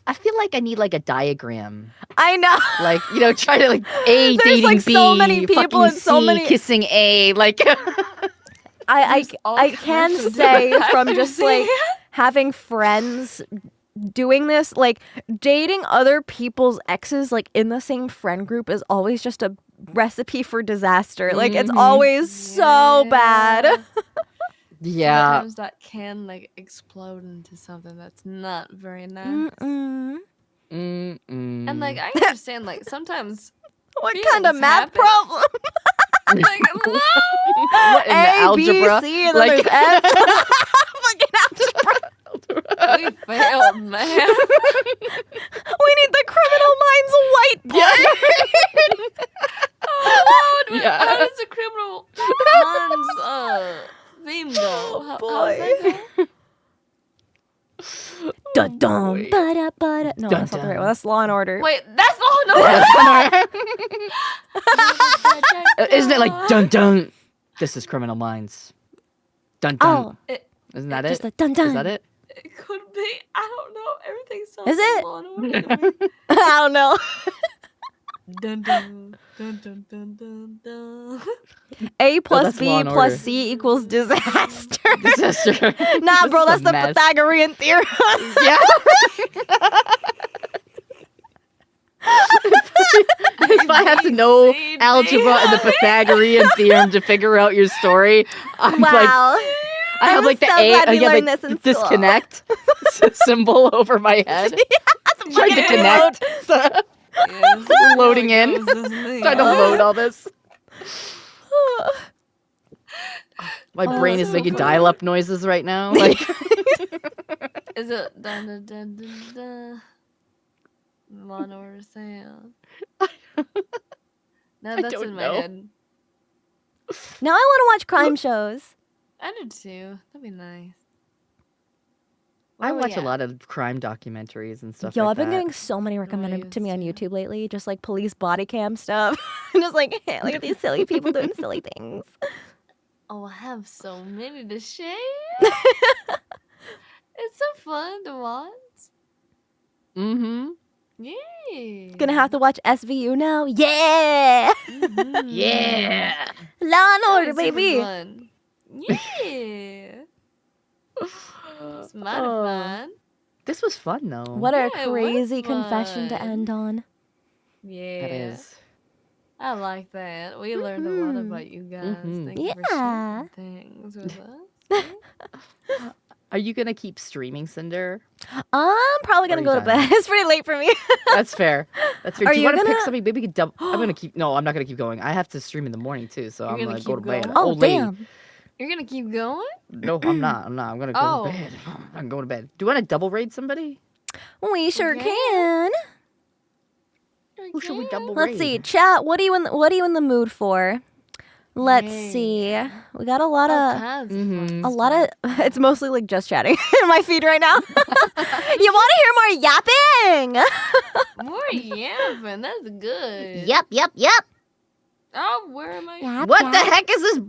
I feel like I need like a diagram.
I know.
Like, try to like A
There's
dating
like
B,
so many people and so
C
many
kissing A. Like,
I can say from just like having friends doing this, like dating other people's exes like in the same friend group is always just a recipe for disaster. Like it's always so bad.
yeah.
Sometimes that can like explode into something that's not very nice. And like I understand, like sometimes
what kind of math
happen.
problem?
Like no,
What, in the algebra?
B, C, and then there's F. Fucking algebra.
we failed, man.
We need the Criminal Minds whiteboard.
How does the Criminal Minds theme go? How's that go?
Dun-dun, ba-da-ba-da. No, that's not the right one. That's Law and Order.
Wait, that's all. No.
Isn't it like dun dun? This is Criminal Minds. Dun dun.
Oh,
Isn't that
just
it?
a dun-dun.
Is that it?
It could be. I don't know. Everything sounds
Is
like
it?
Law and Order to me.
I don't know.
Dun dun dun dun dun dun dun.
A plus
that's
B
Law and
plus
Order.
C equals disaster.
Disaster.
Nah,
This
bro,
is
that's
a
the
mess.
Pythagorean theorem.
Yeah. If I have to know algebra and the Pythagorean theorem to figure out your story, I'm like,
Wow.
I have
I'm
like the
so
A,
glad we
yeah,
learned
like
this in school.
disconnect symbol over my head. Trying to connect.
Yes,
Loading in. Trying to load all this. My brain is
so
making
funny.
dial-up noises right now. Like,
Is it dun dun dun dun dun? Law and Order sound. No,
I
that's
don't
in my
know.
head.
Now I want to watch crime shows.
I do too. That'd be nice.
I
Where we
watch a
at?
lot of crime documentaries and stuff
Yo,
like
I've been
that.
getting so many recommended to me on
used to.
YouTube lately, just like police body cam stuff. Just like, hey, look at these silly people doing silly things.
Oh, I have so many to share. It's so fun to watch.
Mm-hmm.
Yeah.
Gonna have to watch SVU now. Yeah,
Mhm.
Yeah.
Law and
That
Order,
was super
baby.
fun. Yeah. It's mighty
Oh,
fun.
this was fun though.
What a
Yeah, it was
crazy confession to
fun.
end on.
Yeah.
That is.
I like that. We learned a lot
Mhm.
about you guys.
Mhm.
Thank you for
Yeah.
sharing things with us.
Are you gonna keep streaming, Cinder?
I'm probably
Or
gonna
are
go
you
to
done?
bed. It's pretty late for me.
That's fair. That's fair.
Are
Do you
you
want to pick
gonna-
something? Maybe we could double. I'm gonna keep. No, I'm not gonna keep going. I have to stream in the morning too, so
You're
I'm
gonna
gonna go to
keep
bed.
going?
Oh,
late.
damn.
You're gonna keep going?
No, I'm not. I'm not. I'm gonna go
Oh.
to bed. I'm going to bed. Do you want to double raid somebody?
We sure
Okay.
can.
Who should we double
Let's
raid?
see, chat. What are you in the mood for? Let's see. We got a lot
All
of.
kinds
Mhm.
of
A lot of it's mostly like just chatting in my feed right now. You want to hear more yapping?
more yapping. That's good.
Yep.
Oh, where am I?
Yap,
What the
yap.
heck is this?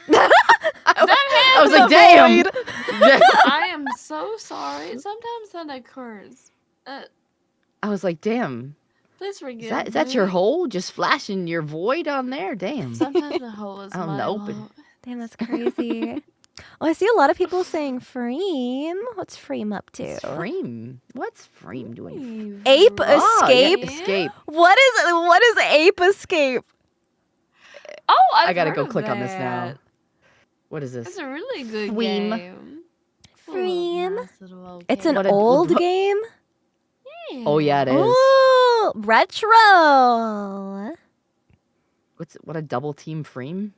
That
I was
The
like, damn.
void.
I am so sorry. Sometimes that occurs.
I was like, damn.
Please forgive
Is that your
me.
hole just flashing your void on there? Damn.
Sometimes the hole is
I don't
my
know,
fault.
Damn, that's crazy. Oh, I see a lot of people saying Freem. What's Freem up to?
What's Freem? What's Freem doing?
Ape
Oh, yeah,
escape?
escape.
What is ape escape?
Oh,
I
I've
gotta
heard
go
of
click on this now.
that.
What is
It's
this?
a really good
Fweem.
game. Full of
Freem.
nice little
It's an
What a-
old game.
Oh yeah, it is.
Ooh, retro.
What a double team Freem?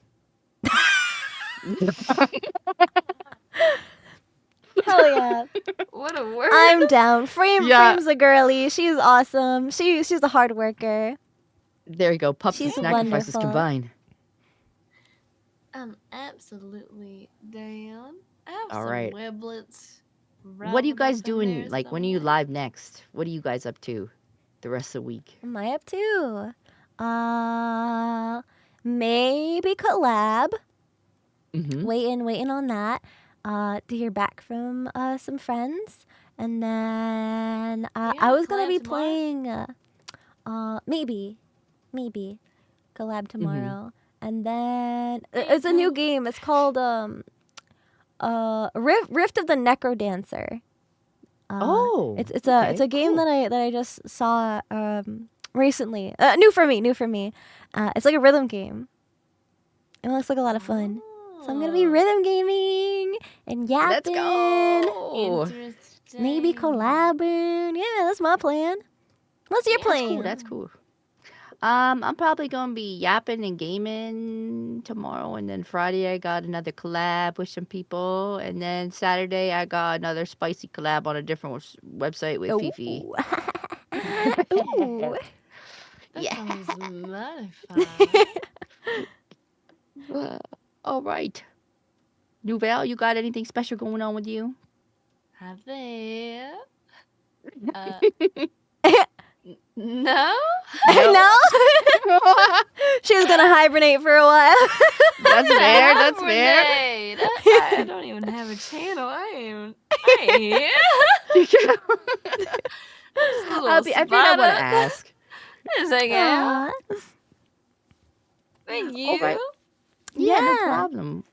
Hell yeah.
What a word.
I'm down.
Yeah.
Freem's a girly. She's awesome. She's a hard worker.
There you go. Pups and
She's
sacrifices
wonderful.
combined.
I'm absolutely down. I have
All
some
right.
weblets.
What are you
raveled
guys
up in
doing?
there
Like, when are you
somewhere.
live next? What are you guys up to the rest of the week?
What am I up to? Maybe collab.
Mm-hmm.
Waiting on that. To hear back from some friends, and then I
Yeah,
was gonna
collab
be
tomorrow?
playing. Maybe collab
Mm-hmm.
tomorrow, and then
There you
it's a new
go.
game. It's called Rift of the Necro Dancer.
Oh,
It's
okay,
a game
cool.
that I just saw recently. New for me. It's like a rhythm game. It looks like a lot of fun. So I'm gonna be
Oh,
rhythm gaming and
Let's
yapping.
go.
interesting.
Maybe collabing. Yeah, that's my plan. What's your
Yeah.
That's
plan?
cool. That's cool. I'm probably gonna be yapping and gaming tomorrow, and then Friday I got another collab with some people, and then Saturday I got another spicy collab on a different website with Fifi.
Ooh. Ooh.
That
Yeah.
sounds mighty fun.
All right. Nouvelle, you got anything special going on with you?
Have they? No?
No? She was gonna hibernate for a while.
That's fair. That's fair.
Hibernate. I don't even have a channel. I ain't here. Just a little
I think I want to
spider.
ask.
Just hang out.
Aw.
Thank you.
All right. Yeah, no
Yeah.
problem.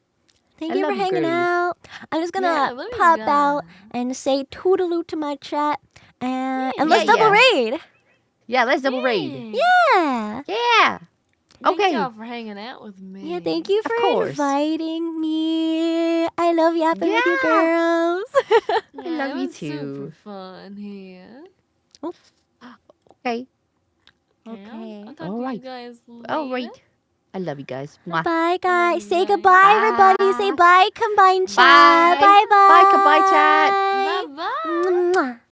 Thank
I
you for
love you
hanging
girlies.
out. I'm just gonna
Yeah, let me
pop
go.
out and say toodaloo to my chat, and
Yeah,
let's double
yeah.
raid.
Yeah, let's double raid.
Yeah.
Yeah.
Thank
Okay.
y'all for hanging out with me.
Yeah, thank you
Of
for
course.
inviting me. I love yapping with you
Yeah.
girls.
Yeah,
love
it
you
was super
too.
fun here.
Okay.
Okay.
I'll talk
All
to
right.
you guys later.
All right. I love you guys. Mwah.
Bye, guys. Say
Bye.
goodbye, everybody. Say
Bye.
bye, combined chat.
Bye.
Bye, bye.
Bye, goodbye, chat.
Bye bye.
Mwah.